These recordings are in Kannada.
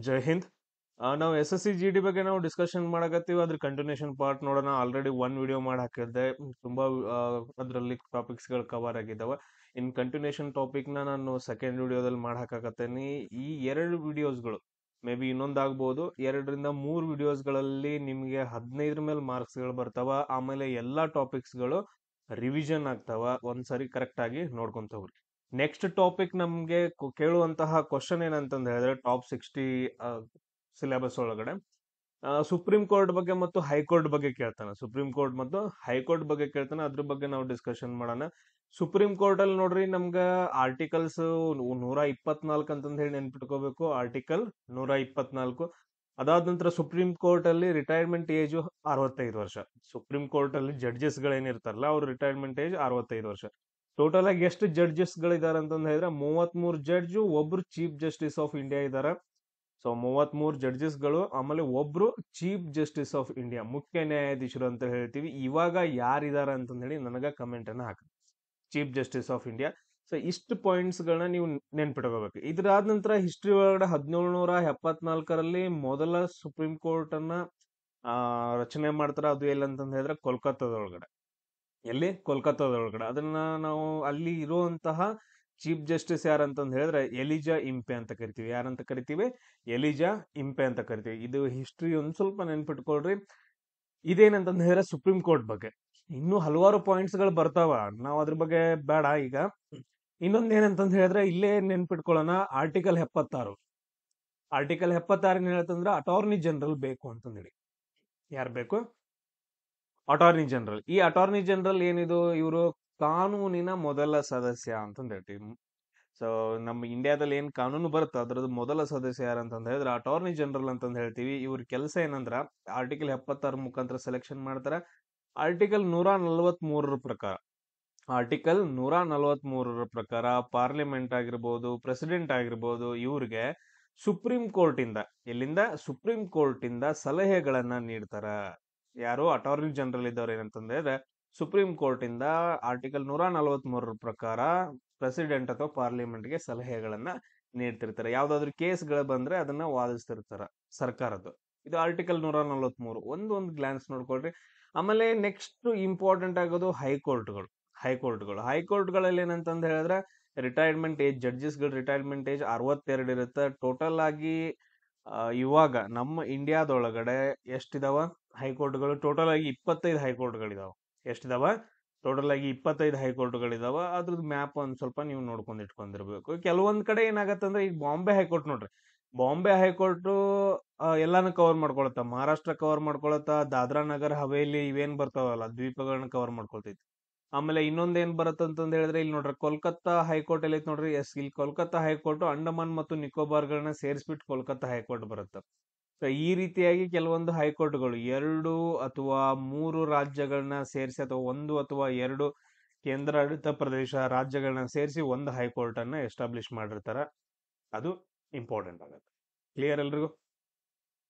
ಜೈ ಹಿಂದ್. ನಾವು S S C G D ಬಗ್ಗೆ ನಾವು ಡಿಸ್ಕಷನ್ ಮಾಡಕತ್ತೀವಿ. ಅದ್ರ ಕಂಟಿನ್ಯೂಷನ್ ಪಾರ್ಟ್ ನೋಡೋಣ. ಆಲ್ರೆಡಿ ಒನ್ ವಿಡಿಯೋ ಮಾಡಿ ಹಾಕಿದ್ದೆ. ತುಂಬಾ ಅದರಲ್ಲಿ ಟಾಪಿಕ್ಸ್ಗಳು ಕವರ್ ಆಗಿದ್ದಾವೆ. ಇನ್ ಕಂಟಿನ್ಯೂಷನ್ ಟಾಪಿಕ್ನ ನಾನು ಸೆಕೆಂಡ್ ವಿಡಿಯೋದಲ್ಲಿ ಮಾಡಿ ಹಾಕಕತ್ತೇನಿ. ಈ ಎರಡು ವಿಡಿಯೋಸ್ಗಳು ಮೇ ಬಿ ಇನ್ನೊಂದಾಗ್ಬೋದು. 2 ರಿಂದ 3 ವಿಡಿಯೋಸ್ಗಳಲ್ಲಿ ನಿಮಗೆ 15 ಮೇಲೆ ಮಾರ್ಕ್ಸ್ಗಳು ಬರ್ತಾವ. ಆಮೇಲೆ ಎಲ್ಲಾ ಟಾಪಿಕ್ಸ್ಗಳು ರಿವಿಷನ್ ಆಗ್ತಾವ. ಒಂದ್ಸರಿ ಕರೆಕ್ಟ್ ಆಗಿ ನೋಡ್ಕೊಂತ ಹೋಗ್ರಿ. ನೆಕ್ಸ್ಟ್ ಟಾಪಿಕ್ ನಮ್ಗೆ ಕೇಳುವಂತಹ ಕ್ವಶನ್ ಏನಂತಂದ್ ಹೇಳಿದ್ರೆ ಟಾಪ್ 60 ಸಿಲೆಬಸ್ ಒಳಗಡೆ ಸುಪ್ರೀಂ ಕೋರ್ಟ್ ಬಗ್ಗೆ ಮತ್ತು ಹೈಕೋರ್ಟ್ ಬಗ್ಗೆ ಕೇಳ್ತಾನೆ. ಸುಪ್ರೀಂ ಕೋರ್ಟ್ ಮತ್ತು ಹೈಕೋರ್ಟ್ ಬಗ್ಗೆ ಕೇಳ್ತಾನೆ. ಅದ್ರ ಬಗ್ಗೆ ನಾವು ಡಿಸ್ಕಷನ್ ಮಾಡೋಣ. ಸುಪ್ರೀಂ ಕೋರ್ಟ್ ಅಲ್ಲಿ ನೋಡ್ರಿ, ನಮ್ಗ ಆರ್ಟಿಕಲ್ಸ್ 124 ಅಂತಂದ್ ಹೇಳಿ ನೆನ್ಪಿಟ್ಕೋಬೇಕು. ಆರ್ಟಿಕಲ್ 124. ಅದಾದ ನಂತರ ಸುಪ್ರೀಂ ಕೋರ್ಟ್ ಅಲ್ಲಿ ರಿಟೈರ್ಮೆಂಟ್ ಏಜ್ 65 ವರ್ಷ. ಸುಪ್ರೀಂ ಕೋರ್ಟ್ ಅಲ್ಲಿ ಜಡ್ಜಸ್ ಗಳೇನಿರ್ತಾರಲ್ಲ, ಅವ್ರ ರಿಟೈರ್ಮೆಂಟ್ ಏಜ್ 65 ವರ್ಷ. ಟೋಟಲ್ ಆಗಿ ಎಷ್ಟು ಜಡ್ಜಸ್ ಗಳಿದಾರೆ ಅಂತಂದ್ ಹೇಳಿದ್ರೆ 33 ಜಡ್ಜ್, ಒಬ್ರು ಚೀಫ್ ಜಸ್ಟಿಸ್ ಆಫ್ ಇಂಡಿಯಾ ಇದಾರೆ. ಸೊ 33 ಜಡ್ಜಸ್ ಗಳು, ಆಮೇಲೆ ಒಬ್ರು ಚೀಫ್ ಜಸ್ಟಿಸ್ ಆಫ್ ಇಂಡಿಯಾ, ಮುಖ್ಯ ನ್ಯಾಯಾಧೀಶರು ಅಂತ ಹೇಳ್ತೀವಿ. ಇವಾಗ ಯಾರಿದಾರ ಅಂತಂದ್ ಹೇಳಿ ನನಗ ಕಮೆಂಟ್ ಅನ್ನ ಹಾಕಿ. Chief justice of India. So ಇಷ್ಟು ಪಾಯಿಂಟ್ಸ್ ಗಳನ್ನ ನೀವು ನೆನ್ಪಿಟ್ಕೋಬೇಕು. ಇದಾದ ನಂತರ ಹಿಸ್ಟ್ರಿ ಒಳಗಡೆ 1774ರಲ್ಲಿ ಮೊದಲ ಸುಪ್ರೀಂ ಕೋರ್ಟ್ ಅನ್ನ ರಚನೆ ಮಾಡ್ತಾರ. ಅದು ಎಲ್ಲಿ ಅಂತಂದ್ ಹೇಳಿದ್ರೆ ಕೋಲ್ಕತ್ತಾದೊಳಗಡೆ. ಎಲ್ಲಿ? ಕೋಲ್ಕತ್ತಾದೊಳಗಡೆ. ಅದನ್ನ ನಾವು ಅಲ್ಲಿ ಇರುವಂತಹ ಚೀಫ್ ಜಸ್ಟಿಸ್ ಯಾರಂತಂದ್ ಹೇಳಿದ್ರೆ ಎಲಿಜಾ ಇಂಪೆ ಅಂತ ಕರಿತೀವಿ. ಯಾರಂತ ಕರಿತೀವಿ? ಎಲಿಜಾ ಇಂಪೆ ಅಂತ ಕರಿತೀವಿ. ಇದು ಹಿಸ್ಟ್ರಿ ಒಂದ್ ಸ್ವಲ್ಪ ನೆನ್ಪಿಟ್ಕೊಳ್ರಿ. ಇದೇನಂತಂದ್ ಹೇಳಿದ್ರೆ ಸುಪ್ರೀಂ ಕೋರ್ಟ್ ಬಗ್ಗೆ ಇನ್ನೂ ಹಲವಾರು ಪಾಯಿಂಟ್ಸ್ ಗಳು ಬರ್ತಾವ. ನಾವು ಅದ್ರ ಬಗ್ಗೆ ಬೇಡ ಈಗ. ಇನ್ನೊಂದ್ ಏನಂತಂದ್ ಹೇಳಿದ್ರೆ ಇಲ್ಲೇ ನೆನ್ಪಿಟ್ಕೊಳ್ಳೋಣ. ಆರ್ಟಿಕಲ್ 76. ಆರ್ಟಿಕಲ್ 76 ಏನ್ ಹೇಳ್ತಂದ್ರೆ ಅಟಾರ್ನಿ ಜನರಲ್ ಬೇಕು ಅಂತಂದೇಳಿ. ಯಾರು ಬೇಕು? Attorney general. ಈ ಅಟಾರ್ನಿ ಜನರಲ್ ಏನಿದು, ಇವರು ಕಾನೂನಿನ ಮೊದಲ ಸದಸ್ಯ ಅಂತಂದ್ ಹೇಳ್ತೀವಿ. ಸೊ ನಮ್ಮ ಇಂಡಿಯಾದಲ್ಲಿ ಏನ್ ಕಾನೂನು ಬರುತ್ತೆ ಅದ್ರದ್ದು ಮೊದಲ ಸದಸ್ಯ ಯಾರಂತಂದ್ ಹೇಳಿದ್ರೆ ಅಟಾರ್ನಿ ಜನರಲ್ ಅಂತಂದ್ ಹೇಳ್ತೀವಿ. ಇವ್ರ ಕೆಲಸ ಏನಂದ್ರ ಆರ್ಟಿಕಲ್ 76 ಮುಖಾಂತರ ಸೆಲೆಕ್ಷನ್ ಮಾಡ್ತಾರ. ಆರ್ಟಿಕಲ್ 143 ಪ್ರಕಾರ, ಆರ್ಟಿಕಲ್ 143 ಪ್ರಕಾರ ಪಾರ್ಲಿಮೆಂಟ್ ಆಗಿರ್ಬೋದು, ಪ್ರೆಸಿಡೆಂಟ್ ಆಗಿರ್ಬೋದು, ಇವ್ರಿಗೆ ಸುಪ್ರೀಂ ಕೋರ್ಟ್ ಇಂದ, ಎಲ್ಲಿಂದ? ಸುಪ್ರೀಂ ಕೋರ್ಟ್ ಇಂದ ಸಲಹೆಗಳನ್ನ ನೀಡ್ತಾರ. ಯಾರು? ಅಟಾರ್ನಿ ಜನರಲ್ ಇದ್ದವ್ರು ಏನಂತಂದ್ರೆ ಸುಪ್ರೀಂ ಕೋರ್ಟ್ ಇಂದ ಆರ್ಟಿಕಲ್ 143 ಪ್ರಕಾರ ಪ್ರೆಸಿಡೆಂಟ್ ಅಥವಾ ಪಾರ್ಲಿಮೆಂಟ್ ಗೆ ಸಲಹೆಗಳನ್ನ ನೀಡ್ತಿರ್ತಾರೆ. ಯಾವ್ದಾದ್ರು ಕೇಸ್ಗಳು ಬಂದ್ರೆ ಅದನ್ನ ವಾದಿಸ್ತಿರ್ತಾರ ಸರ್ಕಾರದ್ದು. ಇದು ಆರ್ಟಿಕಲ್ 143. ಒಂದೊಂದು ಗ್ಲಾನ್ಸ್ ನೋಡ್ಕೊಳ್ರಿ. ಆಮೇಲೆ ನೆಕ್ಸ್ಟ್ ಇಂಪಾರ್ಟೆಂಟ್ ಆಗೋದು ಹೈಕೋರ್ಟ್ಗಳು. ಹೈಕೋರ್ಟ್ಗಳಲ್ಲಿ ಏನಂತಂದ್ ಹೇಳಿದ್ರೆ ರಿಟೈರ್ಮೆಂಟ್ ಏಜ್, ಜಡ್ಜಸ್ ಗಳ ರಿಟೈರ್ಮೆಂಟ್ ಏಜ್ 62 ಇರುತ್ತೆ. ಟೋಟಲ್ ಆಗಿ ಇವಾಗ ನಮ್ಮ ಇಂಡಿಯಾದೊಳಗಡೆ ಎಷ್ಟಿದಾವ ಹೈಕೋರ್ಟ್ಗಳು? ಟೋಟಲ್ ಆಗಿ 25 ಹೈಕೋರ್ಟ್ಗಳಿದಾವ. ಎಷ್ಟಿದಾವ? ಟೋಟಲ್ ಆಗಿ 25 ಹೈಕೋರ್ಟ್ಗಳಿದಾವ. ಅದ್ರದ್ದು ಮ್ಯಾಪ್ ಒಂದ್ ಸ್ವಲ್ಪ ನೀವು ನೋಡ್ಕೊಂಡ್ ಇಟ್ಕೊಂಡಿರ್ಬೇಕು. ಕೆಲವೊಂದ್ ಕಡೆ ಏನಾಗತ್ತಂದ್ರೆ ಈಗ ಬಾಂಬೆ ಹೈಕೋರ್ಟ್ ನೋಡ್ರಿ. ಬಾಂಬೆ ಹೈಕೋರ್ಟ್ ಎಲ್ಲಾನು ಕವರ್ ಮಾಡ್ಕೊಳತ್ತ. ಮಹಾರಾಷ್ಟ್ರ ಕವರ್ ಮಾಡ್ಕೊಳತ್ತ, ದಾದ್ರಾ ನಗರ್ ಹವೇಲಿ ಇವೇನ್ ಬರ್ತಾವಲ್ಲ ದ್ವೀಪಗಳನ್ನ ಕವರ್ ಮಾಡ್ಕೊಳ್ತೈತಿ. ಆಮೇಲೆ ಇನ್ನೊಂದ್ ಏನ್ ಬರುತ್ತಂತಂದ್ ಹೇಳಿದ್ರೆ ಇಲ್ಲಿ ನೋಡ್ರಿ, ಕೋಲ್ಕತ್ತಾ ಹೈಕೋರ್ಟ್ ಎಲ್ಲೈತಿ ನೋಡ್ರಿ. ಎಸ್, ಇಲ್ಲಿ ಕೋಲ್ಕತ್ತಾ ಹೈಕೋರ್ಟ್ ಅಂಡಮಾನ್ ಮತ್ತು ನಿಕೋಬಾರ್ಗಳನ್ನ ಸೇರಿಸ್ಬಿಟ್ಟು ಕೋಲ್ಕತ್ತಾ ಹೈಕೋರ್ಟ್ ಬರುತ್ತೆ. ಸೊ ಈ ರೀತಿಯಾಗಿ ಕೆಲವೊಂದು ಹೈಕೋರ್ಟ್ಗಳು 2 ಅಥವಾ 3 ರಾಜ್ಯಗಳನ್ನ ಸೇರಿಸಿ, ಅಥವಾ 1 ಅಥವಾ 2 ಕೇಂದ್ರಾಡಳಿತ ಪ್ರದೇಶ ರಾಜ್ಯಗಳನ್ನ ಸೇರಿಸಿ ಒಂದು ಹೈಕೋರ್ಟ್ ಅನ್ನ ಎಸ್ಟಾಬ್ಲಿಷ್ ಮಾಡಿರ್ತಾರ. ಅದು ಇಂಪಾರ್ಟೆಂಟ್ ಆಗುತ್ತೆ. ಕ್ಲಿಯರ್ ಎಲ್ರಿಗೂ?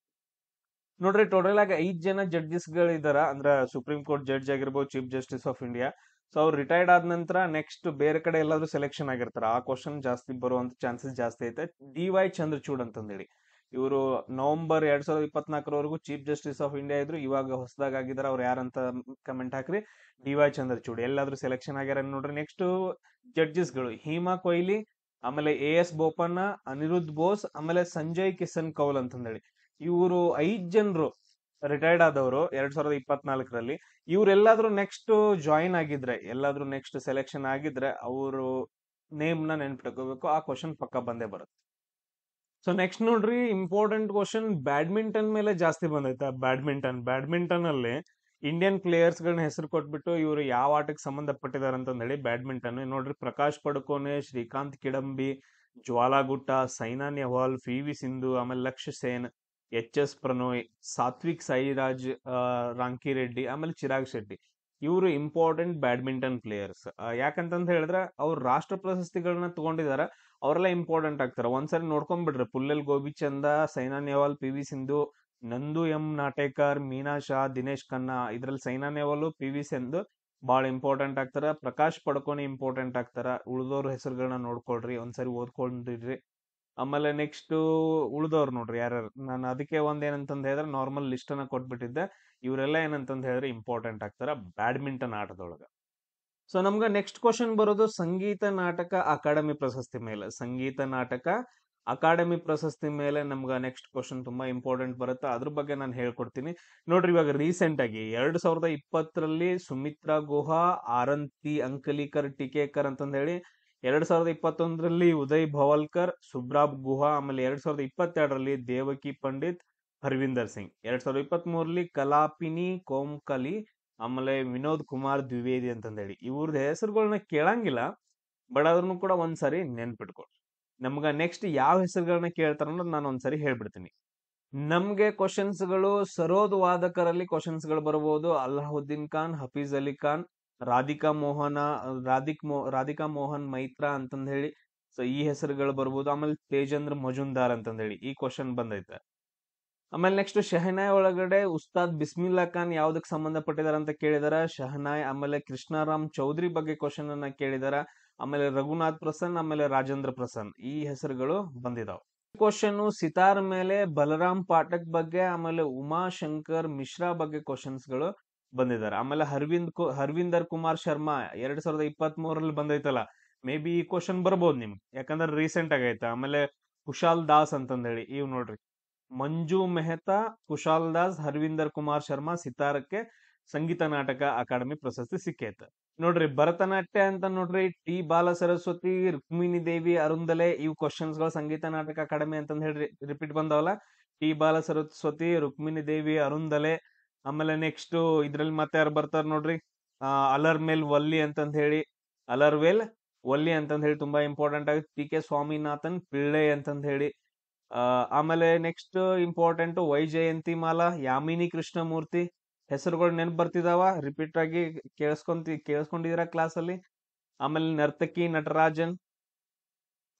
ನೋಡ್ರಿ, ಟೋಟಲ್ ಆಗಿ 5 ಜನ ಜಡ್ಜಸ್ ಗಳಿದಾರ. ಅಂದ್ರ ಸುಪ್ರೀಂ ಕೋರ್ಟ್ ಜಡ್ಜ್ ಆಗಿರ್ಬೋದು, chief justice of India. So ಅವ್ರು ರಿಟೈರ್ಡ್ ಆದ ನಂತರ ನೆಕ್ಸ್ಟ್ ಬೇರೆ ಕಡೆ ಎಲ್ಲಾದ್ರೂ ಸೆಲೆಕ್ಷನ್ ಆಗಿರ್ತಾರ. ಆ ಕ್ವಶನ್ ಜಾಸ್ತಿ ಬರುವಂತ ಚಾನ್ಸಸ್ ಜಾಸ್ತಿ ಐತೆ. ಡಿ.ವೈ. ಚಂದ್ರಚೂಡ್ ಅಂತಂದೇಳಿ ಇವರು November 2024 chief justice of India ಇದ್ರು. ಇವಾಗ ಹೊಸದಾಗ ಆಗಿದಾರ. ಅವ್ರು ಯಾರಂತ ಕಮೆಂಟ್ ಹಾಕ್ರಿ. ಡಿ.ವೈ. ಚಂದ್ರಚೂಡ್ ಎಲ್ಲಾದ್ರೂ ಸೆಲೆಕ್ಷನ್ ಆಗ್ಯಾರ ನೋಡ್ರಿ. ನೆಕ್ಸ್ಟ್ ಜಡ್ಜಸ್ ಗಳು ಹಿಮಾ ಕೊಹ್ಲಿ, ಆಮೇಲೆ ಎ.ಎಸ್. ಬೋಪಣ್ಣ, ಅನಿರುದ್ಧ್ ಬೋಸ್, ಆಮೇಲೆ ಸಂಜಯ್ ಕಿಶನ್ ಕೌಲ್ ಅಂತಂದೇಳಿ ಇವರು 5 ಜನರು ರಿಟೈರ್ಡ್ ಆದವರು 2024ರಲ್ಲಿ. ಇವ್ರೆಲ್ಲಾದ್ರೂ ನೆಕ್ಸ್ಟ್ ಜಾಯಿನ್ ಆಗಿದ್ರೆ, ಎಲ್ಲಾದ್ರೂ ನೆಕ್ಸ್ಟ್ ಸೆಲೆಕ್ಷನ್ ಆಗಿದ್ರೆ ಅವರು ನೇಮ್ ನ ನೆನ್ಪಿಟ್ಕೋಬೇಕು. ಆ ಕ್ವಶನ್ ಪಕ್ಕ ಬಂದೇ ಬರುತ್ತೆ. ಸೊ ನೆಕ್ಸ್ಟ್ ನೋಡ್ರಿ, ಇಂಪಾರ್ಟೆಂಟ್ ಕ್ವಶನ್ ಬ್ಯಾಡ್ಮಿಂಟನ್ ಮೇಲೆ ಜಾಸ್ತಿ ಬಂದೈತೆ. ಬ್ಯಾಡ್ಮಿಂಟನ್ ಅಲ್ಲಿ ಇಂಡಿಯನ್ ಪ್ಲೇಯರ್ಸ್ ಗಳನ್ನ ಹೆಸರು ಕೊಟ್ಬಿಟ್ಟು ಇವರು ಯಾವ ಆಟಕ್ಕೆ ಸಂಬಂಧಪಟ್ಟಿದ್ದಾರೆ ಅಂತ ಹೇಳಿ ಬ್ಯಾಡ್ಮಿಂಟನ್ ನೋಡ್ರಿ. ಪ್ರಕಾಶ್ ಪಡುಕೋನೆ, ಶ್ರೀಕಾಂತ್ ಕಿಡಂಬಿ, ಜ್ವಾಲಾ ಗುಟ್ಟಾ, ಸೈನಾ ನೆಹ್ವಾಲ್, ಪಿ.ವಿ. ಸಿಂಧು, ಆಮೇಲೆ ಲಕ್ಷ್ಯ ಸೇನ್, ಎಚ್.ಎಸ್. ಪ್ರಣೋಯ್, ಸಾತ್ವಿಕ್ ಸಾಯಿರಾಜ್, ರಾಂಕಿರೆಡ್ಡಿ, ಆಮೇಲೆ ಚಿರಾಗ್ ಶೆಟ್ಟಿ. ಇವರು ಇಂಪಾರ್ಟೆಂಟ್ ಬ್ಯಾಡ್ಮಿಂಟನ್ ಪ್ಲೇಯರ್ಸ್. ಯಾಕಂತಂದ್ ಹೇಳಿದ್ರೆ ಅವ್ರು ರಾಷ್ಟ್ರ ಪ್ರಶಸ್ತಿಗಳನ್ನ ತಗೊಂಡಿದಾರ. ಅವರೆಲ್ಲ ಇಂಪಾರ್ಟೆಂಟ್ ಆಗ್ತಾರೆ. ಒಂದ್ಸರಿ ನೋಡ್ಕೊಂಡ್ಬಿಡ್ರಿ. ಪುಲ್ಲೆಲ್ ಗೋಪಿಚಂದ, ಸೈನಾ ನೆಹ್ವಾಲ್, ಪಿ.ವಿ. ಸಿಂಧು, ನಂದು ಎಂ ನಾಟೇಕರ್, ಮೀನಾ ಶಾ, ದಿನೇಶ್ ಖನ್ನಾ. ಇದ್ರಲ್ಲಿ ಸೈನಾ ನೆಹ್ವಾಲ್, ಪಿ.ವಿ. ಸಿಂಧು ಬಹಳ ಇಂಪಾರ್ಟೆಂಟ್ ಆಗ್ತಾರ. ಪ್ರಕಾಶ್ ಪಡುಕೋನೆ ಇಂಪಾರ್ಟೆಂಟ್ ಆಗ್ತಾರ. ಉಳಿದವ್ರ ಹೆಸರುಗಳನ್ನ ನೋಡ್ಕೊಳ್ರಿ, ಒಂದ್ಸರಿ ಓದ್ಕೊಂಡಿರ್ರಿ. ಆಮೇಲೆ ನೆಕ್ಸ್ಟ್ ಉಳ್ದವ್ರು ನೋಡ್ರಿ ಯಾರ್ಯಾರು, ನಾನು ಅದಕ್ಕೆ ಏನಂತಂದ್ ಹೇಳಿದ್ರೆ ನಾರ್ಮಲ್ ಲಿಸ್ಟ್ ಅನ್ನ ಕೊಟ್ಬಿಟ್ಟಿದ್ದೆ. ಇವರೆಲ್ಲ ಏನಂತಂದ್ ಹೇಳಿದ್ರೆ ಇಂಪಾರ್ಟೆಂಟ್ ಆಗ್ತಾರ ಬ್ಯಾಡ್ಮಿಂಟನ್ ಆಟದೊಳಗ. ಸೊ ನಮ್ಗ ನೆಕ್ಸ್ಟ್ ಕ್ವಶನ್ ಬರೋದು ಸಂಗೀತ ನಾಟಕ ಅಕಾಡೆಮಿ ಪ್ರಶಸ್ತಿ ಮೇಲೆ. ಸಂಗೀತ ನಾಟಕ ಅಕಾಡೆಮಿ ಪ್ರಶಸ್ತಿ ಮೇಲೆ ನಮ್ಗ ನೆಕ್ಸ್ಟ್ ಕ್ವಶನ್ ತುಂಬಾ ಇಂಪಾರ್ಟೆಂಟ್ ಬರುತ್ತೆ. ಅದ್ರ ಬಗ್ಗೆ ನಾನು ಹೇಳ್ಕೊಡ್ತೀನಿ ನೋಡ್ರಿ. ಇವಾಗ ರೀಸೆಂಟ್ ಆಗಿ 2020ರಲ್ಲಿ ಸುಮಿತ್ರಾ ಗುಹಾ, ಆರಂತಿ ಅಂಕಲಿಕರ್ ಟೀಕೇಕರ್ ಅಂತಂದ್ ಹೇಳಿ, 2021ರಲ್ಲಿ ಉದಯ್ ಭವಲ್ಕರ್, ಸುಬ್ರಾಬ್ ಗುಹಾ, ಆಮೇಲೆ 2022ರಲ್ಲಿ ದೇವಕಿ ಪಂಡಿತ್, ಹರ್ವಿಂದರ್ ಸಿಂಗ್, 2023ರಲ್ಲಿ ಕಲಾಪಿನಿ ಕೋಮ್ಕಲಿ, ಆಮೇಲೆ ವಿನೋದ್ ಕುಮಾರ್ ದ್ವಿವೇದಿ ಅಂತಂದ್ ಹೇಳಿ. ಇವ್ರದ್ದು ಹೆಸರುಗಳನ್ನ ಕೇಳಂಗಿಲ್ಲ, ಬಟ್ ಅದ್ರನ್ನು ಕೂಡ ಒಂದ್ಸರಿ ನೆನ್ಪಿಟ್ಕೊಳ್ರಿ. ನಮ್ಗ ನೆಕ್ಸ್ಟ್ ಯಾವ ಹೆಸರುಗಳನ್ನ ಕೇಳ್ತಾರ ಅನ್ನೋದು ನಾನು ಒಂದ್ಸರಿ ಹೇಳ್ಬಿಡ್ತೀನಿ. ನಮ್ಗೆ ಕ್ವಶನ್ಸ್ಗಳು ಸರೋದ್ ವಾದಕರಲ್ಲಿ ಕ್ವಶನ್ಸ್ಗಳು ಬರಬಹುದು. ಅಲ್ಲಾವುದ್ದೀನ್ ಖಾನ್, ಹಫೀಜ್ ಅಲಿ ಖಾನ್, ರಾಧಿಕಾ ಮೋಹನ್ ಮೈತ್ರಾ ಅಂತಂದ್ ಹೇಳಿ. ಸೊ ಈ ಹೆಸರುಗಳು ಬರ್ಬೋದು. ಆಮೇಲೆ ತೇಜೇಂದ್ರ ಮಜುಂದಾರ್ ಅಂತಂದ್ ಹೇಳಿ ಈ ಕ್ವಶನ್ ಬಂದೈತೆ. ಆಮೇಲೆ ನೆಕ್ಸ್ಟ್ ಶಹನಾಯ್ ಒಳಗಡೆ ಉಸ್ತಾದ್ ಬಿಸ್ಮಿಲ್ಲಾ ಖಾನ್ ಯಾವ್ದಕ್ ಸಂಬಂಧಪಟ್ಟಿದಾರ ಅಂತ ಕೇಳಿದಾರ, ಶಹನಾಯ್. ಆಮೇಲೆ ಕೃಷ್ಣಾರಾಮ್ ಚೌಧರಿ ಬಗ್ಗೆ ಕ್ವಶನ್ ಅನ್ನ ಕೇಳಿದಾರ. ಆಮೇಲೆ ರಘುನಾಥ್ ಪ್ರಸನ್ನ, ಆಮೇಲೆ ರಾಜೇಂದ್ರ ಪ್ರಸನ್ನ, ಈ ಹೆಸರುಗಳು ಬಂದಿದಾವ್. ಕ್ವಶನ್ ಸಿತಾರ್ ಮೇಲೆ ಬಲರಾಮ್ ಪಾಠಕ್ ಬಗ್ಗೆ, ಆಮೇಲೆ ಉಮಾಶಂಕರ್ ಮಿಶ್ರಾ ಬಗ್ಗೆ ಕ್ವಶನ್ಸ್ ಗಳು ಬಂದಿದ್ದಾರೆ. ಆಮೇಲೆ ಹರ್ವಿಂದರ್ ಕುಮಾರ್ ಶರ್ಮಾ 2023ರಲ್ಲಿ ಬಂದೈತಲ್ಲ, ಮೇ ಬಿ ಈ ಕ್ವಶನ್ ಬರ್ಬೋದು ನಿಮ್ಗೆ, ಯಾಕಂದ್ರೆ ರೀಸೆಂಟ್ ಆಗೈತೆ. ಆಮೇಲೆ ಕುಶಾಲ್ ದಾಸ್ ಅಂತಂದ್ ಹೇಳಿ, ಇವ್ ನೋಡ್ರಿ ಮಂಜು ಮೆಹ್ತಾ, ಕುಶಾಲ್ ದಾಸ್, ಹರ್ವಿಂದರ್ ಕುಮಾರ್ ಶರ್ಮಾ ಸಿತಾರಕ್ಕೆ ಸಂಗೀತ ನಾಟಕ ಅಕಾಡೆಮಿ ಪ್ರಶಸ್ತಿ ಸಿಕ್ಕೈತೆ. ನೋಡ್ರಿ ಭರತನಾಟ್ಯ ಅಂತ ನೋಡ್ರಿ, ಟಿ ಬಾಲ ಸರಸ್ವತಿ, ರುಕ್ಮಿಣಿ ದೇವಿ ಅರುಂದಲೆ, ಇವು ಕ್ವಶನ್ಸ್ ಗಳು ಸಂಗೀತ ನಾಟಕ ಅಕಾಡೆಮಿ ಅಂತಂದ್ ಹೇಳಿ ರಿಪೀಟ್ ಬಂದವಲ್ಲ. ಟಿ ಬಾಲ ಸರಸ್ವತಿ, ರುಕ್ಮಿಣಿ ದೇವಿ ಅರುಂದಲೆ. ಆಮೇಲೆ ನೆಕ್ಸ್ಟ್ ಇದ್ರಲ್ಲಿ ಮತ್ತೆ ಯಾರು ಬರ್ತಾರ ನೋಡ್ರಿ, ಅಲರ್ಮೇಲ್ ವಲ್ಲಿ ಅಂತಂದ್ ಹೇಳಿ, ಅಲರ್ವೇಲ್ ವಲ್ಲಿ ಅಂತಂದ್ ಹೇಳಿ ತುಂಬಾ ಇಂಪಾರ್ಟೆಂಟ್ ಆಗುತ್ತೆ. ಟಿ ಕೆ ಸ್ವಾಮಿನಾಥನ್ ಪಿಳ್ಳೆ ಅಂತಂದ್ ಹೇಳಿ. ಆಮೇಲೆ ನೆಕ್ಸ್ಟ್ ಇಂಪಾರ್ಟೆಂಟ್ ವೈಜಯಂತಿ ಮಾಲಾ, ಯಾಮಿನಿ ಕೃಷ್ಣಮೂರ್ತಿ. ಹೆಸರುಗಳು ನೆನಪು ಬರ್ತಿದಾವ, ರಿಪೀಟ್ ಆಗಿ ಕೇಳಿಸ್ಕೊಂಡಿದೀರಾ ಕ್ಲಾಸ್ ಅಲ್ಲಿ. ಆಮೇಲೆ ನರ್ತಕಿ ನಟರಾಜನ್,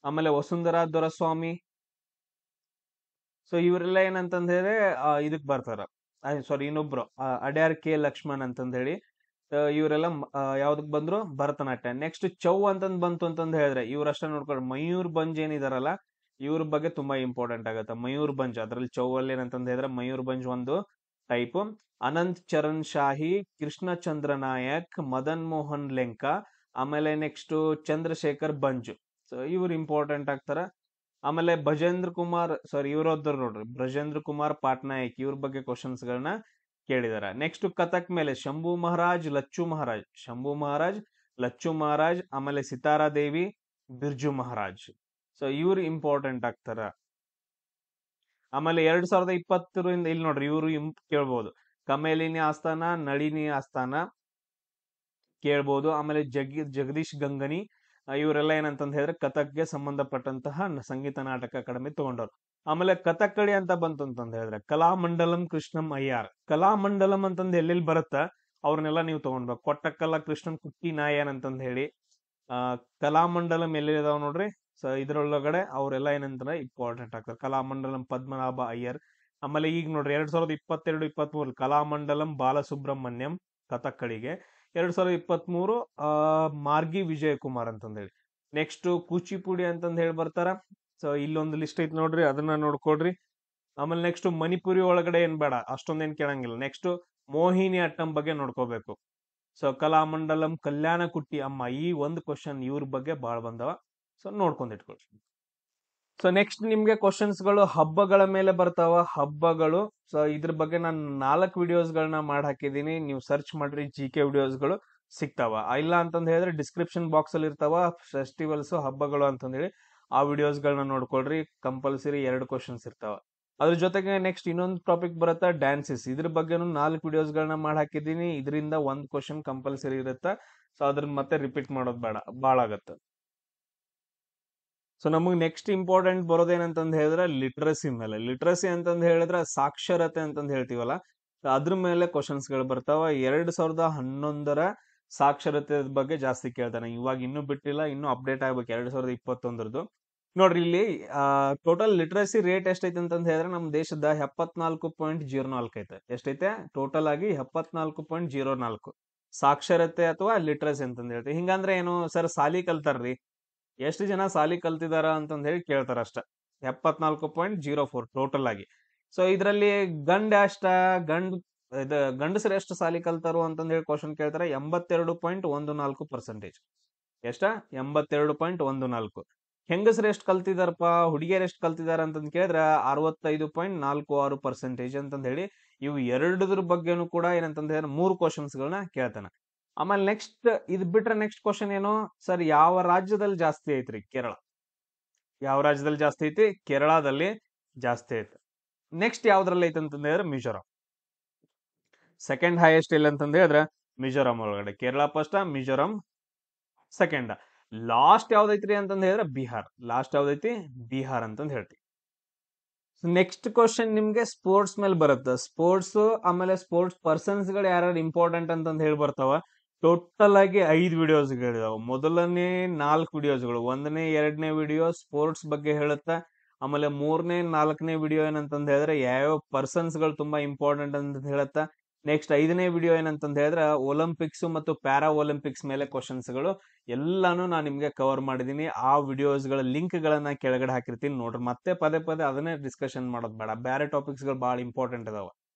ಆಮೇಲೆ ವಸುಂಧರಾ ದೊರಸ್ವಾಮಿ. ಸೊ ಇವರೆಲ್ಲ ಏನಂತಂದ್ ಹೇಳಿದ್ರೆ ಇದಕ್ ಬರ್ತಾರ. ಸಾರಿ, ಇನ್ನೊಬ್ರು ಅಡ್ಯಾರ್ ಕೆ ಲಕ್ಷ್ಮಣ್ ಅಂತಂದ್ ಹೇಳಿ. ಇವರೆಲ್ಲ ಯಾವ್ದಕ್ ಬಂದ್ರು, ಭರತನಾಟ್ಯ. ನೆಕ್ಸ್ಟ್ ಚೌ ಅಂತಂದ್ ಬಂತು ಅಂತಂದ್ ಹೇಳಿದ್ರೆ ಇವ್ರಷ್ಟ ನೋಡ್ಕೊಳ್ರಿ. ಮಯೂರ್ ಬಂಜ್ ಏನಿದಾರಲ್ಲ, ಇವ್ರ ಬಗ್ಗೆ ತುಂಬಾ ಇಂಪಾರ್ಟೆಂಟ್ ಆಗತ್ತೆ. ಮಯೂರ್ ಬಂಜ್, ಅದ್ರಲ್ಲಿ ಚೌ ಅಲ್ಲಿ ಏನಂತಂದ್ ಹೇಳಿದ್ರೆ ಮಯೂರ್ ಬಂಜ್ ಒಂದು ಟೈಪ್. ಅನಂತ್ ಚರಣ್ ಶಾಹಿ, ಕೃಷ್ಣಚಂದ್ರ ನಾಯಕ್, ಮದನ್ ಮೋಹನ್ ಲೆಂಕಾ, ಆಮೇಲೆ ನೆಕ್ಸ್ಟ್ ಚಂದ್ರಶೇಖರ್ ಬಂಜ್. ಸೊ ಇವ್ರು ಇಂಪಾರ್ಟೆಂಟ್ ಆಗ್ತಾರ. ಆಮೇಲೆ ಇವ್ರೊಬ್ಬರು ನೋಡ್ರಿ, ಬ್ರಜೇಂದ್ರ ಕುಮಾರ್ ಪಾಟ್ನಾಯಕ್, ಇವ್ರ ಬಗ್ಗೆ ಕ್ವಶನ್ಸ್ ಗಳನ್ನ ಕೇಳಿದಾರ. ನೆಕ್ಸ್ಟ್ ಕಥಕ್ ಮೇಲೆ ಶಂಭು ಮಹಾರಾಜ್, ಲಚ್ಚು ಮಹಾರಾಜ್, ಆಮೇಲೆ ಸಿತಾರಾ ದೇವಿ, ಬಿರ್ಜು ಮಹಾರಾಜ್. ಸೊ ಇವ್ರು ಇಂಪಾರ್ಟೆಂಟ್ ಆಗ್ತಾರ. ಆಮೇಲೆ 2020ರಿಂದ ಇಲ್ಲಿ ನೋಡ್ರಿ, ಇವ್ರು ಕೇಳ್ಬೋದು. ಕಮೇಲಿನಿ ಆಸ್ಥಾನ, ನಳಿನಿ ಆಸ್ಥಾನ ಕೇಳ್ಬೋದು. ಆಮೇಲೆ ಜಗದೀಶ್ ಗಂಗನಿ, ಇವರೆಲ್ಲ ಏನಂತಂದ್ ಹೇಳಿದ್ರೆ ಕಥಕ್ಗೆ ಸಂಬಂಧಪಟ್ಟಂತಹ ಸಂಗೀತ ನಾಟಕ ಅಕಾಡೆಮಿ ತಗೊಂಡವ್ರು. ಆಮೇಲೆ ಕಥಕ್ಕಳಿ ಅಂತ ಬಂತು ಅಂತಂದ್ ಹೇಳಿದ್ರೆ ಕಲಾಮಂಡಲಂ ಕೃಷ್ಣಂ ಅಯ್ಯಾರ್. ಕಲಾಮಂಡಲಂ ಅಂತಂದ್ ಎಲ್ಲೆಲ್ಲಿ ಬರುತ್ತ ಅವ್ರನ್ನೆಲ್ಲ ನೀವು ತಗೊಂಡ್ಬೇಕು. ಕೊಟ್ಟಕ್ಕಲ್ಲ ಕೃಷ್ಣನ್ ಕುಟ್ಟಿ ನಾಯನ್ ಅಂತಂದ್ ಹೇಳಿ ಕಲಾಮಂಡಲಂ ಎಲ್ಲಿ ಇದಾವ್ ನೋಡ್ರಿ. ಸೊ ಇದ್ರೊಳಗಡೆ ಅವರೆಲ್ಲ ಏನಂತಾರೆ ಇಂಪಾರ್ಟೆಂಟ್ ಆಗ್ತಾರೆ. ಕಲಾಮಂಡಲಂ ಪದ್ಮನಾಭ ಅಯ್ಯರ್. ಆಮೇಲೆ ಈಗ ನೋಡ್ರಿ 2022-23 ಕಲಾಮಂಡಲಂ ಬಾಲಸುಬ್ರಹ್ಮಣ್ಯಂ ಕಥಕ್ಕಳಿಗೆ. 2023 ಮಾರ್ಗಿ ವಿಜಯ್ ಕುಮಾರ್ ಅಂತಂದ್ ಹೇಳಿ. ನೆಕ್ಸ್ಟ್ ಕೂಚಿಪುಡಿ ಅಂತಂದ್ ಹೇಳಿ ಬರ್ತಾರ. ಸೊ ಇಲ್ಲೊಂದು ಲಿಸ್ಟ್ ಐತಿ ನೋಡ್ರಿ, ಅದನ್ನ ನೋಡ್ಕೊಡ್ರಿ. ಆಮೇಲೆ ನೆಕ್ಸ್ಟ್ ಮಣಿಪುರಿ ಒಳಗಡೆ ಏನ್ ಬೇಡ, ಅಷ್ಟೊಂದೇನ್ ಕೇಳಂಗಿಲ್ಲ. ನೆಕ್ಸ್ಟ್ ಮೋಹಿನಿ ಅಟ್ಟಂ ಬಗ್ಗೆ ನೋಡ್ಕೋಬೇಕು. ಸೊ ಕಲಾಮಂಡಲಂ ಕಲ್ಯಾಣ ಕುಟ್ಟಿ ಅಮ್ಮ, ಈ ಒಂದು ಕ್ವಶನ್ ಇವ್ರ ಬಗ್ಗೆ ಬಾಳ್ ಬಂದವ. ಸೊ ನೋಡ್ಕೊಂಡ್ ಇಟ್ಕೊಳ್ರಿ. ಸೊ ನೆಕ್ಸ್ಟ್ ನಿಮ್ಗೆ ಕ್ವಶನ್ಸ್ ಗಳು ಹಬ್ಬಗಳ ಮೇಲೆ ಬರ್ತಾವ. ಹಬ್ಬಗಳು, ಸೊ ಇದ್ರ ಬಗ್ಗೆ ನಾನು 4 ವಿಡಿಯೋಸ್ ಗಳನ್ನ ಮಾಡಿ ಹಾಕಿದೀನಿ. ನೀವು ಸರ್ಚ್ ಮಾಡ್ರಿ, GK ವಿಡಿಯೋಸ್ ಗಳು ಸಿಗ್ತಾವ. ಇಲ್ಲ ಅಂತಂದ್ ಹೇಳಿದ್ರೆ ಡಿಸ್ಕ್ರಿಪ್ಷನ್ ಬಾಕ್ಸ್ ಅಲ್ಲಿ ಇರ್ತಾವ, ಫೆಸ್ಟಿವಲ್ಸ್ ಹಬ್ಬಗಳು ಅಂತಂದ್ ಹೇಳಿ. ಆ ವಿಡಿಯೋಸ್ ಗಳನ್ನ ನೋಡ್ಕೊಳ್ರಿ. ಕಂಪಲ್ಸರಿ 2 ಕ್ವಶನ್ಸ್ ಇರ್ತಾವ. ಅದ್ರ ಜೊತೆಗೆ ನೆಕ್ಸ್ಟ್ ಇನ್ನೊಂದು ಟಾಪಿಕ್ ಬರುತ್ತಾ ಡ್ಯಾನ್ಸಸ್. ಇದ್ರ ಬಗ್ಗೆನೂ 4 ವಿಡಿಯೋಸ್ ಗಳನ್ನ ಮಾಡಿ ಹಾಕಿದೀನಿ. ಇದರಿಂದ 1 ಕ್ವಶನ್ ಕಂಪಲ್ಸರಿ ಇರುತ್ತೆ. ಸೊ ಅದ್ರ ಮತ್ತೆ ರಿಪೀಟ್ ಮಾಡೋದು ಬೇಡ, ಬಾಳ ಆಗತ್ತೆ. ಸೊ ನಮಗ್ ನೆಕ್ಸ್ಟ್ ಇಂಪಾರ್ಟೆಂಟ್ ಬರೋದೇನಂತಂದ್ ಹೇಳಿದ್ರೆ ಲಿಟ್ರಸಿ ಮೇಲೆ. ಲಿಟ್ರಸಿ ಅಂತಂದ್ ಹೇಳಿದ್ರೆ ಸಾಕ್ಷರತೆ ಅಂತಂದ್ ಹೇಳ್ತೀವಲ್ಲ, ಅದ್ರ ಮೇಲೆ ಕ್ವಶನ್ಸ್ ಗಳು ಬರ್ತಾವ. 2011ರ ಸಾಕ್ಷರತೆ ಬಗ್ಗೆ ಜಾಸ್ತಿ ಕೇಳ್ತಾನೆ. ಇವಾಗ ಇನ್ನೂ ಬಿಟ್ಟಿಲ್ಲ, ಇನ್ನೂ ಅಪ್ಡೇಟ್ ಆಗ್ಬೇಕು 2021ರದು. ನೋಡ್ರಿ ಇಲ್ಲಿ ಟೋಟಲ್ ಲಿಟ್ರಸಿ ರೇಟ್ ಎಷ್ಟೈತೆ ಅಂತಂದ್ ಹೇಳಿದ್ರೆ ನಮ್ ದೇಶದ 74.04 ಐತೆ. ಎಷ್ಟೈತೆ ಟೋಟಲ್ ಆಗಿ 74.04 ಸಾಕ್ಷರತೆ ಅಥವಾ ಲಿಟ್ರಸಿ ಅಂತಂದ್ ಹೇಳ್ತೀವಿ. ಹಿಂಗಂದ್ರೆ ಏನು ಸರ್, ಸಾಲಿ ಕಲ್ತಾರ್ರಿ, ಎಷ್ಟು ಜನ ಸಾಲಿ ಕಲ್ತಿದಾರ ಅಂತಂದ್ ಹೇಳಿ ಕೇಳ್ತಾರ ಅಷ್ಟ. 74.04 ಟೋಟಲ್ ಆಗಿ. ಸೊ ಇದರಲ್ಲಿ ಗಂಡ್ ಇದು ಗಂಡಸರು ಎಷ್ಟು ಸಾಲಿ ಕಲ್ತಾರು ಅಂತಂದ್ ಹೇಳಿ ಕ್ವಶನ್ ಕೇಳ್ತಾರೆ. 82.14%. ಎಷ್ಟ 82.14. ಹೆಂಗಸರು ಎಷ್ಟು ಕಲ್ತಿದಾರಪ್ಪ, ಹುಡುಗಿಯರು ಎಷ್ಟು ಕಲ್ತಿದಾರ ಅಂತಂದ್ ಕೇಳಿದ್ರೆ 65.46% ಅಂತಂದ್ ಹೇಳಿ ಇವು ಎರಡದ್ರ ಬಗ್ಗೆನೂ ಕೂಡ ಏನಂತಂದ್ ಹೇಳಿದ್ರೆ 3 ಕ್ವಶನ್ಸ್ ಗಳನ್ನ ಕೇಳ್ತಾನೆ. ಆಮೇಲೆ ನೆಕ್ಸ್ಟ್ ಇದ್ ಬಿಟ್ರೆ ನೆಕ್ಸ್ಟ್ ಕ್ವಶನ್ ಏನು ಸರ್, ಯಾವ ರಾಜ್ಯದಲ್ಲಿ ಜಾಸ್ತಿ ಐತ್ರಿ? ಕೇರಳ. ಯಾವ ರಾಜ್ಯದಲ್ಲಿ ಜಾಸ್ತಿ ಐತಿ? ಕೇರಳದಲ್ಲಿ ಜಾಸ್ತಿ ಐತಿ. ನೆಕ್ಸ್ಟ್ ಯಾವ್ದ್ರಲ್ಲಿ ಐತಿ ಅಂತಂದ್ ಹೇಳಿದ್ರೆ ಮಿಜೋರಾಂ. ಸೆಕೆಂಡ್ ಹೈಯೆಸ್ಟ್ ಇಲ್ಲ ಅಂತಂದ್ ಹೇಳಿದ್ರೆ ಮಿಜೋರಾಂ ಒಳಗಡೆ. Kerala first, Mizoram second. Last ಯಾವ್ದೈತ್ರಿ ಅಂತಂದ್ ಹೇಳಿದ್ರೆ ಬಿಹಾರ್. ಲಾಸ್ಟ್ ಯಾವ್ದೈತಿ? ಬಿಹಾರ್ ಅಂತಂದ್ ಹೇಳ್ತೀವಿ. ನೆಕ್ಸ್ಟ್ ಕ್ವಶನ್ ನಿಮ್ಗೆ ಸ್ಪೋರ್ಟ್ಸ್ ಮೇಲೆ ಬರುತ್ತೆ. ಸ್ಪೋರ್ಟ್ಸ್ ಆಮೇಲೆ ಸ್ಪೋರ್ಟ್ಸ್ ಪರ್ಸನ್ಸ್ ಗಳು ಯಾರು ಇಂಪಾರ್ಟೆಂಟ್ ಅಂತಂದ್ ಹೇಳಿ ಬರ್ತಾವ. ಟೋಟಲ್ ಆಗಿ 5 ವಿಡಿಯೋಸ್ಗಳಿದಾವ. ಮೊದಲನೇ 4 ವಿಡಿಯೋಸ್ಗಳು, 1ನೇ 2ನೇ ವಿಡಿಯೋ ಸ್ಪೋರ್ಟ್ಸ್ ಬಗ್ಗೆ ಹೇಳುತ್ತೆ. ಆಮೇಲೆ 3ನೇ 4ನೇ ವಿಡಿಯೋ ಏನಂತಂದ್ ಹೇಳಿದ್ರೆ ಯಾವ ಪರ್ಸನ್ಸ್ ಗಳು ತುಂಬಾ ಇಂಪಾರ್ಟೆಂಟ್ ಅಂತ ಹೇಳುತ್ತ. ನೆಕ್ಸ್ಟ್ 5ನೇ ವಿಡಿಯೋ ಏನಂತಂದ್ ಹೇಳಿದ್ರೆ ಒಲಿಂಪಿಕ್ಸ್ ಮತ್ತು ಪ್ಯಾರಾ ಒಲಿಂಪಿಕ್ಸ್ ಮೇಲೆ ಕ್ವಶನ್ಸ್ ಗಳು ಎಲ್ಲಾನು ನಾನು ನಿಮ್ಗೆ ಕವರ್ ಮಾಡಿದೀನಿ. ಆ ವಿಡಿಯೋಸ್ ಗಳ ಲಿಂಕ್ ಗಳನ್ನ ಕೆಳಗಡೆ ಹಾಕಿರ್ತೀನಿ ನೋಡ್ರಿ. ಮತ್ತೆ ಪದೇ ಪದೇ ಅದನ್ನೇ ಡಿಸ್ಕಷನ್ ಮಾಡೋದು ಬೇಡ. ಬೇರೆ ಟಾಪಿಕ್ಸ್ ಗಳು ಬಹಳ ಇಂಪಾರ್ಟೆಂಟ್ ಇದಾವ.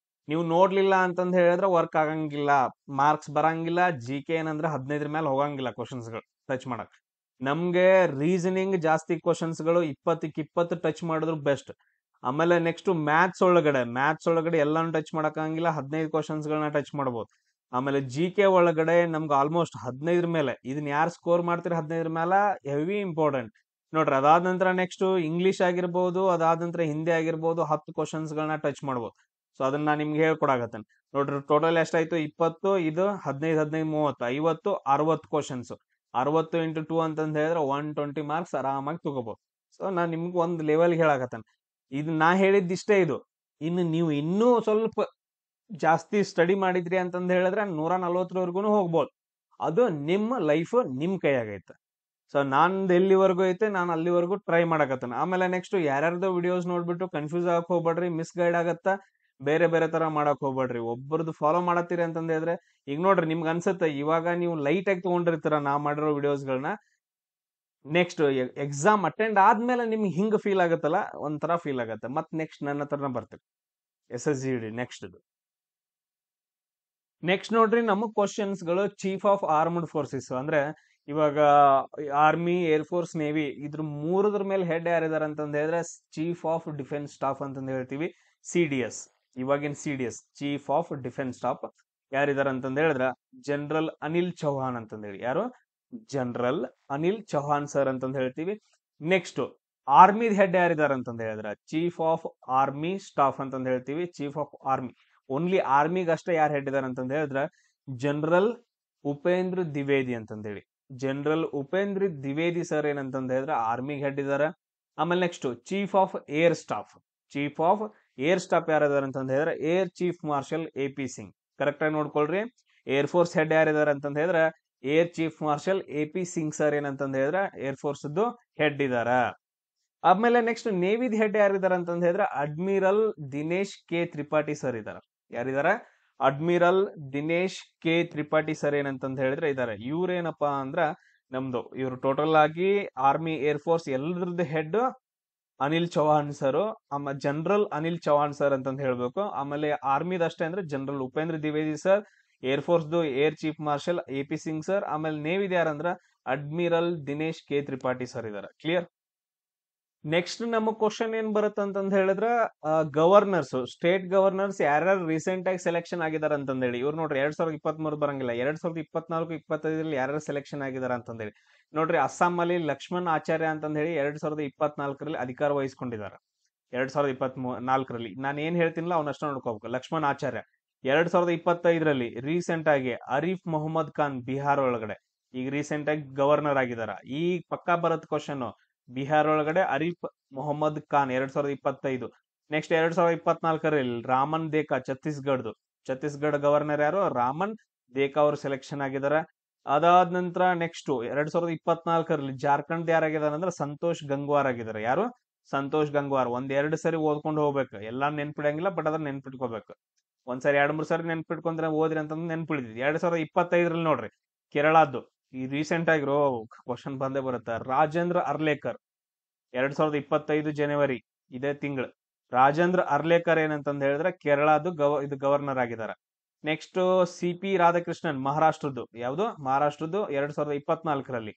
ನೀವು ನೋಡ್ಲಿಲ್ಲ ಅಂತಂದ್ ಹೇಳಿದ್ರೆ ವರ್ಕ್ ಆಗಂಗಿಲ್ಲ, ಮಾರ್ಕ್ಸ್ ಬರಂಗಿಲ್ಲ. ಜಿಕೆ ಏನಂದ್ರೆ 15 ಮೇಲೆ ಹೋಗಂಗಿಲ್ಲ ಕ್ವಶನ್ಸ್ ಗಳು ಟಚ್ ಮಾಡಕ್. ನಮ್ಗೆ ರೀಸನಿಂಗ್ ಜಾಸ್ತಿ ಕ್ವಶನ್ಸ್ ಗಳು 20ಕ್ಕೆ 20 ಟಚ್ ಮಾಡಿದ್ರು ಬೆಸ್ಟ್. ಆಮೇಲೆ ನೆಕ್ಸ್ಟ್ ಮ್ಯಾಥ್ಸ್ ಒಳಗಡೆ ಎಲ್ಲಾನು ಟಚ್ ಮಾಡಕ್ಕಾಗಿಲ್ಲ. 15 ಕ್ವಶನ್ಸ್ ಗಳನ್ನ ಟಚ್ ಮಾಡಬಹುದು. ಆಮೇಲೆ ಜಿಕೆ ಒಳಗಡೆ ನಮ್ಗೆ ಆಲ್ಮೋಸ್ಟ್ 15 ಮೇಲೆ. ಇದನ್ನ ಯಾರು ಸ್ಕೋರ್ ಮಾಡ್ತೀರಿ 15 ಮೇಲೆ ಹೆವಿ ಇಂಪಾರ್ಟೆಂಟ್ ನೋಡ್ರಿ. ಅದಾದ ನಂತರ ನೆಕ್ಸ್ಟ್ ಇಂಗ್ಲಿಷ್ ಆಗಿರ್ಬೋದು, ಅದಾದ ನಂತರ ಹಿಂದಿ ಆಗಿರ್ಬೋದು, 10 ಕ್ವಶನ್ಸ್ ಗಳನ್ನ ಟಚ್ ಮಾಡ್ಬೋದು. ಸೊ ಅದನ್ನ ನಾನು ನಿಮ್ಗೆ ಹೇಳ್ಕೊಡಾಗತ್ತೇನೆ ನೋಡ್ರಿ. ಟೋಟಲ್ ಎಷ್ಟಾಯ್ತು? 20, ಇದು 15, 15, 30, 50, 60 ಕ್ವಶನ್ಸ್. 60 × 2 ಅಂತಂದ್ ಹೇಳಿದ್ರೆ 120 ಮಾರ್ಕ್ಸ್ ಆರಾಮಾಗಿ ತಗೋಬಹುದು. ಸೊ ನಾನ್ ನಿಮ್ಗೆ ಒಂದು ಲೆವೆಲ್ ಹೇಳಾಕತ್ತೇನೆ. ಇದು ನಾ ಹೇಳಿದ್ದಿಷ್ಟೇ. ಇದು ಇನ್ನು ನೀವು ಇನ್ನೂ ಸ್ವಲ್ಪ ಜಾಸ್ತಿ ಸ್ಟಡಿ ಮಾಡಿದ್ರಿ ಅಂತಂದ್ ಹೇಳಿದ್ರೆ 140ವರೆಗೂ ಹೋಗ್ಬೋದು. ಅದು ನಿಮ್ಮ ಲೈಫ್ ನಿಮ್ ಕೈಯಾಗೈತೆ. ಸೊ ನಾನ್ ಎಲ್ಲಿವರೆಗೂ ಐತೆ ನಾನು ಅಲ್ಲಿವರೆಗೂ ಟ್ರೈ ಮಾಡಕತ್ತೇನೆ. ಆಮೇಲೆ ನೆಕ್ಸ್ಟ್ ಯಾರ್ಯಾರ್ದು ವಿಡಿಯೋಸ್ ನೋಡ್ಬಿಟ್ಟು ಕನ್ಫ್ಯೂಸ್ ಆಗಕ್ ಹೋಗ್ಬೇಡ್ರಿ, ಮಿಸ್ಗೈಡ್ ಆಗತ್ತ. ಬೇರೆ ಬೇರೆ ತರ ಮಾಡಕ್ ಹೋಗ್ಬೇಡ್ರಿ. ಒಬ್ಬರದು ಫಾಲೋ ಮಾಡತ್ತೀರಿ ಅಂತಂದ್ ಹೇಳಿದ್ರೆ ಈಗ ನೋಡ್ರಿ, ನಿಮ್ಗೆ ಅನ್ಸುತ್ತೆ ಇವಾಗ ನೀವು ಲೈಟ್ ಆಗಿ ತಗೊಂಡಿರ್ತೀರ ನಾ ಮಾಡಿರೋ ವಿಡಿಯೋಸ್ಗಳನ್ನ. ನೆಕ್ಸ್ಟ್ ಎಕ್ಸಾಮ್ ಅಟೆಂಡ್ ಆದ್ಮೇಲೆ ನಿಮ್ಗೆ ಹಿಂಗ್ ಫೀಲ್ ಆಗತ್ತಲ್ಲ, ಒಂಥರ ಫೀಲ್ ಆಗತ್ತೆ. ಮತ್ ನೆಕ್ಸ್ಟ್ ನನ್ನ ಹತ್ರನ ಬರ್ತೀವಿ SSGD ನೆಕ್ಸ್ಟ್ ನೋಡ್ರಿ. ನಮ್ಮ ಕ್ವಶನ್ಸ್ ಗಳು ಚೀಫ್ ಆಫ್ ಆರ್ಮ್ಡ್ ಫೋರ್ಸಸ್ ಅಂದ್ರೆ ಇವಾಗ ಆರ್ಮಿ, ಏರ್ ಫೋರ್ಸ್, ನೇವಿ ಇದ್ರ ಮೂರದ್ರ ಮೇಲೆ ಹೆಡ್ ಯಾರಿದಾರ ಅಂತಂದ್ ಹೇಳಿದ್ರೆ ಚೀಫ್ ಆಫ್ ಡಿಫೆನ್ಸ್ ಸ್ಟಾಫ್ ಅಂತಂದ್ ಹೇಳ್ತೀವಿ. CDS, ಇವಾಗಿನ CDS chief of defence staff ಯಾರಿದಾರ ಅಂತಂದ್ ಹೇಳಿದ್ರ ಜನರಲ್ ಅನಿಲ್ ಚೌಹಾಣ್ ಅಂತಂದ್ ಹೇಳಿ. ಯಾರು? ಜನರಲ್ ಅನಿಲ್ ಚೌಹಾಣ್ ಸರ್ ಅಂತಂದ್ ಹೇಳ್ತೀವಿ. ನೆಕ್ಸ್ಟ್ ಆರ್ಮಿ ಹೆಡ್ ಯಾರಿದಾರ ಅಂತಂದ್ ಹೇಳಿದ್ರ ಚೀಫ್ ಆಫ್ ಆರ್ಮಿ ಸ್ಟಾಫ್ ಅಂತಂದ್ ಹೇಳ್ತೀವಿ. ಚೀಫ್ ಆಫ್ ಆರ್ಮಿ ಓನ್ಲಿ ಆರ್ಮಿಗೆ ಅಷ್ಟೇ ಯಾರು ಹೆಡ್ ಇದಾರೆ ಅಂತಂದ್ ಹೇಳಿದ್ರ ಜನರಲ್ ಉಪೇಂದ್ರ ದ್ವಿವೇದಿ ಅಂತಂದ್ ಹೇಳಿ. ಜನರಲ್ ಉಪೇಂದ್ರ ದ್ವಿವೇದಿ ಸರ್ ಏನಂತಂದ್ ಹೇಳಿದ್ರೆ ಆರ್ಮಿಗೆ ಹೆಡ್ ಇದಾರ. ಆಮೇಲೆ next chief of air staff. Chief of air staff ಯಾರಿದಾರ ಅಂತಂದ್ ಹೇಳಿದ್ರೆ air chief marshal AP Singh. Correct ಆಗಿ ನೋಡ್ಕೊಳ್ರಿ. ಏರ್ ಫೋರ್ಸ್ ಹೆಡ್ ಯಾರಿದಾರ ಅಂತಂದ್ ಹೇಳಿದ್ರೆ air chief marshal AP Singh sir ಏನಂತಂದ್ ಹೇಳಿದ್ರೆ ಏರ್ ಫೋರ್ಸ್ ಹೆಡ್ ಇದಾರ. ಆಮೇಲೆ ನೆಕ್ಸ್ಟ್ ನೇವಿದ್ ಹೆಡ್ ಯಾರಿದಾರ ಅಂತಂದ್ ಹೇಳಿದ್ರೆ admiral Dinesh K Tripathi sir ಇದಾರ. ಯಾರಿದಾರ? Admiral Dinesh K Tripathi sir ಏನಂತಂದ್ ಹೇಳಿದ್ರೆ ಇದಾರೆ. ಇವ್ರೇನಪ್ಪಾ ಅಂದ್ರ ಇವ್ರು ಟೋಟಲ್ ಆಗಿ ಆರ್ಮಿ, ಏರ್ ಫೋರ್ಸ್ ಎಲ್ಲರದ್ದು ಹೆಡ್ ಅನಿಲ್ ಚೌಹಾಣ್ ಸರ್. ಆಮೇಲೆ ಜನರಲ್ ಅನಿಲ್ ಚೌಹಾಣ್ ಸರ್ ಅಂತಂದ್ ಹೇಳ್ಬೇಕು. ಆಮೇಲೆ ಆರ್ಮಿದ ಅಷ್ಟೇ ಅಂದ್ರೆ general Upendra Dwivedi sir, air force air chief marshal AP Singh sir, ಆಮೇಲೆ ನೇವಿದ್ ಯಾರಂದ್ರ admiral Dinesh K Tripathi sir ಇದಾರೆ. ಕ್ಲಿಯರ್? ನೆಕ್ಸ್ಟ್ ನಮ್ಮ ಕ್ವಶನ್ ಏನ್ ಬರುತ್ತೆ ಅಂತಂದ್ ಹೇಳಿದ್ರ ಗವರ್ನರ್ಸ್, ಸ್ಟೇಟ್ ಗವರ್ನರ್ಸ್ ಯಾರ್ಯಾರು ರೀಸೆಂಟ್ ಆಗಿ ಸೆಲೆಕ್ಷನ್ ಆಗಿದಾರ ಅಂತಂದ್ ಹೇಳಿ. ಇವ್ರು ನೋಡ್ರಿ 2023 ಬರಂಗಿಲ್ಲ, 2024, 25 ಯಾರ್ಯಾರು ಸೆಲೆಕ್ಷನ್ ಆಗಿದಾರ ಅಂತಂದ್ ಹೇಳಿ ನೋಡ್ರಿ. ಅಸ್ಸಾಂ ಅಲ್ಲಿ ಲಕ್ಷ್ಮಣ್ ಆಚಾರ್ಯ ಅಂತಂದ್ ಹೇಳಿ 2024ರಲ್ಲಿ ಅಧಿಕಾರ ವಹಿಸ್ಕೊಂಡಿದ್ದಾರೆ. 2024ರಲ್ಲಿ ನಾನು ಏನ್ ಹೇಳ್ತೀನಿಲ್ಲ ಅವನಷ್ಟ ನೋಡ್ಕೋಬೇಕು. ಲಕ್ಷ್ಮಣ್ ಆಚಾರ್ಯ 2025ರಲ್ಲಿ ರೀಸೆಂಟ್ ಆಗಿ ಅರೀಫ್ ಮೊಹಮ್ಮದ್ ಖಾನ್ ಬಿಹಾರ್ ಒಳಗಡೆ ಈಗ ರೀಸೆಂಟ್ ಆಗಿ ಗವರ್ನರ್ ಆಗಿದಾರ. ಈ ಪಕ್ಕಾ ಬರತ್ ಕ್ವಶನ್. ಬಿಹಾರ್ ಒಳಗಡೆ ಅರೀಫ್ ಮೊಹಮ್ಮದ್ ಖಾನ್ 2025. ನೆಕ್ಸ್ಟ್ 2024ರಲ್ಲಿ ರಾಮನ್ ದೇಕಾ ಛತ್ತೀಸ್ಗಢ ಗವರ್ನರ್ ಯಾರು? ರಾಮನ್ ದೇಕಾ ಅವರು ಸೆಲೆಕ್ಷನ್ ಆಗಿದಾರ. ಅದಾದ ನಂತರ ನೆಕ್ಸ್ಟ್ 2024ರಲ್ಲಿ ಜಾರ್ಖಂಡ್ ಯಾರಾಗಿದಾರ ಅಂದ್ರೆ ಸಂತೋಷ್ ಗಂಗ್ವಾರ್ ಆಗಿದ್ದಾರೆ. ಯಾರು? ಸಂತೋಷ್ ಗಂಗ್ವಾರ್. 1-2 ಸರಿ ಓದ್ಕೊಂಡು ಹೋಗ್ಬೇಕು. ಎಲ್ಲಾ ನೆನ್ಪಿಡಂಗಿಲ್ಲ, ಬಟ್ ಅದನ್ನ ನೆನ್ಪಿಟ್ಕೋಬೇಕು. ಒಂದ್ಸರಿ 2-3 ಸರಿ ನೆನ್ಪಿಟ್ಕೊಂಡ್ರೆ ಓದ್ರಿ ಅಂತಂದ್ರೆ ನೆನ್ಪಿಡಿದ್ವಿ. 2025ರಲ್ಲಿ ನೋಡ್ರಿ ಕೇರಳದ್ದು ಈ ರೀಸೆಂಟ್ ಆಗಿರೋ ಕ್ವಶನ್ ಬಂದೇ ಬರುತ್ತೆ. ರಾಜೇಂದ್ರ ಅರ್ಲೇಕರ್ 2025 ಜನವರಿ ಇದೇ ತಿಂಗಳು ರಾಜೇಂದ್ರ ಅರ್ಲೇಕರ್ ಏನಂತಂದ್ ಹೇಳಿದ್ರೆ ಕೇರಳದು ಇದು ಗವರ್ನರ್ ಆಗಿದ್ದಾರೆ. ನೆಕ್ಸ್ಟ್ CP ರಾಧಾಕೃಷ್ಣನ್ ಮಹಾರಾಷ್ಟ್ರದ್ದು, ಯಾವ್ದು ಮಹಾರಾಷ್ಟ್ರದ್ದು 2024ರಲ್ಲಿ.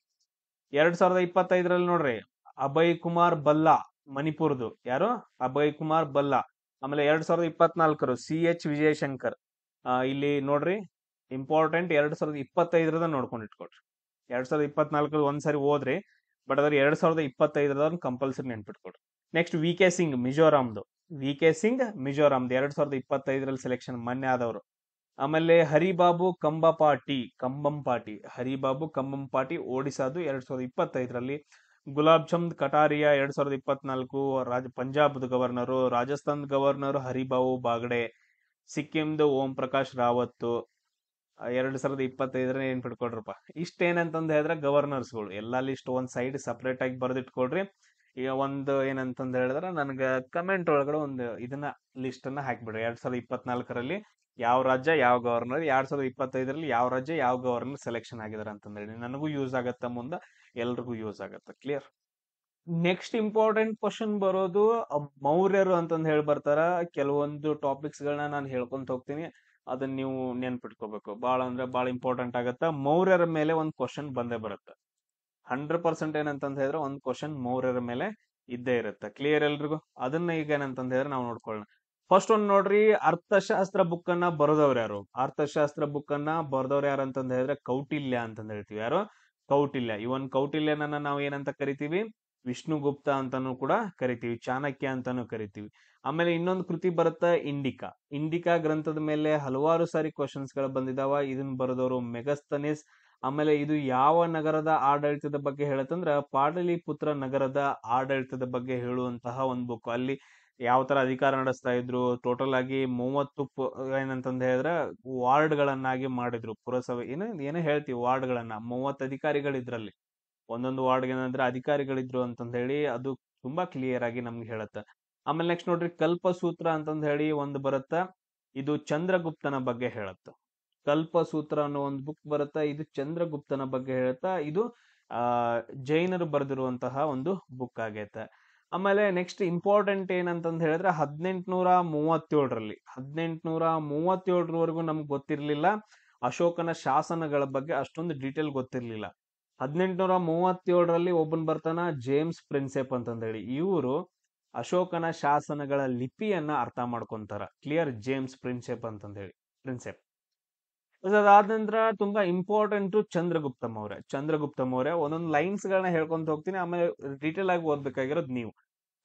2025ರಲ್ಲಿ ನೋಡ್ರಿ ಅಭಯ್ ಕುಮಾರ್ ಬಲ್ಲಾ ಮಣಿಪುರ್ದು, ಯಾರು ಅಭಯ್ ಕುಮಾರ್ ಬಲ್ಲಾ. ಆಮೇಲೆ 2024 CH ವಿಜಯಶಂಕರ್. ಇಲ್ಲಿ ನೋಡ್ರಿ ಇಂಪಾರ್ಟೆಂಟ್ 2025ರದ ನೋಡ್ಕೊಂಡು ಇಟ್ಕೊಳ್ರಿ. 2024 ಒಂದ್ಸರಿ ಓದ್ರಿ, ಬಟ್ ಅದ್ರ 2025 ಕಂಪಲ್ಸರಿ ನೆನ್ಪಿಟ್ಕೊಳ್ರಿ. ನೆಕ್ಸ್ಟ್ VK ಸಿಂಗ್ ಮಿಜೋರಾಮ್ದು, VK ಸಿಂಗ್ ಮಿಜೋರಾಮ್ದು 2025ರಲ್ಲಿ ಸೆಲೆಕ್ಷನ್ ಮೊನ್ನೆ ಆದವರು. ಆಮೇಲೆ ಹರಿಬಾಬು ಕಂಬಂಪಾಟಿ ಹರಿಬಾಬು ಕಂಬಂಪಾಟಿ ಒಡಿಸಾದು 2025ರಲ್ಲಿ. ಗುಲಾಬ್ ಚಂದ್ ಕಟಾರಿಯಾ 2024 ಪಂಜಾಬ್ದು ಗವರ್ನರು. ರಾಜಸ್ಥಾನ್ ಗವರ್ನರ್ ಹರಿಬಾಬು ಬಾಗ್ಡೆ. ಸಿಕ್ಕಿಂದು ಓಂ ಪ್ರಕಾಶ್ ರಾವತ್ 2025 ನೆನ್ಪಿಟ್ಕೊಳ್ರಪ್ಪ. ಇಷ್ಟೇನಂತಂದ್ ಹೇಳಿದ್ರೆ ಗವರ್ನರ್ಸ್ಗಳು ಎಲ್ಲಾ ಲಿಸ್ಟ್ ಒಂದ್ ಸೈಡ್ ಸಪರೇಟ್ ಆಗಿ ಬರ್ದಿಟ್ಕೊಳ್ರಿ. ಈಗ ಒಂದು ಏನಂತಂದ್ ಹೇಳಿದ್ರೆ ನನ್ಗೆ ಕಮೆಂಟ್ ಒಳಗಡೆ ಒಂದು ಇದನ್ನ ಲಿಸ್ಟ್ ಅನ್ನ ಹಾಕ್ಬಿಡ್ರಿ. 2024ರಲ್ಲಿ ಯಾವ ರಾಜ್ಯ ಯಾವ ಗವರ್ನರ್, 2025ರಲ್ಲಿ ಯಾವ ರಾಜ್ಯ ಯಾವ ಗವರ್ನರ್ ಸೆಲೆಕ್ಷನ್ ಆಗಿದಾರೆ ಅಂತಂದ್ ಹೇಳಿ ನನಗೂ ಯೂಸ್ ಆಗತ್ತ, ಮುಂದೆ ಎಲ್ರಿಗೂ ಯೂಸ್ ಆಗತ್ತ. ಕ್ಲಿಯರ್. ನೆಕ್ಸ್ಟ್ ಇಂಪಾರ್ಟೆಂಟ್ ಕ್ವಶನ್ ಬರೋದು ಮೌರ್ಯರು ಅಂತಂದ್ ಹೇಳಿ ಬರ್ತಾರ. ಕೆಲವೊಂದು ಟಾಪಿಕ್ಸ್ ಗಳನ್ನ ನಾನು ಹೇಳ್ಕೊಂತ ಹೋಗ್ತೀನಿ, ಅದನ್ನ ನೀವು ನೆನ್ಪಿಟ್ಕೋಬೇಕು. ಬಾಳ ಅಂದ್ರೆ ಬಾಳ ಇಂಪಾರ್ಟೆಂಟ್ ಆಗತ್ತ. ಮೌರ್ಯರ ಮೇಲೆ ಒಂದ್ ಕ್ವಶನ್ ಬಂದೇ ಬರುತ್ತೆ 100%. ಏನಂತಂದ್ ಹೇಳಿದ್ರೆ ಒಂದ್ ಕ್ವಶನ್ ಮೌರ್ಯರ ಮೇಲೆ ಇದ್ದೇ ಇರುತ್ತೆ. ಕ್ಲಿಯರ್ ಎಲ್ರಿಗೂ? ಅದನ್ನ ಈಗ ಏನಂತಂದ್ ಹೇಳಿದ್ರೆ ನಾವು ನೋಡ್ಕೊಳ್ಳೋಣ. ಫಸ್ಟ್ ಒಂದ್ ನೋಡ್ರಿ, ಅರ್ಥಶಾಸ್ತ್ರ ಬುಕ್ ಅನ್ನ ಬರೆದವ್ರು ಯಾರು? ಅರ್ಥಶಾಸ್ತ್ರ ಬುಕ್ ಅನ್ನ ಬರೆದವ್ರು ಯಾರು ಅಂತಂದ್ ಹೇಳಿದ್ರೆ ಕೌಟಿಲ್ಯ ಅಂತಂದ್ ಹೇಳ್ತೀವಿ. ಯಾರು? ಕೌಟಿಲ್ಯ. ಇವನ್ ಕೌಟಿಲ್ಯನನ್ನ ನಾವು ಏನಂತ ಕರಿತೀವಿ? ವಿಷ್ಣುಗುಪ್ತ ಅಂತಾನು ಕೂಡ ಕರಿತೀವಿ, ಚಾಣಕ್ಯ ಅಂತಾನು ಕರಿತೀವಿ. ಆಮೇಲೆ ಇನ್ನೊಂದು ಕೃತಿ ಬರುತ್ತೆ ಇಂಡಿಕಾ. ಇಂಡಿಕಾ ಗ್ರಂಥದ ಮೇಲೆ ಹಲವಾರು ಸಾರಿ ಕ್ವಶನ್ಸ್ ಗಳು ಬಂದಿದಾವ. ಇದನ್ನ ಬರೆದವರು ಮೆಗಸ್ತನಿಸ್. ಆಮೇಲೆ ಇದು ಯಾವ ನಗರದ ಆಡಳಿತದ ಬಗ್ಗೆ ಹೇಳತ್ತಂದ್ರ ಪಾಟಲಿಪುತ್ರ ನಗರದ ಆಡಳಿತದ ಬಗ್ಗೆ ಹೇಳುವಂತಹ ಒಂದ್ ಬುಕ್. ಅಲ್ಲಿ ಯಾವ ತರ ಅಧಿಕಾರ ನಡೆಸ್ತಾ ಇದ್ರು, ಟೋಟಲ್ ಆಗಿ 30 ಏನಂತಂದ್ ಹೇಳಿದ್ರೆ ವಾರ್ಡ್ ಗಳನ್ನಾಗಿ ಮಾಡಿದ್ರು. ಪುರಸಭೆ ಏನೋ ಹೇಳ್ತೀವಿ, ವಾರ್ಡ್ ಗಳನ್ನ 30 ಅಧಿಕಾರಿಗಳಿದ್ರಲ್ಲಿ. ಒಂದೊಂದು ವಾರ್ಡ್ಗೆ ಏನಂದ್ರೆ ಅಧಿಕಾರಿಗಳಿದ್ರು ಅಂತಂದ್ ಹೇಳಿ ಅದು ತುಂಬಾ ಕ್ಲಿಯರ್ ಆಗಿ ನಮ್ಗೆ ಹೇಳುತ್ತೆ. ಆಮೇಲೆ ನೆಕ್ಸ್ಟ್ ನೋಡ್ರಿ, ಕಲ್ಪಸೂತ್ರ ಅಂತಂದ್ ಹೇಳಿ ಒಂದು ಬರುತ್ತ. ಇದು ಚಂದ್ರಗುಪ್ತನ ಬಗ್ಗೆ ಹೇಳುತ್ತ. ಕಲ್ಪಸೂತ್ರ ಅನ್ನೋ ಒಂದು ಬುಕ್ ಬರುತ್ತ, ಇದು ಚಂದ್ರಗುಪ್ತನ ಬಗ್ಗೆ ಹೇಳುತ್ತಾ. ಇದು ಜೈನರು ಬರೆದಿರುವಂತಹ ಒಂದು ಬುಕ್ ಆಗೈತೆ. ಆಮೇಲೆ ನೆಕ್ಸ್ಟ್ ಇಂಪಾರ್ಟೆಂಟ್ ಏನಂತಂದ್ ಹೇಳಿದ್ರೆ 1837ರಲ್ಲಿ 1837ರವರೆಗೂ ನಮ್ಗೆ ಗೊತ್ತಿರ್ಲಿಲ್ಲ ಅಶೋಕನ ಶಾಸನಗಳ ಬಗ್ಗೆ ಅಷ್ಟೊಂದು ಡೀಟೇಲ್ ಗೊತ್ತಿರ್ಲಿಲ್ಲ. 1837ರಲ್ಲಿ ಒಬ್ಬನ್ ಬರ್ತಾನ ಜೇಮ್ಸ್ ಪ್ರಿನ್ಸೆಪ್ ಅಂತಂದ್ ಹೇಳಿ. ಇವರು ಅಶೋಕನ ಶಾಸನಗಳ ಲಿಪಿಯನ್ನ ಅರ್ಥ ಮಾಡ್ಕೊಂತಾರ. ಕ್ಲಿಯರ್? ಜೇಮ್ಸ್ ಪ್ರಿನ್ಸೆಪ್ ಅಂತಂದ್ ಹೇಳಿ, ಪ್ರಿನ್ಸೆಪ್. ಅದಾದ ನಂತರ ತುಂಬಾ ಇಂಪಾರ್ಟೆಂಟ್ ಚಂದ್ರಗುಪ್ತ ಮೌರ್ಯ. ಒಂದೊಂದು ಲೈನ್ಸ್ ಗಳನ್ನ ಹೇಳ್ಕೊಂತ ಹೋಗ್ತೀನಿ, ಆಮೇಲೆ ಡೀಟೇಲ್ ಆಗಿ ಓದ್ಬೇಕಾಗಿರೋದು ನೀವು.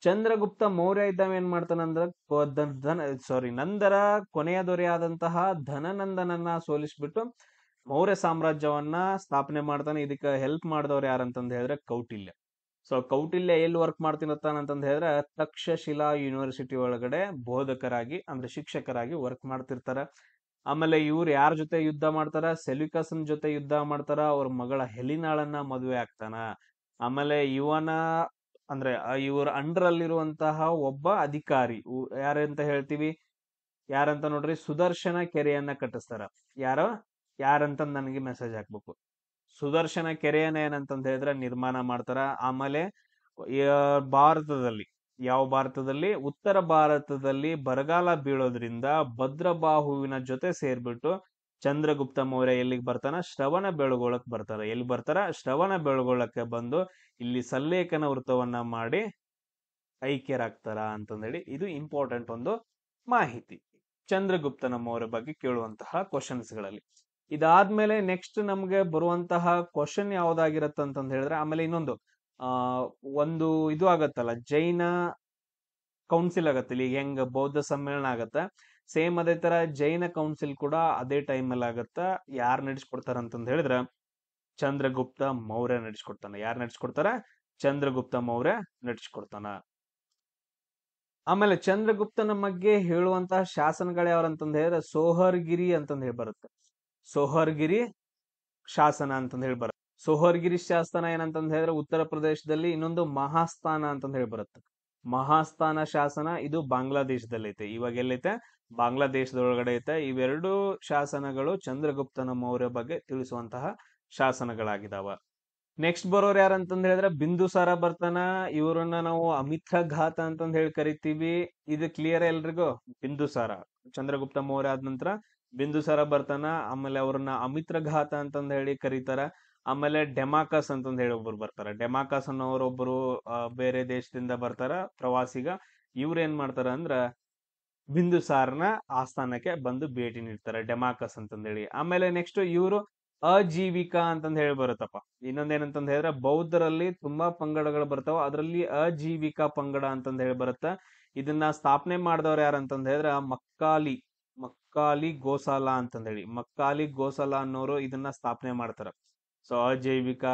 ಚಂದ್ರಗುಪ್ತ ಮೌರ್ಯ ಇದ್ದಾವ ಏನ್ ಮಾಡ್ತಾನಂದ್ರ ನಂದರ ಕೊನೆಯ ದೊರೆಯಾದಂತಹ ಧನನಂದನನ್ನ ಸೋಲಿಸ್ಬಿಟ್ಟು ಮೌರ್ಯ ಸಾಮ್ರಾಜ್ಯವನ್ನ ಸ್ಥಾಪನೆ ಮಾಡ್ತಾನೆ. ಇದಕ್ಕೆ ಹೆಲ್ಪ್ ಮಾಡಿದವ್ರು ಯಾರಂತಂದ್ ಹೇಳಿದ್ರೆ ಕೌಟಿಲ್ಯ. ಸೊ ಕೌಟಿಲ್ಯ ಎಲ್ಲಿ ವರ್ಕ್ ಮಾಡ್ತಿರ್ತಾನಂತಂದ್ ಹೇಳಿದ್ರೆ ತಕ್ಷಶಿಲಾ ಯೂನಿವರ್ಸಿಟಿ ಒಳಗಡೆ ಬೋಧಕರಾಗಿ ಅಂದ್ರೆ ಶಿಕ್ಷಕರಾಗಿ ವರ್ಕ್ ಮಾಡ್ತಿರ್ತಾರ. ಆಮೇಲೆ ಇವ್ರು ಯಾರ ಜೊತೆ ಯುದ್ಧ ಮಾಡ್ತಾರ? ಸೆಲ್ಯೂಕಸನ್ ಜೊತೆ ಯುದ್ಧ ಮಾಡ್ತಾರ. ಅವ್ರ ಮಗಳ ಹೆಲಿನಾಳನ್ನ ಮದುವೆ ಆಗ್ತಾನ. ಆಮೇಲೆ ಅಂದ್ರೆ ಇವ್ರ ಅಂಡರ್ ಅಲ್ಲಿರುವಂತಹ ಒಬ್ಬ ಅಧಿಕಾರಿ ಯಾರಂತ ಹೇಳ್ತೀವಿ? ಯಾರಂತ ನೋಡ್ರಿ, ಸುದರ್ಶನ ಕೆರೆಯನ್ನ ಕಟ್ಟಿಸ್ತಾರ. ಯಾರಂತ ನನಗೆ ಮೆಸೇಜ್ ಹಾಕ್ಬೇಕು. ಸುದರ್ಶನ ಕೆರೆಯನ್ನ ಏನಂತಂದ್ ಹೇಳಿದ್ರೆ ನಿರ್ಮಾಣ ಮಾಡ್ತಾರ. ಆಮೇಲೆ ಭಾರತದಲ್ಲಿ ಉತ್ತರ ಭಾರತದಲ್ಲಿ ಬರಗಾಲ ಬೀಳೋದ್ರಿಂದ ಭದ್ರಬಾಹುವಿನ ಜೊತೆ ಸೇರ್ಬಿಟ್ಟು ಚಂದ್ರಗುಪ್ತ ಮೌರ್ಯ ಎಲ್ಲಿಗೆ ಬರ್ತಾನ? ಶ್ರವಣ ಬೆಳಗೊಳಕ್ ಬರ್ತಾರ. ಎಲ್ಲಿ ಬರ್ತಾರ? ಶ್ರವಣ ಬೆಳಗೊಳಕ್ಕೆ ಬಂದು ಇಲ್ಲಿ ಸಲ್ಲೇಖನ ವೃತ್ತವನ್ನ ಮಾಡಿ ಐಕ್ಯರಾಗ್ತಾರ ಅಂತಂದೇಳಿ. ಇದು ಇಂಪಾರ್ಟೆಂಟ್ ಒಂದು ಮಾಹಿತಿ ಚಂದ್ರಗುಪ್ತನ ಮೌರ್ಯ ಬಗ್ಗೆ ಕೇಳುವಂತಹ ಕ್ವಶನ್ಸ್ ಗಳಲ್ಲಿ. ಇದಾದ್ಮೇಲೆ ನೆಕ್ಸ್ಟ್ ನಮ್ಗೆ ಬರುವಂತಹ ಕ್ವಶನ್ ಯಾವ್ದಾಗಿರತ್ತ ಅಂತಂದ್ ಹೇಳಿದ್ರೆ, ಆಮೇಲೆ ಇನ್ನೊಂದು ಒಂದು ಇದು ಆಗತ್ತಲ್ಲ, ಜೈನ ಕೌನ್ಸಿಲ್ ಆಗತ್ತೆ. ಇಲ್ಲಿ ಹೆಂಗ ಬೌದ್ಧ ಸಮ್ಮೇಳನ ಆಗತ್ತ, ಸೇಮ್ ಅದೇ ತರ ಜೈನ ಕೌನ್ಸಿಲ್ ಕೂಡ ಅದೇ ಟೈಮ್ ಅಲ್ಲಿ ಆಗತ್ತ. ಯಾರು ನಡೆಸ್ಕೊಡ್ತಾರ ಅಂತಂದ್ ಹೇಳಿದ್ರ ಚಂದ್ರಗುಪ್ತ ಮೌರ್ಯ ನಡೆಸ್ಕೊಡ್ತಾನ. ಯಾರು ನಡೆಸ್ಕೊಡ್ತಾರ? ಚಂದ್ರಗುಪ್ತ ಮೌರ್ಯ ನಡೆಸ್ಕೊಡ್ತಾನ. ಆಮೇಲೆ ಚಂದ್ರಗುಪ್ತನ ಬಗ್ಗೆ ಹೇಳುವಂತಹ ಶಾಸನಗಳು ಯಾವಂತಂದ್ ಹೇಳಿದ್ರೆ ಸೋಹರ್ಗಿರಿ ಅಂತಂದ್ ಹೇಳಿ ಬರುತ್ತೆ. ಸೋಹರ್ಗಿರಿ ಶಾಸನ ಅಂತಂದ್ ಹೇಳಿ ಬರುತ್ತೆ. ಸೋಹರ್ಗಿರಿ ಶಾಸನ ಏನಂತಂದ್ ಹೇಳಿದ್ರೆ ಉತ್ತರ ಪ್ರದೇಶದಲ್ಲಿ. ಇನ್ನೊಂದು ಮಹಾಸ್ಥಾನ ಅಂತಂದ್ ಹೇಳಿ ಬರುತ್ತೆ. ಮಹಾಸ್ಥಾನ ಶಾಸನ ಇದು ಬಾಂಗ್ಲಾದೇಶದಲ್ಲಿ ಐತೆ. ಇವಾಗ ಎಲ್ಲೈತೆ? ಬಾಂಗ್ಲಾದೇಶದೊಳಗಡೆ ಐತೆ. ಇವೆರಡು ಶಾಸನಗಳು ಚಂದ್ರಗುಪ್ತನ ಮೌರ್ಯ ಬಗ್ಗೆ ತಿಳಿಸುವಂತಹ ಶಾಸನಗಳಾಗಿದಾವ. ನೆಕ್ಸ್ಟ್ ಬರೋರು ಯಾರಂತಂದ್ ಹೇಳಿದ್ರೆ ಬಿಂದುಸಾರ ಬರ್ತಾನ. ಇವ್ರನ್ನ ನಾವು ಅಮಿತ್ರಘಾತ ಅಂತಂದ್ ಹೇಳಿ ಕರಿತೀವಿ. ಇದು ಕ್ಲಿಯರ್ ಎಲ್ರಿಗೂ? ಬಿಂದುಸಾರ ಚಂದ್ರಗುಪ್ತ ಮೌರ್ಯ ಆದ ನಂತರ ಬಿಂದುಸಾರ ಬರ್ತಾನ. ಆಮೇಲೆ ಅವ್ರನ್ನ ಅಮಿತ್ರಘಾತ ಅಂತಂದ್ ಹೇಳಿ ಕರೀತಾರ. ಆಮೇಲೆ ಡೆಮಾಕಸ್ ಅಂತಂದ್ ಹೇಳಿ ಒಬ್ರು ಬರ್ತಾರ. ಡೆಮಾಕಸ್ ಅನ್ನೋರೊಬ್ರು ಬೇರೆ ದೇಶದಿಂದ ಬರ್ತಾರ ಪ್ರವಾಸಿಗ. ಇವ್ರ ಏನ್ ಮಾಡ್ತಾರ ಅಂದ್ರ ಬಿಂದುಸಾರನ ಆಸ್ಥಾನಕ್ಕೆ ಬಂದು ಭೇಟಿ ನೀಡ್ತಾರೆ, ಡೆಮಾಕಸ್ ಅಂತಂದೇಳಿ. ಆಮೇಲೆ ನೆಕ್ಸ್ಟ್ ಇವರು ಅಜೀವಿಕ ಅಂತಂದ್ ಹೇಳಿ ಬರುತ್ತಪ್ಪ. ಇನ್ನೊಂದೇನಂತಂದ್ ಹೇಳಿದ್ರೆ ಬೌದ್ಧರಲ್ಲಿ ತುಂಬಾ ಪಂಗಡಗಳು ಬರ್ತಾವ, ಅದರಲ್ಲಿ ಅಜೀವಿಕ ಪಂಗಡ ಅಂತಂದ್ ಹೇಳಿ ಬರುತ್ತ. ಇದನ್ನ ಸ್ಥಾಪನೆ ಮಾಡಿದವ್ರು ಯಾರಂತಂದ್ ಹೇಳಿದ್ರೆ ಮಕ್ಕಾಲಿ ಗೋಸಾಲ ಅಂತಂದ್ ಹೇಳಿ. ಮಕ್ಕಾಲಿ ಗೋಸಾಲ ಅನ್ನೋರು ಇದನ್ನ ಸ್ಥಾಪನೆ ಮಾಡ್ತಾರ. ಸೊ ಅಜೈವಿಕ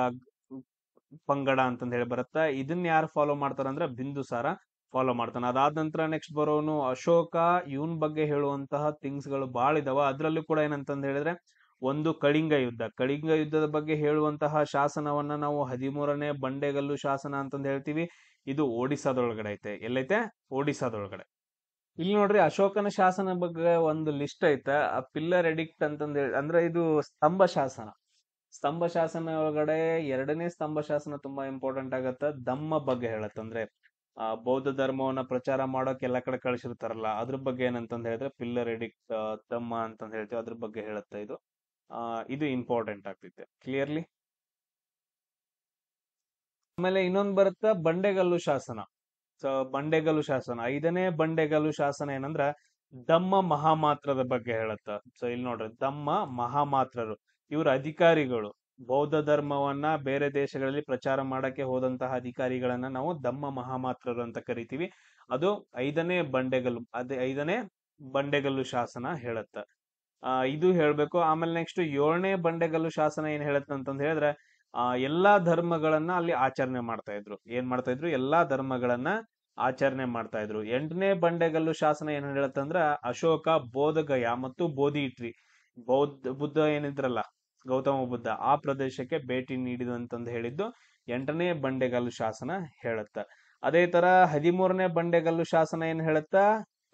ಪಂಗಡ ಅಂತಂದ್ ಹೇಳಿ ಬರುತ್ತ. ಇದನ್ನ ಯಾರು ಫಾಲೋ ಮಾಡ್ತಾರ ಅಂದ್ರೆ ಬಿಂದುಸಾರ ಫಾಲೋ ಮಾಡ್ತಾನೆ. ಅದಾದ ನಂತರ ನೆಕ್ಸ್ಟ್ ಬರೋನು ಅಶೋಕ. ಇವನ್ ಬಗ್ಗೆ ಹೇಳುವಂತಹ ಥಿಂಗ್ಸ್ ಗಳು ಬಾಳ ಇದಾವ. ಅದ್ರಲ್ಲೂ ಕೂಡ ಏನಂತಂದ್ ಹೇಳಿದ್ರೆ ಒಂದು ಕಳಿಂಗ ಯುದ್ಧ. ಕಳಿಂಗ ಯುದ್ಧದ ಬಗ್ಗೆ ಹೇಳುವಂತಹ ಶಾಸನವನ್ನ ನಾವು 13ನೇ ಬಂಡೆಗಲ್ಲು ಶಾಸನ ಅಂತಂದ್ ಹೇಳ್ತೀವಿ. ಇದು ಒಡಿಸ್ಸಾದೊಳಗಡೆ ಐತೆ. ಎಲ್ಲೈತೆ? ಒಡಿಸ್ಸಾದೊಳಗಡೆ. ಇಲ್ಲಿ ನೋಡ್ರಿ, ಅಶೋಕನ ಶಾಸನ ಬಗ್ಗೆ ಒಂದು ಲಿಸ್ಟ್ ಐತೆ. ಪಿಲ್ಲರ್ ಎಡಿಕ್ಟ್ ಅಂತಂದ್ ಹೇಳಿ, ಅಂದ್ರೆ ಇದು ಸ್ತಂಭ ಶಾಸನ. ಸ್ತಂಭ ಶಾಸನ ಒಳಗಡೆ 2ನೇ ಸ್ತಂಭ ಶಾಸನ ತುಂಬಾ ಇಂಪಾರ್ಟೆಂಟ್ ಆಗತ್ತ. ಧಮ್ಮ ಬಗ್ಗೆ ಹೇಳತ್ತ. ಅಂದ್ರೆ ಬೌದ್ಧ ಧರ್ಮವನ್ನ ಪ್ರಚಾರ ಮಾಡೋಕೆ ಎಲ್ಲಾ ಕಡೆ ಕಳಿಸಿರ್ತಾರಲ್ಲ, ಅದ್ರ ಬಗ್ಗೆ ಏನಂತಂದ್ ಹೇಳಿದ್ರೆ ಪಿಲ್ಲರ್ ಎಡಿಕ್ಟ್ ಧಮ್ಮ ಅಂತಂದ್ ಹೇಳ್ತೀವಿ. ಅದ್ರ ಬಗ್ಗೆ ಹೇಳುತ್ತೆ ಇದು. ಇದು ಇಂಪಾರ್ಟೆಂಟ್ ಆಗ್ತೈತೆ. ಕ್ಲಿಯರ್ಲಿ? ಆಮೇಲೆ ಇನ್ನೊಂದ್ ಬರುತ್ತ ಬಂಡೆಗಲ್ಲು ಶಾಸನ. ಸೊ ಬಂಡೆಗಲ್ಲು ಶಾಸನ, 5ನೇ ಬಂಡೆಗಲ್ಲು ಶಾಸನ ಏನಂದ್ರ ಧಮ್ಮ ಮಹಾಮಾತ್ರದ ಬಗ್ಗೆ ಹೇಳತ್ತ. ಸೊ ಇಲ್ಲಿ ನೋಡ್ರಿ, ಧಮ್ಮ ಮಹಾಮಾತ್ರರು ಇವ್ರ ಅಧಿಕಾರಿಗಳು. ಬೌದ್ಧ ಧರ್ಮವನ್ನ ಬೇರೆ ದೇಶಗಳಲ್ಲಿ ಪ್ರಚಾರ ಮಾಡಕ್ಕೆ ಹೋದಂತಹ ಅಧಿಕಾರಿಗಳನ್ನ ನಾವು ಧಮ್ಮ ಮಹಾಮಾತ್ರರು ಅಂತ ಕರಿತೀವಿ. ಅದು 5ನೇ ಬಂಡೆಗಲ್ಲು, ಅದೇ 5ನೇ ಬಂಡೆಗಲ್ಲು ಶಾಸನ ಹೇಳತ್ತ. ಇದು ಹೇಳ್ಬೇಕು. ಆಮೇಲೆ ನೆಕ್ಸ್ಟ್ 7ನೇ ಬಂಡೆಗಲ್ಲು ಶಾಸನ ಏನ್ ಹೇಳತ್ತ ಅಂತಂದ್ ಹೇಳಿದ್ರೆ ಎಲ್ಲಾ ಧರ್ಮಗಳನ್ನ ಅಲ್ಲಿ ಆಚರಣೆ ಮಾಡ್ತಾ ಇದ್ರು. ಏನ್ ಮಾಡ್ತಾ ಇದ್ರು? ಎಲ್ಲಾ ಧರ್ಮಗಳನ್ನ ಆಚರಣೆ ಮಾಡ್ತಾ ಇದ್ರು. 8ನೇ ಬಂಡೆಗಲ್ಲು ಶಾಸನ ಏನ್ ಹೇಳತ್ತಂದ್ರ ಅಶೋಕ ಬೋಧಗಯ ಮತ್ತು ಬೋಧಿಟ್ರಿ, ಬುದ್ಧ ಏನಿದ್ರಲ್ಲ, ಗೌತಮ ಬುದ್ಧ, ಆ ಪ್ರದೇಶಕ್ಕೆ ಭೇಟಿ ನೀಡಿದಂತಂದ್ ಹೇಳಿದ್ದು 8ನೇ ಬಂಡೆಗಲ್ಲು ಶಾಸನ ಹೇಳುತ್ತ. ಅದೇ ತರ 13ನೇ ಬಂಡೆಗಲ್ಲು ಶಾಸನ ಏನ್ ಹೇಳುತ್ತ?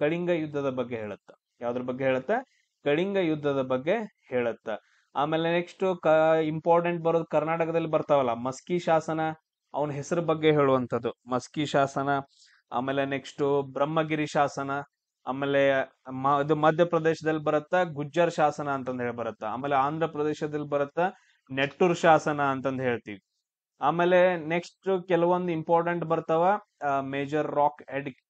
ಕಳಿಂಗ ಯುದ್ಧದ ಬಗ್ಗೆ ಹೇಳುತ್ತ. ಯಾವ್ದ್ರ ಬಗ್ಗೆ ಹೇಳುತ್ತ? ಕಳಿಂಗ ಯುದ್ಧದ ಬಗ್ಗೆ ಹೇಳುತ್ತ. ಆಮೇಲೆ ನೆಕ್ಸ್ಟ್ ಇಂಪಾರ್ಟೆಂಟ್ ಬರೋದು ಕರ್ನಾಟಕದಲ್ಲಿ ಬರ್ತಾವಲ್ಲ, ಮಸ್ಕಿ ಶಾಸನ, ಅವನ ಹೆಸರು ಬಗ್ಗೆ ಹೇಳುವಂಥದ್ದು ಮಸ್ಕಿ ಶಾಸನ. ಆಮೇಲೆ ನೆಕ್ಸ್ಟ್ ಬ್ರಹ್ಮಗಿರಿ ಶಾಸನ. ಆಮೇಲೆ ಇದು ಮಧ್ಯಪ್ರದೇಶದಲ್ಲಿ ಬರುತ್ತ ಗುಜ್ಜರ್ ಶಾಸನ ಅಂತಂದ್ ಹೇಳಿ ಬರುತ್ತ. ಆಮೇಲೆ ಆಂಧ್ರ ಪ್ರದೇಶದಲ್ಲಿ ಬರುತ್ತ ನೆಟ್ಟೂರ್ ಶಾಸನ ಅಂತಂದ್ ಹೇಳ್ತೀವಿ. ಆಮೇಲೆ ನೆಕ್ಸ್ಟ್ ಕೆಲವೊಂದು ಇಂಪಾರ್ಟೆಂಟ್ ಬರ್ತಾವ, ಮೇಜರ್ ರಾಕ್ ಎಡಿಕ್ಟ್.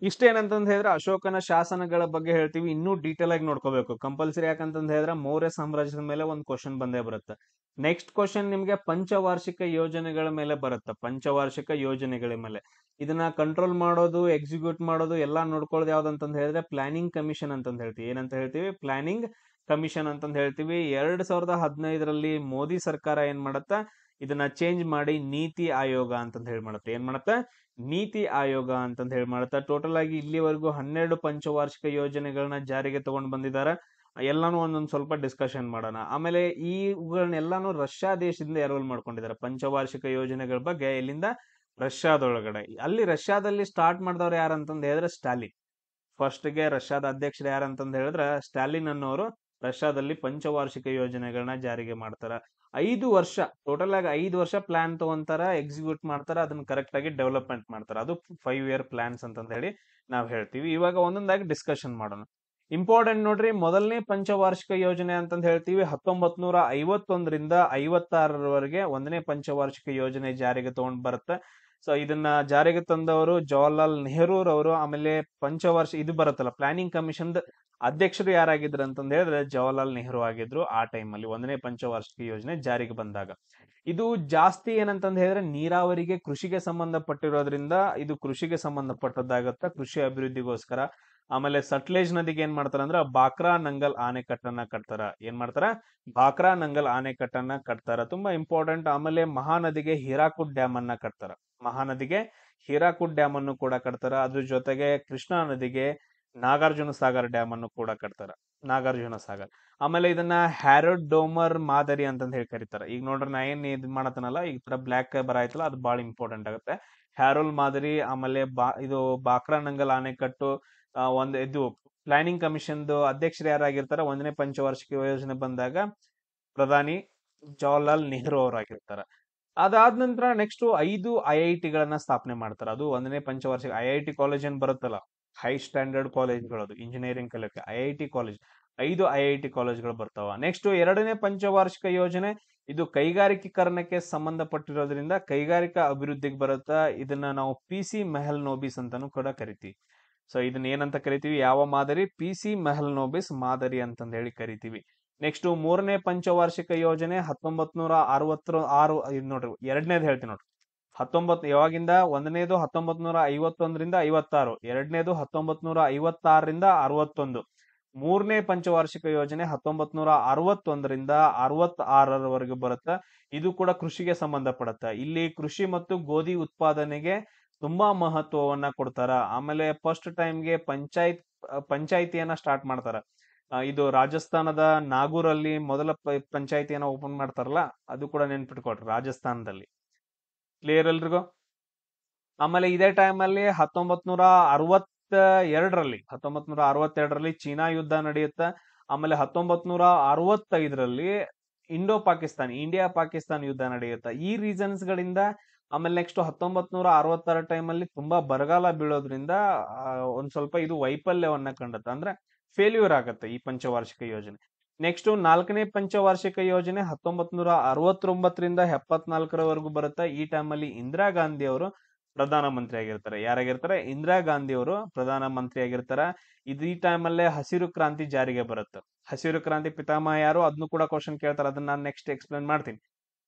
ಇಷ್ಟೇನಂತಂದ್ ಹೇಳಿದ್ರೆ ಅಶೋಕನ ಶಾಸನಗಳ ಬಗ್ಗೆ ಹೇಳ್ತೀವಿ. ಇನ್ನೂ ಡೀಟೇಲ್ ಆಗಿ ನೋಡ್ಕೋಬೇಕು ಕಂಪಲ್ಸರಿ. ಯಾಕಂತಂದ್ ಹೇಳಿದ್ರೆ ಮೌರ್ಯ ಸಾಮ್ರಾಜ್ಯದ ಮೇಲೆ ಒಂದು ಕ್ವಶನ್ ಬಂದೇ ಬರುತ್ತೆ. ನೆಕ್ಸ್ಟ್ ಕ್ವಶನ್ ನಿಮ್ಗೆ ಪಂಚವಾರ್ಷಿಕ ಯೋಜನೆಗಳ ಮೇಲೆ ಬರುತ್ತೆ. ಪಂಚವಾರ್ಷಿಕ ಯೋಜನೆಗಳ ಮೇಲೆ ಇದನ್ನ ಕಂಟ್ರೋಲ್ ಮಾಡೋದು, ಎಕ್ಸಿಕ್ಯೂಟ್ ಮಾಡೋದು ಎಲ್ಲಾ ನೋಡ್ಕೊಳ್ಳೋದು ಯಾವ್ದಂತಂದ್ ಹೇಳಿದ್ರೆ ಪ್ಲಾನಿಂಗ್ ಕಮಿಷನ್ ಅಂತಂದ್ ಹೇಳ್ತೀವಿ. ಏನಂತ ಹೇಳ್ತೀವಿ? ಪ್ಲಾನಿಂಗ್ ಕಮಿಷನ್ ಅಂತಂದ್ ಹೇಳ್ತೀವಿ. 2015ರಲ್ಲಿ ಮೋದಿ ಸರ್ಕಾರ ಏನ್ ಮಾಡತ್ತ? ಇದನ್ನ ಚೇಂಜ್ ಮಾಡಿ ನೀತಿ ಆಯೋಗ ಅಂತಂದ್ ಹೇಳಿ ಮಾಡತ್ತೆ. ಏನ್ ಮಾಡತ್ತ? ನೀತಿ ಆಯೋಗ ಅಂತಂದ್ ಹೇಳಿ ಮಾಡತ್ತ. ಟೋಟಲ್ ಆಗಿ ಇಲ್ಲಿವರೆಗೂ 12 ಪಂಚವಾರ್ಷಿಕ ಯೋಜನೆಗಳನ್ನ ಜಾರಿಗೆ ತಗೊಂಡ್ ಬಂದಿದ್ದಾರೆ. ಎಲ್ಲಾನು ಒಂದೊಂದ್ ಸ್ವಲ್ಪ ಡಿಸ್ಕಷನ್ ಮಾಡೋಣ. ಆಮೇಲೆ ಇವುಗಳನ್ನೆಲ್ಲಾನು ರಷ್ಯಾ ದೇಶದಿಂದ ಎರೋಲ್ ಮಾಡ್ಕೊಂಡಿದ್ದಾರೆ. ಪಂಚವಾರ್ಷಿಕ ಯೋಜನೆಗಳ ಬಗ್ಗೆ ಇಲ್ಲಿಂದ ರಷ್ಯಾದೊಳಗಡೆ. ಅಲ್ಲಿ ರಷ್ಯಾದಲ್ಲಿ ಸ್ಟಾರ್ಟ್ ಮಾಡಿದವ್ರು ಯಾರಂತಂದ್ ಹೇಳಿದ್ರೆ ಸ್ಟಾಲಿನ್. ಫಸ್ಟ್ ಗೆ ರಷ್ಯಾದ ಅಧ್ಯಕ್ಷರು ಯಾರಂತಂದ್ ಹೇಳಿದ್ರೆ ಸ್ಟಾಲಿನ್ ಅನ್ನೋರು ರಷ್ಯಾದಲ್ಲಿ ಪಂಚವಾರ್ಷಿಕ ಯೋಜನೆಗಳನ್ನ ಜಾರಿಗೆ ಮಾಡ್ತಾರ. 5 ವರ್ಷ, ಟೋಟಲ್ ಆಗಿ 5 ವರ್ಷ ಪ್ಲಾನ್ ತಗೊಂತಾರ, ಎಕ್ಸಿಕ್ಯೂಟ್ ಮಾಡ್ತಾರ, ಅದನ್ನ ಕರೆಕ್ಟ್ ಆಗಿ ಡೆವಲಪ್ಮೆಂಟ್ ಮಾಡ್ತಾರ. ಅದು 5 ಇಯರ್ ಪ್ಲಾನ್ಸ್ ಅಂತಂದ್ ಹೇಳಿ ನಾವ್ ಹೇಳ್ತೀವಿ. ಇವಾಗ ಒಂದೊಂದಾಗಿ ಡಿಸ್ಕಷನ್ ಮಾಡೋಣ. ಇಂಪಾರ್ಟೆಂಟ್ ನೋಡ್ರಿ, ಮೊದಲನೇ ಪಂಚವಾರ್ಷಿಕ ಯೋಜನೆ ಅಂತಂದ್ ಹೇಳ್ತೀವಿ 1951ರಿಂದ 56ರವರೆಗೆ 1ನೇ ಪಂಚವಾರ್ಷಿಕ ಯೋಜನೆ ಜಾರಿಗೆ ತಗೊಂಡ್ ಬರುತ್ತೆ. ಸೊ ಇದನ್ನ ಜಾರಿಗೆ ತಂದವರು ಜವಾಹರ್ಲಾಲ್ ನೆಹರು ರವರು. ಆಮೇಲೆ ಪಂಚವಾರ್ಷ ಇದು ಬರುತ್ತಲ್ಲ ಪ್ಲಾನಿಂಗ್ ಕಮಿಷನ್ ಅಧ್ಯಕ್ಷರು ಯಾರಾಗಿದ್ರು ಅಂತಂದ್ ಹೇಳಿದ್ರೆ ಜವಾಹರ್ಲಾಲ್ ನೆಹರು ಆಗಿದ್ರು ಆ ಟೈಮ್ ಅಲ್ಲಿ 1ನೇ ಪಂಚವಾರ್ಷಿಕ ಯೋಜನೆ ಜಾರಿಗೆ ಬಂದಾಗ. ಇದು ಜಾಸ್ತಿ ಏನಂತಂದ್ ಹೇಳಿದ್ರೆ ನೀರಾವರಿಗೆ, ಕೃಷಿಗೆ ಸಂಬಂಧಪಟ್ಟಿರೋದ್ರಿಂದ ಇದು ಕೃಷಿಗೆ ಸಂಬಂಧಪಟ್ಟದ್ದಾಗತ್ತ, ಕೃಷಿ ಅಭಿವೃದ್ಧಿಗೋಸ್ಕರ. ಆಮೇಲೆ ಸಟ್ಲೇಜ್ ನದಿಗೆ ಏನ್ ಮಾಡ್ತಾರ ಅಂದ್ರ ಬಾಕ್ರಾ ನಂಗಲ್ ಆಣೆಕಟ್ಟನ್ನ ಕಟ್ತಾರ. ಏನ್ ಮಾಡ್ತಾರ? ಬಾಕ್ರಾ ನಂಗಲ್ ಆಣೆಕಟ್ಟನ್ನ ಕಟ್ತಾರ. ತುಂಬಾ ಇಂಪಾರ್ಟೆಂಟ್. ಆಮೇಲೆ ಮಹಾನದಿಗೆ ಹೀರಾಕುಡ್ ಡ್ಯಾಮ್ ಅನ್ನ ಕಟ್ತಾರ. ಮಹಾನದಿಗೆ ಹೀರಾಕುಡ್ ಡ್ಯಾಮ್ ಅನ್ನು ಕೂಡ ಕಟ್ತಾರ. ಅದ್ರ ಜೊತೆಗೆ ಕೃಷ್ಣಾ ನದಿಗೆ ನಾಗಾರ್ಜುನ ಸಾಗರ್ ಡ್ಯಾಮ್ ಅನ್ನು ಕೂಡ ಕಟ್ತಾರ. ನಾಗಾರ್ಜುನ ಸಾಗರ್. ಆಮೇಲೆ ಇದನ್ನ ಹ್ಯಾರೋಡ್ ಡೋಮರ್ ಮಾದರಿ ಅಂತಂದ್ ಹೇಳಿ ಕರೀತಾರ. ಈಗ ನೋಡ್ರಿ, ನಾ ಏನ್ ಇದ್ ಮಾಡತ್ತನಲ್ಲ, ಈ ತರ ಬ್ಲಾಕ್ ಬರಾಯ್ತಲ್ಲ, ಅದು ಬಹಳ ಇಂಪಾರ್ಟೆಂಟ್ ಆಗುತ್ತೆ. ಹ್ಯಾರೋಲ್ ಮಾದರಿ. ಆಮೇಲೆ ಇದು ಬಾಕ್ರಾ ನಂಗಲ್ ಆಣೆಕಟ್ಟು. ಒಂದು ಇದು ಪ್ಲಾನಿಂಗ್ ಕಮಿಷನ್ ಅಧ್ಯಕ್ಷರು ಯಾರಾಗಿರ್ತಾರ 1ನೇ ಪಂಚವಾರ್ಷಿಕ ಯೋಜನೆ ಬಂದಾಗ ಪ್ರಧಾನಿ ಜವಾಹರ್ಲಾಲ್ ನೆಹರು ಅವರಾಗಿರ್ತಾರೆ. ಅದಾದ ನಂತರ ನೆಕ್ಸ್ಟ್ 5 IIT ಗಳನ್ನ ಸ್ಥಾಪನೆ ಮಾಡ್ತಾರೆ. ಅದು 1ನೇ ಪಂಚವಾರ್ಷಿಕ IIT ಕಾಲೇಜ್ ಏನ್ ಬರುತ್ತಲ್ಲ, ಹೈ ಸ್ಟ್ಯಾಂಡರ್ಡ್ ಕಾಲೇಜ್ಗಳು, ಇಂಜಿನಿಯರಿಂಗ್ ಕಲಿಯೋಕೆ IIT ಕಾಲೇಜ್, 5 IIT ಕಾಲೇಜ್ಗಳು ಬರ್ತಾವ. ನೆಕ್ಸ್ಟ್ 2ನೇ ಪಂಚವಾರ್ಷಿಕ ಯೋಜನೆ, ಇದು ಕೈಗಾರಿಕೀಕರಣಕ್ಕೆ ಸಂಬಂಧಪಟ್ಟಿರೋದ್ರಿಂದ ಕೈಗಾರಿಕಾ ಅಭಿವೃದ್ಧಿಗೆ ಬರುತ್ತಾ. ಇದನ್ನ ನಾವು PC ಮೆಹಲ್ನೋಬಿಸ್ ಅಂತಾನು ಕೂಡ ಕರಿತೀವಿ. ಸೊ ಇದನ್ನ ಏನಂತ ಕರಿತೀವಿ, ಯಾವ ಮಾದರಿ? PC ಮೆಹಲ್ನೋಬಿಸ್ ಮಾದರಿ ಅಂತಂದ ಹೇಳಿ ಕರಿತೀವಿ. ನೆಕ್ಸ್ಟ್ 3ನೇ ಪಂಚವಾರ್ಷಿಕ ಯೋಜನೆ 1966, ಇದು ನೋಡ್ರಿ, ಎರಡನೇದು ಹೇಳ್ತೀನಿ ನೋಡ್ರಿ. ಯಾವಾಗಿಂದ? 1ನೇದು 1951ರಿಂದ 56, 2ನೇದು 1956ರಿಂದ 61, 3ನೇ ಪಂಚವಾರ್ಷಿಕ ಯೋಜನೆ 1961ರಿಂದ 66ರವರೆಗೆ ಬರುತ್ತೆ. ಇದು ಕೂಡ ಕೃಷಿಗೆ ಸಂಬಂಧಪಡುತ್ತೆ. ಇಲ್ಲಿ ಕೃಷಿ ಮತ್ತು ಗೋಧಿ ಉತ್ಪಾದನೆಗೆ ತುಂಬಾ ಮಹತ್ವವನ್ನ ಕೊಡ್ತಾರ. ಆಮೇಲೆ ಫಸ್ಟ್ ಟೈಮ್ಗೆ ಪಂಚಾಯಿತಿಯನ್ನ ಸ್ಟಾರ್ಟ್ ಮಾಡ್ತಾರ. ಇದು ರಾಜಸ್ಥಾನದ ನಾಗೂರಲ್ಲಿ ಮೊದಲ ಪಂಚಾಯಿತಿಯನ್ನ ಓಪನ್ ಮಾಡ್ತಾರಲ್ಲ, ಅದು ಕೂಡ ನೆನ್ಪಿಟ್ಕೊಡ್ರಿ, ರಾಜಸ್ಥಾನದಲ್ಲಿ. ಕ್ಲಿಯರ್ ಎಲ್ರಿಗೂ? ಆಮೇಲೆ ಇದೇ ಟೈಮ್ ಅಲ್ಲಿ 1962ರಲ್ಲಿ ಚೀನಾ ಯುದ್ಧ ನಡೆಯುತ್ತೆ. ಆಮೇಲೆ 1965ರಲ್ಲಿ ಇಂಡಿಯಾ ಪಾಕಿಸ್ತಾನ್ ಯುದ್ಧ ನಡೆಯುತ್ತೆ. ಈ ರೀಸನ್ಸ್ ಗಳಿಂದ ಆಮೇಲೆ ನೆಕ್ಸ್ಟ್ 1966 ಟೈಮಲ್ಲಿ ತುಂಬಾ ಬರಗಾಲ ಬೀಳೋದ್ರಿಂದ ಒಂದ್ ಸ್ವಲ್ಪ ಇದು ವೈಫಲ್ಯವನ್ನ ಕಂಡತ್ತೆ, ಅಂದ್ರೆ ಫೇಲ್ಯೂರ್ ಆಗತ್ತೆ ಈ ಪಂಚವಾರ್ಷಿಕ ಯೋಜನೆ. ನೆಕ್ಸ್ಟ್ 4ನೇ ಪಂಚವಾರ್ಷಿಕ ಯೋಜನೆ 1969ರಿಂದ 74ರವರೆಗೂ ಬರುತ್ತೆ. ಈ ಟೈಮಲ್ಲಿ ಇಂದಿರಾ ಗಾಂಧಿ ಅವರು ಪ್ರಧಾನ ಮಂತ್ರಿ ಆಗಿರ್ತಾರೆ. ಯಾರಾಗಿರ್ತಾರೆ? ಇಂದಿರಾ ಗಾಂಧಿ ಅವರು ಪ್ರಧಾನ ಮಂತ್ರಿ ಆಗಿರ್ತಾರ. ಇದು ಈ ಟೈಮಲ್ಲೇ ಹಸಿರು ಕ್ರಾಂತಿ ಜಾರಿಗೆ ಬರುತ್ತೆ. ಹಸಿರು ಕ್ರಾಂತಿ ಪಿತಾಮಹ ಯಾರು? ಅದನ್ನು ಕೂಡ ಕ್ವಶನ್ ಕೇಳ್ತಾರೆ. ಅದನ್ನ ನಾನು ನೆಕ್ಸ್ಟ್ ಎಕ್ಸ್ಪ್ಲೇನ್ ಮಾಡ್ತೀನಿ.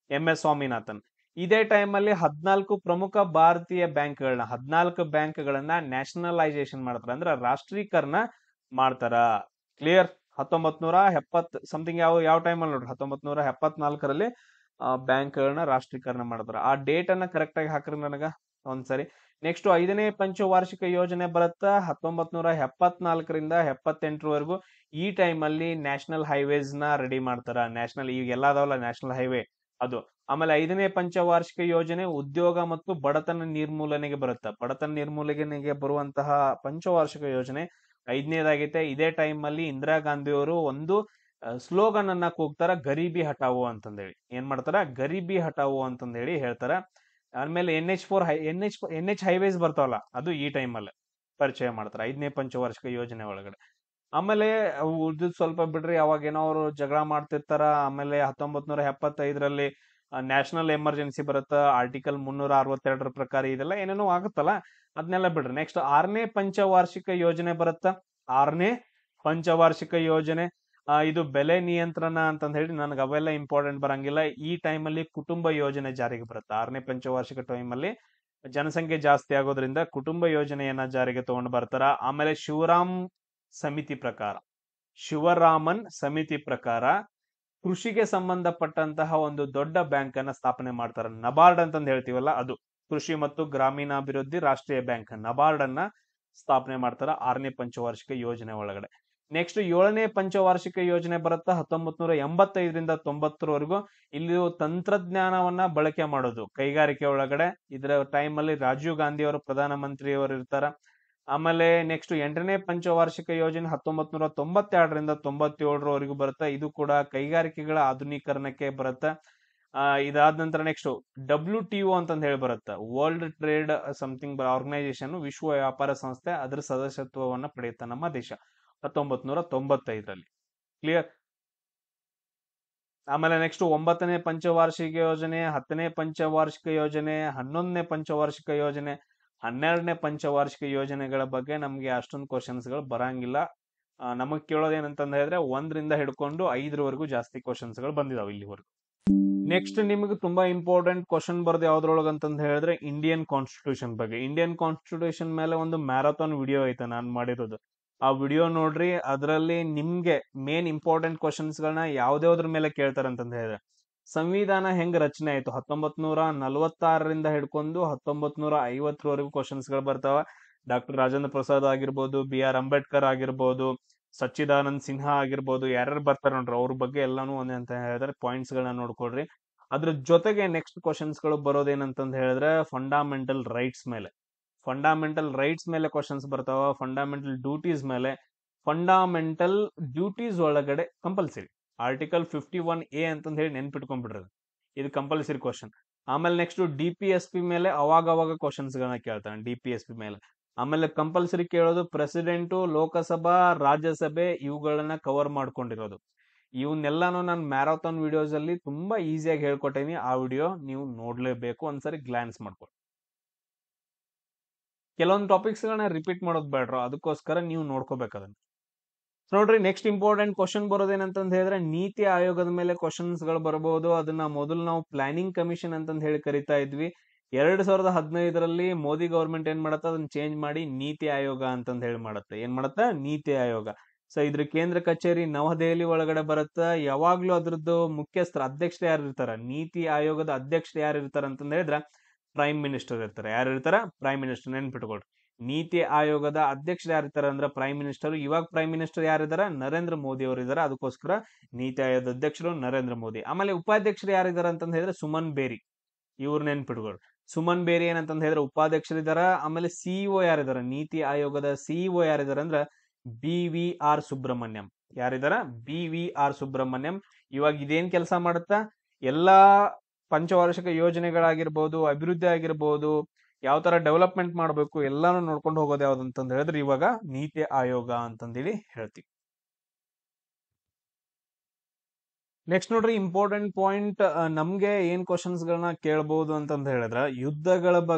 MS ಸ್ವಾಮಿನಾಥನ್. ಇದೇ ಟೈಮಲ್ಲಿ 14 ಪ್ರಮುಖ ಭಾರತೀಯ ಬ್ಯಾಂಕ್ಗಳನ್ನ 14 ಬ್ಯಾಂಕ್ಗಳನ್ನ ನ್ಯಾಷನಲೈಸೇಷನ್ ಮಾಡ್ತಾರೆ, ಅಂದ್ರೆ ರಾಷ್ಟ್ರೀಕರಣ ಮಾಡ್ತಾರ. ಕ್ಲಿಯರ್? 1970 ಸಮಥಿಂಗ್, ಯಾವ ಟೈಮಲ್ಲಿ ನೋಡ್ರಿ, 1974ರಲ್ಲಿ ಬ್ಯಾಂಕ್ಗಳನ್ನ ರಾಷ್ಟ್ರೀಕರಣ ಮಾಡ್ತಾರ. ಆ ಡೇಟ್ ಅನ್ನ ಕರೆಕ್ಟ್ ಆಗಿ ಹಾಕ್ರಿ ನನಗ ಒಂದ್ಸರಿ. ನೆಕ್ಸ್ಟ್ 5ನೇ ಪಂಚವಾರ್ಷಿಕ ಯೋಜನೆ ಬರುತ್ತಾ 1974ರಿಂದ 78ರವರೆಗೂ. ಈ ಟೈಮಲ್ಲಿ ನ್ಯಾಷನಲ್ ಹೈವೇಸ್ ನ ರೆಡಿ ಮಾಡ್ತಾರ. ಈಗ ಎಲ್ಲ ಅದಾವಲ್ಲ ನ್ಯಾಷನಲ್ ಹೈವೇ, ಅದು. ಆಮೇಲೆ 5ನೇ ಪಂಚವಾರ್ಷಿಕ ಯೋಜನೆ ಉದ್ಯೋಗ ಮತ್ತು ಬಡತನ ನಿರ್ಮೂಲನೆಗೆ ಬರುತ್ತೆ. ಬಡತನ ನಿರ್ಮೂಲನೆಗೆ ಬರುವಂತಹ ಪಂಚವಾರ್ಷಿಕ ಯೋಜನೆ 5ನೇದಾಗೈತೆ. ಇದೇ ಟೈಮ್ ಅಲ್ಲಿ ಇಂದಿರಾ ಗಾಂಧಿ ಅವರು ಒಂದು ಸ್ಲೋಗನ್ ಅನ್ನ ಕೂಗ್ತಾರ, ಗರೀಬಿ ಹಟಾವೋ ಅಂತಂದೇಳಿ. ಏನ್ ಮಾಡ್ತಾರ? ಗರೀಬಿ ಹಟಾವೋ ಅಂತಂದೇಳಿ ಹೇಳ್ತಾರ. ಆಮೇಲೆ NH ಹೈವೇಸ್ ಬರ್ತಾವಲ್ಲ, ಅದು ಈ ಟೈಮ್ ಅಲ್ಲಿ ಪರಿಚಯ ಮಾಡ್ತಾರೆ 5ನೇ ಪಂಚವಾರ್ಷಿಕ ಯೋಜನೆ ಒಳಗಡೆ. ಆಮೇಲೆ ಉಳಿದು ಸ್ವಲ್ಪ ಬಿಡ್ರಿ, ಅವಾಗ ಏನೋ ಅವರು ಜಗಳ ಮಾಡ್ತಿರ್ತಾರ. ಆಮೇಲೆ 1975ರಲ್ಲಿ ನ್ಯಾಷನಲ್ ಎಮರ್ಜೆನ್ಸಿ ಬರುತ್ತ, ಆರ್ಟಿಕಲ್ 362 ಪ್ರಕಾರ. ಇದೆಲ್ಲ ಏನೇನೋ ಆಗುತ್ತಲ್ಲ, ಅದನ್ನೆಲ್ಲ ಬಿಡ್ರಿ. ನೆಕ್ಸ್ಟ್ 6ನೇ ಪಂಚವಾರ್ಷಿಕ ಯೋಜನೆ ಬರುತ್ತ. 6ನೇ ಪಂಚವಾರ್ಷಿಕ ಯೋಜನೆ, ಇದು ಬೆಲೆ ನಿಯಂತ್ರಣ ಅಂತಂದ ಹೇಳಿ, ನನಗೆ ಅವೆಲ್ಲ ಇಂಪಾರ್ಟೆಂಟ್ ಬರಂಗಿಲ್ಲ. ಈ ಟೈಮಲ್ಲಿ ಕುಟುಂಬ ಯೋಜನೆ ಜಾರಿಗೆ ಬರುತ್ತೆ. 6ನೇ ಪಂಚವಾರ್ಷಿಕ ಟೈಮಲ್ಲಿ ಜನಸಂಖ್ಯೆ ಜಾಸ್ತಿ ಆಗೋದ್ರಿಂದ ಕುಟುಂಬ ಯೋಜನೆಯನ್ನ ಜಾರಿಗೆ ತಗೊಂಡು ಬರ್ತಾರ. ಆಮೇಲೆ ಶಿವರಾಮನ್ ಸಮಿತಿ ಪ್ರಕಾರ ಕೃಷಿಗೆ ಸಂಬಂಧಪಟ್ಟಂತಹ ಒಂದು ದೊಡ್ಡ ಬ್ಯಾಂಕ್ ಅನ್ನ ಸ್ಥಾಪನೆ ಮಾಡ್ತಾರೆ. ನಬಾರ್ಡ್ ಅಂತಂದು ಹೇಳ್ತೀವಲ್ಲ, ಅದು ಕೃಷಿ ಮತ್ತು ಗ್ರಾಮೀಣಾಭಿವೃದ್ಧಿ ರಾಷ್ಟ್ರೀಯ ಬ್ಯಾಂಕ್, ನಬಾರ್ಡ್ ಅನ್ನ ಸ್ಥಾಪನೆ ಮಾಡ್ತಾರ 6ನೇ ಪಂಚವಾರ್ಷಿಕ ಯೋಜನೆ ಒಳಗಡೆ. ನೆಕ್ಸ್ಟ್ 7ನೇ ಪಂಚವಾರ್ಷಿಕ ಯೋಜನೆ ಬರುತ್ತಾ 1985ರಿಂದ 90ರವರೆಗೂ. ಇಲ್ಲಿ ತಂತ್ರಜ್ಞಾನವನ್ನ ಬಳಕೆ ಮಾಡೋದು ಕೈಗಾರಿಕೆ ಒಳಗಡೆ. ಇದರ ಟೈಮ್ ಅಲ್ಲಿ ರಾಜೀವ್ ಗಾಂಧಿ ಅವರು ಪ್ರಧಾನ ಮಂತ್ರಿಯವರು ಇರ್ತಾರ. ಆಮೇಲೆ ನೆಕ್ಸ್ಟ್ 8ನೇ ಪಂಚವಾರ್ಷಿಕ ಯೋಜನೆ 1992ರಿಂದ 97ರವರೆಗೂ ಬರುತ್ತೆ. ಇದು ಕೂಡ ಕೈಗಾರಿಕೆಗಳ ಆಧುನೀಕರಣಕ್ಕೆ ಬರುತ್ತೆ. ಇದಾದ ನಂತರ ನೆಕ್ಸ್ಟ್ WTO ಅಂತಂದ ಹೇಳಿ ಬರುತ್ತೆ, ವರ್ಲ್ಡ್ ಟ್ರೇಡ್ ಸಮಥಿಂಗ್ ಆರ್ಗನೈಸೇಷನ್, ವಿಶ್ವ ವ್ಯಾಪಾರ ಸಂಸ್ಥೆ, ಅದರ ಸದಸ್ಯತ್ವವನ್ನ ಪಡೆಯುತ್ತೆ ನಮ್ಮ ದೇಶ 1995ರಲ್ಲಿ. ಕ್ಲಿಯರ್? ಆಮೇಲೆ ನೆಕ್ಸ್ಟ್ 9ನೇ ಪಂಚವಾರ್ಷಿಕ ಯೋಜನೆ, 10ನೇ ಪಂಚವಾರ್ಷಿಕ ಯೋಜನೆ, 11ನೇ ಪಂಚವಾರ್ಷಿಕ ಯೋಜನೆ, 12ನೇ ಪಂಚವಾರ್ಷಿಕ ಯೋಜನೆಗಳ ಬಗ್ಗೆ ನಮ್ಗೆ ಅಷ್ಟೊಂದು ಕ್ವಶನ್ಸ್ ಗಳು ಬರಂಗಿಲ್ಲ. ನಮಗ್ ಕೇಳೋದೇನಂತಂದ ಹೇಳಿದ್ರೆ 1ರಿಂದ ಹಿಡ್ಕೊಂಡು 5ರವರೆಗೂ ಜಾಸ್ತಿ ಕ್ವಶನ್ಸ್ ಗಳು ಬಂದಿದಾವೆ ಇಲ್ಲಿವರೆಗೂ. ನೆಕ್ಸ್ಟ್ ನಿಮಗೆ ತುಂಬಾ ಇಂಪಾರ್ಟೆಂಟ್ ಕ್ವಶನ್ ಬರೋದು ಯಾವ್ದ್ರೊಳಗ ಅಂತಂದ ಹೇಳಿದ್ರೆ ಇಂಡಿಯನ್ ಕಾನ್ಸ್ಟಿಟ್ಯೂಷನ್ ಬಗ್ಗೆ. ಇಂಡಿಯನ್ ಕಾನ್ಸ್ಟಿಟ್ಯೂಷನ್ ಮೇಲೆ ಒಂದು ಮ್ಯಾರಥಾನ್ ವಿಡಿಯೋ ಐತೆ ನಾನು ಮಾಡಿರೋದು, ಆ ವಿಡಿಯೋ ನೋಡ್ರಿ. ಅದರಲ್ಲಿ ನಿಮ್ಗೆ ಮೇನ್ ಇಂಪಾರ್ಟೆಂಟ್ ಕ್ವಶನ್ಸ್ ಗಳನ್ನ ಯಾವ್ದಾವ್ದ್ರ ಮೇಲೆ ಕೇಳ್ತಾರೆ ಅಂತಂದ ಹೇಳಿದ್ರೆ, ಸಂವಿಧಾನ ಹೆಂಗ್ ರಚನೆ ಆಯ್ತು 1946ರಿಂದ ಹಿಡ್ಕೊಂಡು 1950ರವರೆಗೂ ಕ್ವಶನ್ಸ್ ಗಳು ಬರ್ತಾವ. ಡಾಕ್ಟರ್ ರಾಜೇಂದ್ರ ಪ್ರಸಾದ್ ಆಗಿರ್ಬೋದು, BR ಅಂಬೇಡ್ಕರ್ ಆಗಿರ್ಬೋದು, ಸಚ್ಚಿದಾನಂದ್ ಸಿನ್ಹಾ ಆಗಿರ್ಬೋದು, ಯಾರ್ಯಾರು ಬರ್ತಾರೆ ನೋಡ್ರಿ, ಅವ್ರ ಬಗ್ಗೆ ಎಲ್ಲಾನು ಒಂದೇ ಅಂತ ಹೇಳಿದ್ರೆ ಪಾಯಿಂಟ್ಸ್ ಗಳನ್ನ ನೋಡ್ಕೊಳ್ರಿ. ಅದ್ರ ಜೊತೆಗೆ ನೆಕ್ಸ್ಟ್ ಕ್ವಶನ್ಸ್ ಗಳು ಬರೋದೇನಂತಂದ್ ಹೇಳಿದ್ರೆ ಫಂಡಮೆಂಟಲ್ ರೈಟ್ಸ್ ಮೇಲೆ ಕ್ವಶನ್ಸ್ ಬರ್ತಾವ. ಫಂಡಮೆಂಟಲ್ ಡ್ಯೂಟೀಸ್ ಮೇಲೆ. ಫಂಡಮೆಂಟಲ್ ಡ್ಯೂಟೀಸ್ ಒಳಗಡೆ ಕಂಪಲ್ಸರಿ ಆರ್ಟಿಕಲ್ 51A ಅಂತಂದ್ ಹೇಳಿ ನೆನ್ಪಿಟ್ಕೊಂಡ್ಬಿಡ್ರಿ, ಇದು ಕಂಪಲ್ಸರಿ ಕ್ವಶನ್. ಆಮೇಲೆ ನೆಕ್ಸ್ಟ್ DPSP ಮೇಲೆ ಅವಾಗ ಕ್ವಶನ್ಸ್ ಗಳನ್ನ ಕೇಳ್ತಾನೆ, DPSP ಮೇಲೆ. ಆಮೇಲೆ ಕಂಪಲ್ಸರಿ ಕೇಳೋದು ಪ್ರೆಸಿಡೆಂಟು, ಲೋಕಸಭಾ, ರಾಜ್ಯಸಭೆ ಇವುಗಳನ್ನ ಕವರ್ ಮಾಡ್ಕೊಂಡಿರೋದು. ಇವನ್ನೆಲ್ಲಾನು ನಾನು ಮ್ಯಾರಥಾನ್ ವಿಡಿಯೋಸ್ ಅಲ್ಲಿ ತುಂಬಾ ಈಸಿಯಾಗಿ ಹೇಳ್ಕೊಟ್ಟೇನಿ. ಆ ವಿಡಿಯೋ ನೀವು ನೋಡ್ಲೇಬೇಕು, ಒಂದ್ಸರಿ ಗ್ಲಾನ್ಸ್ ಮಾಡ್ಕೊಳ್ಳಿ. ಕೆಲವೊಂದು ಟಾಪಿಕ್ಸ್ ಗಳನ್ನ ರಿಪೀಟ್ ಮಾಡೋದು ಬೇಡ್ರ, ಅದಕ್ಕೋಸ್ಕರ ನೀವು ನೋಡ್ಕೋಬೇಕು ಅದನ್ನ. ನೋಡ್ರಿ, ನೆಕ್ಸ್ಟ್ ಇಂಪಾರ್ಟೆಂಟ್ ಕ್ವಶನ್ ಬರೋದೇನಂತಂದ್ ಹೇಳಿದ್ರೆ ನೀತಿ ಆಯೋಗದ ಮೇಲೆ ಕ್ವಶನ್ಸ್ ಗಳು ಬರಬಹುದು. ಅದನ್ನ ಮೊದಲು ನಾವು ಪ್ಲಾನಿಂಗ್ ಕಮಿಷನ್ ಅಂತಂದ್ ಹೇಳಿ ಕರಿತಾ ಇದ್ವಿ. 2015ರಲ್ಲಿ ಮೋದಿ ಗವರ್ಮೆಂಟ್ ಏನ್ ಮಾಡತ್ತ, ಅದನ್ನ ಚೇಂಜ್ ಮಾಡಿ ನೀತಿ ಆಯೋಗ ಅಂತಂದ್ ಹೇಳಿ ಮಾಡತ್ತೆ. ಏನ್ ಮಾಡತ್ತ? ನೀತಿ ಆಯೋಗ. ಸೊ ಇದ್ರ ಕೇಂದ್ರ ಕಚೇರಿ ನವದೆಹಲಿ ಒಳಗಡೆ ಬರುತ್ತ. ಯಾವಾಗ್ಲೂ ಅದ್ರದ್ದು ಮುಖ್ಯಸ್ಥರ, ಅಧ್ಯಕ್ಷರು ಯಾರು ಇರ್ತಾರ, ನೀತಿ ಆಯೋಗದ ಅಧ್ಯಕ್ಷರು ಯಾರು ಇರ್ತಾರ ಅಂತಂದ್ ಹೇಳಿದ್ರೆ ಪ್ರೈಮ್ ಮಿನಿಸ್ಟರ್ ಇರ್ತಾರೆ. ಯಾರು ಇರ್ತಾರ? Prime minister. ನೆನ್ಪಿಟ್ಕೊಳ್ರಿ, ನೀತಿ ಆಯೋಗದ ಅಧ್ಯಕ್ಷರು ಯಾರಿರ್ತಾರೆ ಅಂದ್ರೆ ಪ್ರೈಮ್ ಮಿನಿಸ್ಟರ್. ಇವಾಗ ಪ್ರೈಮ್ ಮಿನಿಸ್ಟರ್ ಯಾರಿದಾರ? ನರೇಂದ್ರ ಮೋದಿ ಅವರು ಇದಾರೆ. ಅದಕ್ಕೋಸ್ಕರ ನೀತಿ ಆಯೋಗದ ಅಧ್ಯಕ್ಷರು ನರೇಂದ್ರ ಮೋದಿ. ಆಮೇಲೆ ಉಪಾಧ್ಯಕ್ಷರು ಯಾರಿದಾರ ಅಂತಂದ್ ಹೇಳಿದ್ರೆ ಸುಮನ್ ಬೇರಿ, ಇವ್ರ ನೆನ್ಪಿಟ್ಕೊಳ್ರಿ. ಸುಮನ್ ಬೇರಿ ಏನಂತಂದ್ ಹೇಳಿದ್ರೆ ಉಪಾಧ್ಯಕ್ಷರಿದಾರ. ಆಮೇಲೆ ಸಿಇಒ ಯಾರಿದಾರ? ನೀತಿ ಆಯೋಗದ ಸಿಇಒ ಯಾರಿದಾರ ಅಂದ್ರ BVR ಸುಬ್ರಹ್ಮಣ್ಯಂ. ಯಾರಿದಾರ? BVR ಸುಬ್ರಹ್ಮಣ್ಯಂ. ಇವಾಗ ಇದೇನ್ ಕೆಲಸ ಮಾಡುತ್ತಾ? ಎಲ್ಲಾ ಪಂಚವಾರ್ಷಿಕ ಯೋಜನೆಗಳಾಗಿರ್ಬೋದು, ಅಭಿವೃದ್ಧಿ ಆಗಿರ್ಬೋದು, ಯಾವ ತರ ಡೆವಲಪ್ಮೆಂಟ್ ಮಾಡಬೇಕು ಎಲ್ಲಾನು ನೋಡ್ಕೊಂಡು ಹೋಗೋದು ಯಾವ್ದಂತಂದ್ ಹೇಳಿದ್ರೆ ಇವಾಗ ನೀತಿ ಆಯೋಗ ಅಂತಂದೇಳಿ ಹೇಳ್ತೀವಿ. ನೆಕ್ಸ್ಟ್ ನೋಡ್ರಿ, ಇಂಪಾರ್ಟೆಂಟ್ ಪಾಯಿಂಟ್, ನಮ್ಗೆ ಏನ್ ಕ್ವಶನ್ಸ್ ಗಳನ್ನ ಕೇಳಬಹುದು ಅಂತಂದ್ ಹೇಳಿದ್ರ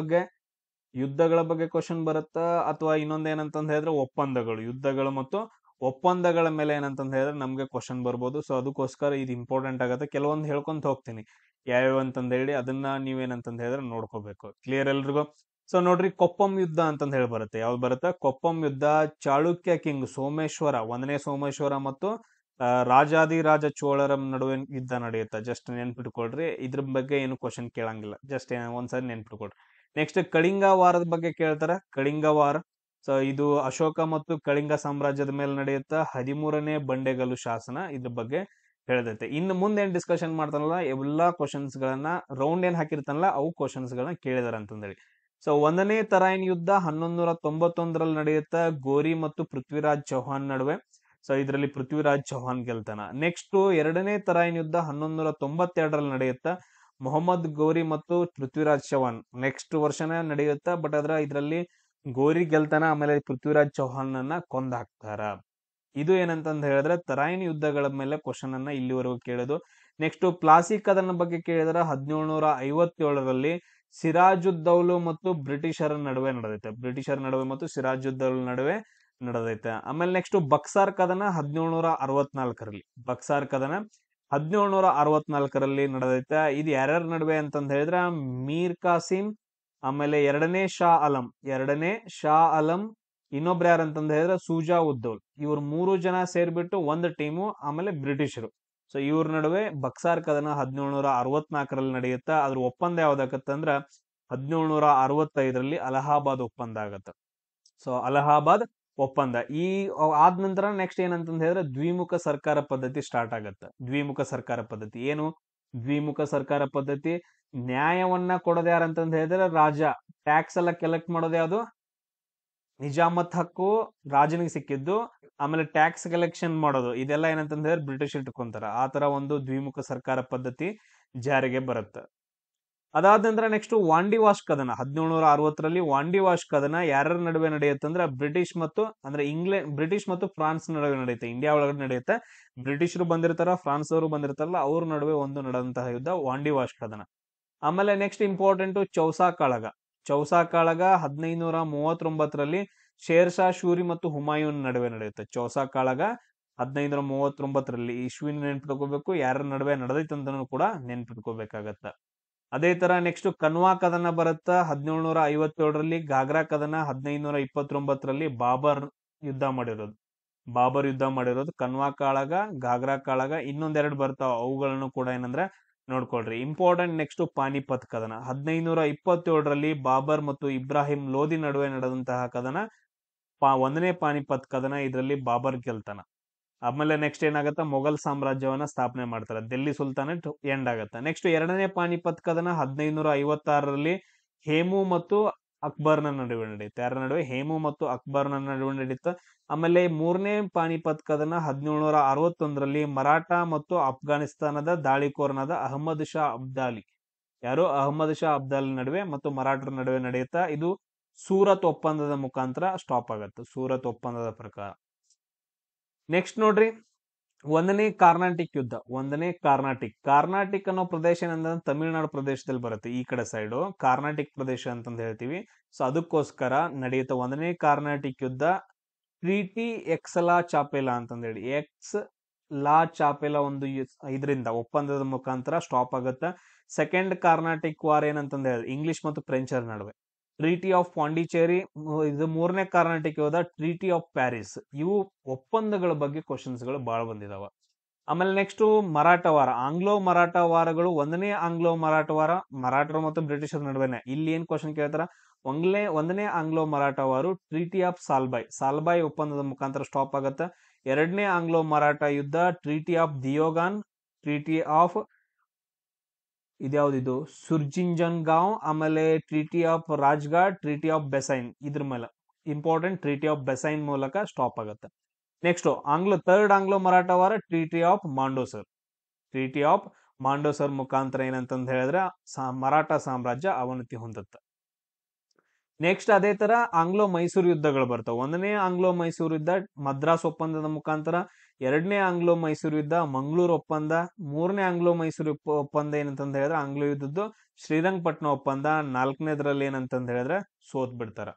ಯುದ್ಧಗಳ ಬಗ್ಗೆ ಕ್ವಶನ್ ಬರುತ್ತಾ, ಅಥವಾ ಇನ್ನೊಂದ್ ಏನಂತಂದ್ ಹೇಳಿದ್ರೆ ಒಪ್ಪಂದಗಳು, ಯುದ್ಧಗಳು ಮತ್ತು ಒಪ್ಪಂದಗಳ ಮೇಲೆ ಏನಂತಂದ್ ಹೇಳಿದ್ರೆ ನಮ್ಗೆ ಕ್ವಶನ್ ಬರ್ಬೋದು. ಸೊ ಅದಕ್ಕೋಸ್ಕರ ಇದು ಇಂಪಾರ್ಟೆಂಟ್ ಆಗತ್ತೆ. ಕೆಲವೊಂದು ಹೇಳ್ಕೊಂತ ಹೋಗ್ತೀನಿ ಯಾವ್ಯಾವ ಅಂತಂದ್ ಹೇಳಿ, ಅದನ್ನ ನೀವೇನಂತಂದ್ ಹೇಳಿದ್ರೆ ನೋಡ್ಕೋಬೇಕು. ಕ್ಲಿಯರ್ ಎಲ್ರಿಗೂ? ಸೊ ನೋಡ್ರಿ, ಕೊಪ್ಪಂ ಯುದ್ಧ ಅಂತಂದ್ ಹೇಳಿ ಬರುತ್ತೆ. ಯಾವ್ದು ಬರುತ್ತೆ? ಕೊಪ್ಪಂ ಯುದ್ಧ. ಚಾಳುಕ್ಯ ಕಿಂಗ್ ಸೋಮೇಶ್ವರ, 1ನೇ ಸೋಮೇಶ್ವರ ಮತ್ತು ರಾಜಾದಿರಾಜ ಚೋಳರ ನಡುವೆ ಯುದ್ಧ ನಡೆಯುತ್ತೆ. ಜಸ್ಟ್ ನೆನ್ಪಿಟ್ಕೊಳ್ರಿ, ಇದ್ರ ಬಗ್ಗೆ ಏನು ಕ್ವಶನ್ ಕೇಳಂಗಿಲ್ಲ, ಜಸ್ಟ್ ಒಂದ್ಸರಿ ನೆನ್ಪಿಟ್ಕೊಳ್ರಿ. ನೆಕ್ಸ್ಟ್ ಕಳಿಂಗ ವಾರದ ಬಗ್ಗೆ ಕೇಳ್ತಾರ. ಕಳಿಂಗ ವಾರ, ಸೊ ಇದು ಅಶೋಕ ಮತ್ತು ಕಳಿಂಗ ಸಾಮ್ರಾಜ್ಯದ ಮೇಲೆ ನಡೆಯುತ್ತ. 13ನೇ ಬಂಡೆಗಲ್ಲು ಶಾಸನ ಇದ್ರ ಬಗ್ಗೆ ಹೇಳ್ದೈತೆ. ಇನ್ನು ಮುಂದೆ ಏನ್ ಡಿಸ್ಕಷನ್ ಮಾಡ್ತಾನಲ್ಲ, ಎಲ್ಲಾ ಕ್ವಶನ್ಸ್ ಗಳನ್ನ ರೌಂಡ್ ಏನ್ ಹಾಕಿರ್ತಾನಲ್ಲ ಅವು ಕ್ವಶನ್ಸ್ ಗಳನ್ನ ಕೇಳಿದಾರ ಅಂತಂದೇಳಿ. ಸೊ 1ನೇ ತರಾಯಿನ್ ಯುದ್ಧ 1191ರಲ್ಲಿ ನಡೆಯುತ್ತ, ಗೋರಿ ಮತ್ತು ಪೃಥ್ವಿರಾಜ್ ಚೌಹಾನ್ ನಡುವೆ. ಸೊ ಇದರಲ್ಲಿ ಪೃಥ್ವಿರಾಜ್ ಚೌಹಾನ್ ಗೆಲ್ತಾನ. ನೆಕ್ಸ್ಟ್ 2ನೇ ತರಾಯಿನ್ ಯುದ್ಧ 1192ರಲ್ಲಿ ನಡೆಯುತ್ತ, ಮೊಹಮ್ಮದ್ ಗೋರಿ ಮತ್ತು ಪೃಥ್ವಿರಾಜ್ ಚೌಹಾನ್ ನೆಕ್ಸ್ಟ್ ವರ್ಷನೇ ನಡೆಯುತ್ತ. ಬಟ್ ಇದರಲ್ಲಿ ಗೋರಿ ಗೆಲ್ತಾನ, ಆಮೇಲೆ ಪೃಥ್ವಿರಾಜ್ ಚೌಹಾನ್ ಅನ್ನ ಕೊಂದ ಹಾಕ್ತಾರ. ಇದು ಏನಂತಂದ್ ಹೇಳಿದ್ರೆ ತರಾಯಿನ್ ಯುದ್ಧಗಳ ಮೇಲೆ ಕ್ವಶನ್ ಅನ್ನ ಇಲ್ಲಿವರೆಗೂ ಕೇಳೋದು. ನೆಕ್ಸ್ಟ್ ಪ್ಲಾಸಿ ಕದನ ಬಗ್ಗೆ ಕೇಳಿದ್ರೆ 1757ರಲ್ಲಿ ಸಿರಾಜುದ್ದೌಲು ಮತ್ತು ಬ್ರಿಟಿಷರ ನಡುವೆ ನಡೆದೈತೆ. ಬ್ರಿಟಿಷರ ನಡುವೆ ಮತ್ತು ಸಿರಾಜುದ್ದೌಲ್ ನಡುವೆ ನಡೆದೈತೆ. ಆಮೇಲೆ ನೆಕ್ಸ್ಟ್ ಬಕ್ಸಾರ್ ಕದನ 1764ರಲ್ಲಿ. ಬಕ್ಸಾರ್ ಕದನ 1764ರಲ್ಲಿ ನಡೆದೈತೆ. ಇದು ಯಾರ್ಯಾರ ನಡುವೆ ಅಂತಂದ್ ಹೇಳಿದ್ರೆ ಮೀರ್ ಕಾಸಿಂ, ಆಮೇಲೆ ಎರಡನೇ ಶಾ ಆಲಂ, ಇನ್ನೊಬ್ರು ಯಾರಂತಂದ್ ಹೇಳಿದ್ರೆ ಸುಜಾ ಉದ್ದೌಲ್. ಇವ್ರು 3 ಜನ ಸೇರ್ಬಿಟ್ಟು ಒಂದು ಟೀಮು, ಆಮೇಲೆ ಬ್ರಿಟಿಷರು. ಸೊ ಇವ್ರ ನಡುವೆ ಬಕ್ಸಾರ್ ಕದನ 1764ರಲ್ಲಿ ನಡೆಯುತ್ತ. ಅದ್ರ ಒಪ್ಪಂದ ಯಾವ್ದಾಗತ್ತಂದ್ರ 1765ರಲ್ಲಿ ಅಲಹಾಬಾದ್ ಒಪ್ಪಂದ ಆಗತ್ತ. ಸೊ ಅಲಹಾಬಾದ್ ಒಪ್ಪಂದ. ಈ ಆದ ನಂತರ ನೆಕ್ಸ್ಟ್ ಏನಂತಂದ್ ಹೇಳಿದ್ರೆ ದ್ವಿಮುಖ ಸರ್ಕಾರ ಪದ್ಧತಿ ಸ್ಟಾರ್ಟ್ ಆಗತ್ತೆ. ದ್ವಿಮುಖ ಸರ್ಕಾರ ಪದ್ಧತಿ ಏನು? ದ್ವಿಮುಖ ಸರ್ಕಾರ ಪದ್ಧತಿ, ನ್ಯಾಯವನ್ನ ಕೊಡೋದು ಯಾರಂತಂದ್ ಹೇಳಿದ್ರೆ ರಾಜ. ಟ್ಯಾಕ್ಸ್ ಎಲ್ಲ ಕಲೆಕ್ಟ್ ಮಾಡೋದು ಯಾವ್ದು? ನಿಜಾಮತ್ ಹಕ್ಕು ರಾಜನಿಗೆ ಸಿಕ್ಕಿದ್ದು. ಆಮೇಲೆ ಟ್ಯಾಕ್ಸ್ ಕಲೆಕ್ಷನ್ ಮಾಡೋದು ಇದೆಲ್ಲ ಏನಂತಂದ್ ಹೇಳಿದ್ರೆ ಬ್ರಿಟಿಷ್ ಇಟ್ಕೊಂತಾರ. ಆ ತರ ಒಂದು ದ್ವಿಮುಖ ಸರ್ಕಾರ ಪದ್ಧತಿ ಜಾರಿಗೆ ಬರುತ್ತೆ. ಅದಾದ ನಂತರ ನೆಕ್ಸ್ಟ್ ವಾಂಡಿವಾಶ್ ಕದನ 1760ರಲ್ಲಿ. ವಾಂಡಿವಾಶ್ ಕದನ ಯಾರ್ಯಾರ ನಡುವೆ ನಡೆಯುತ್ತಂದ್ರೆ ಬ್ರಿಟಿಷ್ ಮತ್ತು ಫ್ರಾನ್ಸ್ ನಡುವೆ ನಡೆಯುತ್ತೆ. ಇಂಡಿಯಾ ಒಳಗಡೆ ನಡೆಯುತ್ತೆ. ಬ್ರಿಟಿಷರು ಬಂದಿರ್ತಾರ, ಫ್ರಾನ್ಸ್ ಅವರು ಬಂದಿರ್ತಾರಲ್ಲ, ಅವ್ರ ನಡುವೆ ಒಂದು ನಡೆದಂತಹ ಯುದ್ಧ ವಾಂಡಿವಾಶ್ ಕದನ. ಆಮೇಲೆ ನೆಕ್ಸ್ಟ್ ಇಂಪಾರ್ಟೆಂಟ್ ಚೌಸಾ ಕಾಳಗ. 1539ರಲ್ಲಿ ಶೇರ್ ಶಾ ಶೂರಿ ಮತ್ತು ಹುಮಾಯೂನ್ ನಡುವೆ ನಡೆಯುತ್ತೆ. ಚೌಸಾ ಕಾಳಗ 1539ರಲ್ಲಿ. ಇಶ್ವಿನ ನೆನ್ಪಿಟ್ಕೋಬೇಕು, ಯಾರ ನಡುವೆ ನಡೆದೈತೆ ಅಂತ ಕೂಡ ನೆನ್ಪಿಟ್ಕೋಬೇಕಾಗತ್ತ. ಅದೇ ತರ ನೆಕ್ಸ್ಟ್ ಕನ್ವಾ ಕದನ ಬರುತ್ತ 1757ರಲ್ಲಿ. ಘಾಗ್ರಾ ಕದನ 1529ರಲ್ಲಿ. ಬಾಬರ್ ಯುದ್ಧ ಮಾಡಿರೋದು. ಕನ್ವಾ ಕಾಳಗ, ಘಾಗ್ರಾ ಕಾಳಗ, ಇನ್ನೊಂದೆರಡು ಬರ್ತಾವ, ಅವುಗಳನ್ನು ಕೂಡ ಏನಂದ್ರೆ ನೋಡ್ಕೊಳ್ರಿ. ಇಂಪಾರ್ಟೆಂಟ್ ನೆಕ್ಸ್ಟ್ ಪಾನಿಪತ್ ಕದನ 1527ರಲ್ಲಿ. ಬಾಬರ್ ಮತ್ತು ಇಬ್ರಾಹಿಂ ಲೋಧಿ ನಡುವೆ ನಡೆದಂತಹ ಕದನ 1ನೇ ಪಾನಿಪತ್ ಕದನ. ಇದರಲ್ಲಿ ಬಾಬರ್ ಗೆಲ್ತಾನ. ಆಮೇಲೆ ನೆಕ್ಸ್ಟ್ ಏನಾಗತ್ತ, ಮೊಘಲ್ ಸಾಮ್ರಾಜ್ಯವನ್ನ ಸ್ಥಾಪನೆ ಮಾಡ್ತಾರೆ. ದಿಲ್ಲಿ ಸುಲ್ತಾನೇಟ್ ಎಂಡ್ ಆಗತ್ತ. ನೆಕ್ಸ್ಟ್ 2ನೇ ಪಾನಿಪತ್ ಕದನ 1556ರಲ್ಲಿ. ಹೇಮು ಮತ್ತು ಅಕ್ಬರ್ನ ನಡುವೆ ನಡೆಯುತ್ತೆ. ಯಾರ ನಡುವೆ? ಹೇಮು ಮತ್ತು ಅಕ್ಬರ್ನ ನಡುವೆ ನಡೆಯುತ್ತೆ. ಆಮೇಲೆ ಮೂರನೇ ಪಾಣಿಪತ್ ಕದನ 1761ರಲ್ಲಿ ಮರಾಠ ಮತ್ತು ಅಫ್ಘಾನಿಸ್ತಾನದ ದಾಳಿಕೋರನಾದ ಅಹಮದ್ ಶಾ ಅಬ್ದಾಲಿ, ಯಾರು? ಅಹಮದ್ ಶಾ ಅಬ್ದಾಲಿ ನಡುವೆ ಮತ್ತು ಮರಾಠರ ನಡುವೆ ನಡೆಯುತ್ತಾ. ಇದು ಸೂರತ್ ಒಪ್ಪಂದದ ಮುಖಾಂತರ ಸ್ಟಾಪ್ ಆಗತ್ತೆ, ಸೂರತ್ ಒಪ್ಪಂದದ ಪ್ರಕಾರ. ನೆಕ್ಸ್ಟ್ ನೋಡ್ರಿ, ಒಂದನೇ ಕಾರ್ನಾಟಿಕ್ ಯುದ್ಧ. ಒಂದನೇ ಕಾರ್ನಾಟಿಕ್ ಅನ್ನೋ ಪ್ರದೇಶ ಏನಂದ್ರೆ ತಮಿಳುನಾಡು ಪ್ರದೇಶದಲ್ಲಿ ಬರುತ್ತೆ, ಈ ಕಡೆ ಸೈಡು ಕಾರ್ನಾಟಿಕ್ ಪ್ರದೇಶ ಅಂತಂದು ಹೇಳ್ತೀವಿ. ಸೊ ಅದಕ್ಕೋಸ್ಕರ ನಡೆಯುತ್ತೆ ಒಂದನೇ ಕಾರ್ನಾಟಿಕ್ ಯುದ್ಧ. ಟ್ರೀಟಿ ಎಕ್ಸ್ ಲಾ ಚಾಪೆಲಾ ಅಂತಂದ ಹೇಳಿ, ಎಕ್ಸ್ ಲಾ ಚಾಪೆಲಾ ಒಂದು ಇದರಿಂದ ಒಪ್ಪಂದದ ಮುಖಾಂತರ ಸ್ಟಾಪ್ ಆಗುತ್ತೆ. ಸೆಕೆಂಡ್ ಕಾರ್ನಾಟಿಕ್ ವಾರ್ ಏನಂತಂದ ಹೇಳಿ, ಇಂಗ್ಲಿಷ್ ಮತ್ತು ಫ್ರೆಂಚರ ನಡುವೆ. Treaty of Pondicherry. ಇದು ಮೂರನೇ ಕಾರ್ನಾಟಿಕ್ ಯುದ್ಧ, ಟ್ರೀಟಿ ಆಫ್ ಪ್ಯಾರಿಸ್. ಇವು ಒಪ್ಪಂದಗಳ ಬಗ್ಗೆ ಕ್ವಶನ್ಸ್ಗಳು ಬಹಳ ಬಂದಿದಾವ. ಆಮೇಲೆ ನೆಕ್ಸ್ಟ್ ಮರಾಠ ವಾರ, ಆಂಗ್ಲೋ ಮರಾಠ ವಾರಗಳು. ಒಂದನೇ ಆಂಗ್ಲೋ ಮರಾಠ ವಾರ ಮರಾಠರು ಮತ್ತು ಬ್ರಿಟಿಷರ ನಡುವೆನೆ. ಇಲ್ಲಿ ಏನ್ ಕ್ವಶನ್ ಕೇಳ್ತಾರ? ಒಂದನೇ Anglo Maratha war treaty of Salbai ಒಪ್ಪಂದದ ಮುಖಾಂತರ ಸ್ಟಾಪ್ ಆಗತ್ತೆ. ಎರಡನೇ ಆಂಗ್ಲೋ ಮರಾಠ ಯುದ್ಧ treaty of Deogaon, treaty of ಇದ್ಯಾವ್ದಿದು ಸುರ್ಜಿಂಜನ್ಗಾಂವ್, ಆಮೇಲೆ treaty of Rajghat, treaty of Bassein. ಇದ್ರ ಮೇಲೆ ಇಂಪಾರ್ಟೆಂಟ್, ಟ್ರೀಟಿ ಆಫ್ ಬೆಸೈನ್ ಮೂಲಕ ಸ್ಟಾಪ್ ಆಗುತ್ತೆ. ನೆಕ್ಸ್ಟ್ ಥರ್ಡ್ ಆಂಗ್ಲೋ ಮರಾಠ ವಾರ ಟ್ರೀಟಿ ಆಫ್ ಮಾಂಡೋಸರ್. ಟ್ರೀಟಿ ಆಫ್ ಮಾಂಡೋಸರ್ ಮುಖಾಂತರ ಏನಂತಂದ್ ಹೇಳಿದ್ರೆ ಮರಾಠ ಸಾಮ್ರಾಜ್ಯ ಅವನತಿ ಹೊಂದುತ್ತೆ. ನೆಕ್ಸ್ಟ್ ಅದೇ ತರ ಆಂಗ್ಲೋ ಮೈಸೂರು ಯುದ್ಧಗಳು ಬರ್ತಾವೆ. ಒಂದನೇ ಆಂಗ್ಲೋ ಮೈಸೂರು ಯುದ್ಧ ಮದ್ರಾಸ್ ಒಪ್ಪಂದದ ಮುಖಾಂತರ, ಎರಡನೇ ಆಂಗ್ಲೋ ಮೈಸೂರು ಯುದ್ಧ ಮಂಗಳೂರು ಒಪ್ಪಂದ, ಮೂರನೇ ಆಂಗ್ಲೋ ಮೈಸೂರು ಒಪ್ಪಂದ ಏನಂತಂದ ಹೇಳಿದ್ರೆ ಆಂಗ್ಲೋ ಯುದ್ಧದ್ದು ಶ್ರೀರಂಗಪಟ್ಟಣ ಒಪ್ಪಂದ. ನಾಲ್ಕನೇದ್ರಲ್ಲಿ ಏನಂತಂದ ಹೇಳಿದ್ರೆ ಸೋತ್ ಬಿಡ್ತಾರ.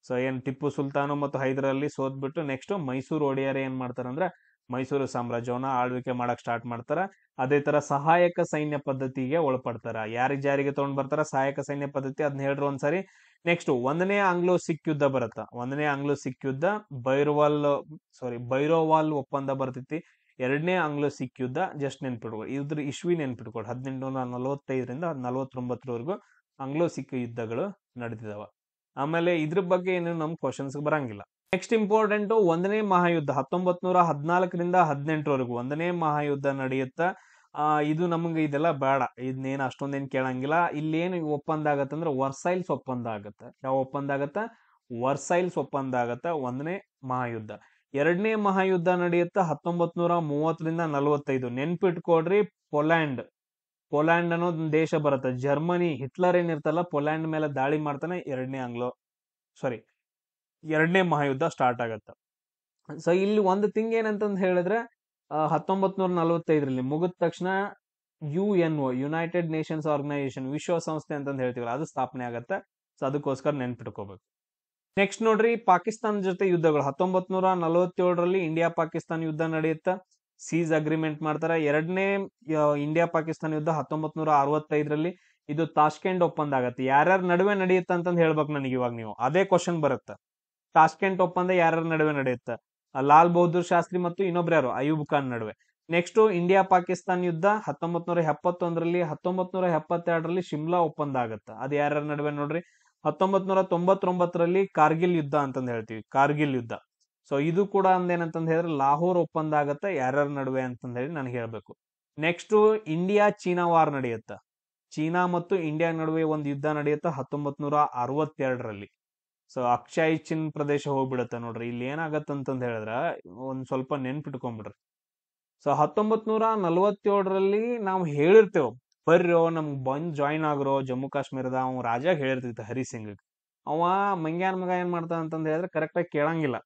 ಸೊ ಏನ್ ಟಿಪ್ಪು ಸುಲ್ತಾನು ಮತ್ತು ಹೈದರಲ್ಲಿ ಸೋತ್ ಬಿಟ್ಟು ನೆಕ್ಸ್ಟ್ ಮೈಸೂರು ಒಡೆಯರ್ ಏನ್ ಮಾಡ್ತಾರಂದ್ರೆ ಮೈಸೂರು ಸಾಮ್ರಾಜ್ಯವನ್ನ ಆಳ್ವಿಕೆ ಮಾಡಕ್ ಸ್ಟಾರ್ಟ್ ಮಾಡ್ತಾರ. ಅದೇ ತರ ಸಹಾಯಕ ಸೈನ್ಯ ಪದ್ಧತಿಗೆ ಒಳಪಡ್ತಾರ. ಯಾರಿಗೆ ಜಾರಿಗೆ ತಗೊಂಡ್ ಬರ್ತಾರ ಸಹಾಯಕ ಸೈನ್ಯ ಪದ್ಧತಿ, ಅದನ್ನ ಹೇಳ್ರಿ ಒಂದ್ಸರಿ. ನೆಕ್ಸ್ಟ್ ಒಂದನೇ ಆಂಗ್ಲೋ ಸಿಖ್ ಯುದ್ಧ ಬರುತ್ತ. ಒಂದನೇ ಆಂಗ್ಲೋ ಸಿಖ್ ಯುದ್ಧ ಬೈರೋವಾಲ್ ಒಪ್ಪಂದ ಬರ್ತೈತಿ. ಎರಡನೇ ಆಂಗ್ಲೋ ಸಿಖ್ ಯುದ್ಧ ಜಸ್ಟ್ ನೆನ್ಪಿಟ್ಕೊಳ್ಳಿ, ಇದ್ರ ಇಶ್ವಿ ನೆನ್ಪಿಟ್ಕೊಳ್ಳಿ. 1845ರಿಂದ 1849ರವರೆಗೂ ಆಂಗ್ಲೋ ಸಿಖ್ ಯುದ್ಧಗಳು ನಡೆದಿದಾವ. ಆಮೇಲೆ ಇದ್ರ ಬಗ್ಗೆ ಏನು ನಮ್ ಕ್ವಶನ್ಸ್ ಬರಂಗಿಲ್ಲ. ನೆಕ್ಸ್ಟ್ ಇಂಪಾರ್ಟೆಂಟ್ ಒಂದನೇ ಮಹಾಯುದ್ಧ 1914ರಿಂದ 18ರವರೆಗೂ ಒಂದನೇ ಮಹಾಯುದ್ಧ ನಡೆಯುತ್ತ. ಇದು ನಮ್ಗೆ ಇದೆಲ್ಲ ಬೇಡ, ಇದನ್ನೇನು ಅಷ್ಟೊಂದೇನ್ ಕೇಳಂಗಿಲ್ಲ. ಇಲ್ಲಿ ಏನು ಒಪ್ಪಂದ ಆಗತ್ತಂದ್ರೆ ವರ್ಸೈಲ್ಸ್ ಒಪ್ಪಂದ ಆಗತ್ತ. ಯಾವ ಒಪ್ಪಂದ ಆಗತ್ತ? ವರ್ಸೈಲ್ಸ್ ಒಪ್ಪಂದ ಆಗತ್ತ ಒಂದನೇ ಮಹಾಯುದ್ಧ. ಎರಡನೇ ಮಹಾಯುದ್ಧ ನಡೆಯುತ್ತ 1930ರಿಂದ 45. ನೆನ್ಪಿಟ್ಕೊಡ್ರಿ, ಪೋಲ್ಯಾಂಡ್ ಅನ್ನೋದು ದೇಶ ಬರುತ್ತೆ. ಜರ್ಮನಿ, ಹಿಟ್ಲರ್ ಏನಿರ್ತಲ್ಲ ಪೋಲ್ಯಾಂಡ್ ಮೇಲೆ ದಾಳಿ ಮಾಡ್ತಾನೆ. ಎರಡನೇ ಮಹಾಯುದ್ಧ ಸ್ಟಾರ್ಟ್ ಆಗತ್ತ. ಸೊ ಇಲ್ಲಿ ಒಂದು ಥಿಂಗ್ ಏನಂತಂದ್ ಹೇಳಿದ್ರೆ 1945ರಲ್ಲಿ ಮುಗಿದ ತಕ್ಷಣ UNO, ಯುನೈಟೆಡ್ ನೇಷನ್ಸ್ ಆರ್ಗನೈಸೇಷನ್, ವಿಶ್ವಸಂಸ್ಥೆ ಅಂತಂದ್ ಹೇಳ್ತೀವಲ್ಲ, ಅದು ಸ್ಥಾಪನೆ ಆಗತ್ತೆ. ಸೊ ಅದಕ್ಕೋಸ್ಕರ ನೆನ್ಪಿಟ್ಕೋಬೇಕು. ನೆಕ್ಸ್ಟ್ ನೋಡ್ರಿ, ಪಾಕಿಸ್ತಾನ ಜೊತೆ ಯುದ್ಧಗಳು 1947ರಲ್ಲಿ ಇಂಡಿಯಾ ಪಾಕಿಸ್ತಾನ ಯುದ್ಧ ನಡೆಯುತ್ತ. ಸೀಸ್ ಅಗ್ರಿಮೆಂಟ್ ಮಾಡ್ತಾರ. ಎರಡನೇ ಇಂಡಿಯಾ ಪಾಕಿಸ್ತಾನ ಯುದ್ಧ 1965ರಲ್ಲಿ. ಇದು ತಾಷ್ಕೆಂಟ್ ಒಪ್ಪಂದ ಆಗತ್ತೆ. ಯಾರ್ಯಾರ ನಡುವೆ ನಡೆಯುತ್ತೆ ಅಂತಂದ್ ಹೇಳ್ಬೇಕು ನನಗೆ ಇವಾಗ ನೀವು. ಅದೇ ಕ್ವಶನ್ ಬರುತ್ತೆ. ತಾಷ್ಕೆಂಟ್ ಒಪ್ಪಂದ ಯಾರ್ಯಾರ ನಡುವೆ ನಡೆಯುತ್ತೆ? ಲಾಲ್ ಬಹದ್ದೂರ್ ಶಾಸ್ತ್ರಿ ಮತ್ತು ಇನ್ನೊಬ್ರು ಯಾರು? ಅಯೂಬ್ ಖಾನ್ ನಡುವೆ. ನೆಕ್ಸ್ಟ್ ಇಂಡಿಯಾ ಪಾಕಿಸ್ತಾನ ಯುದ್ಧ 1971ರಲ್ಲಿ. 1972ರಲ್ಲಿ ಶಿಮ್ಲಾ ಒಪ್ಪಂದ ಆಗತ್ತೆ. ಅದು ಯಾರ್ಯಾರ ನಡುವೆ ನೋಡ್ರಿ? 1999ರಲ್ಲಿ ಕಾರ್ಗಿಲ್ ಯುದ್ಧ ಅಂತಂದ್ ಹೇಳ್ತೀವಿ, ಕಾರ್ಗಿಲ್ ಯುದ್ಧ. ಸೊ ಇದು ಕೂಡ ಅಂದೇನಂತಂದ್ ಹೇಳಿದ್ರೆ ಲಾಹೋರ್ ಒಪ್ಪಂದ ಆಗತ್ತೆ. ಯಾರ್ಯಾರ ನಡುವೆ ಅಂತಂದ್ ಹೇಳಿ ನನಗೆ ಹೇಳ್ಬೇಕು. ನೆಕ್ಸ್ಟ್ ಇಂಡಿಯಾ ಚೀನಾ ವಾರ್ ನಡೆಯುತ್ತ. ಚೀನಾ ಮತ್ತು ಇಂಡಿಯಾ ನಡುವೆ ಒಂದು ಯುದ್ಧ ನಡೆಯುತ್ತ 1962ರಲ್ಲಿ. ಸೊ ಅಕ್ಷಯ್ ಚಿನ್ ಪ್ರದೇಶ ಹೋಗ್ಬಿಡತ್ತೆ ನೋಡ್ರಿ. ಇಲ್ಲಿ ಏನಾಗತ್ತಂತಂದ್ ಹೇಳಿದ್ರ ಒಂದ್ ಸ್ವಲ್ಪ ನೆನ್ಪಿಟ್ಕೊಂಡ್ಬಿಡ್ರಿ. ಸೊ 1947ರಲ್ಲಿ ನಾವು ಹೇಳಿರ್ತೇವೆ, ಬರ್ರೋ ನಮ್ಗ್ ಬಂದ್ ಜಾಯಿನ್ ಆಗ್ರೋ ಜಮ್ಮು ಕಾಶ್ಮೀರದ. ಅವ್ ರಾಜ ಹೇಳಿರ್ತಿತ್ತು ಹರಿ ಸಿಂಗ್. ಅವ ಮಂಗ್ಯಾನ್ ಮಗ ಏನ್ ಮಾಡ್ತಾನ ಅಂತಂದ್ ಹೇಳಿದ್ರೆ ಕರೆಕ್ಟ್ ಆಗಿ ಕೇಳಂಗಿಲ್ಲ,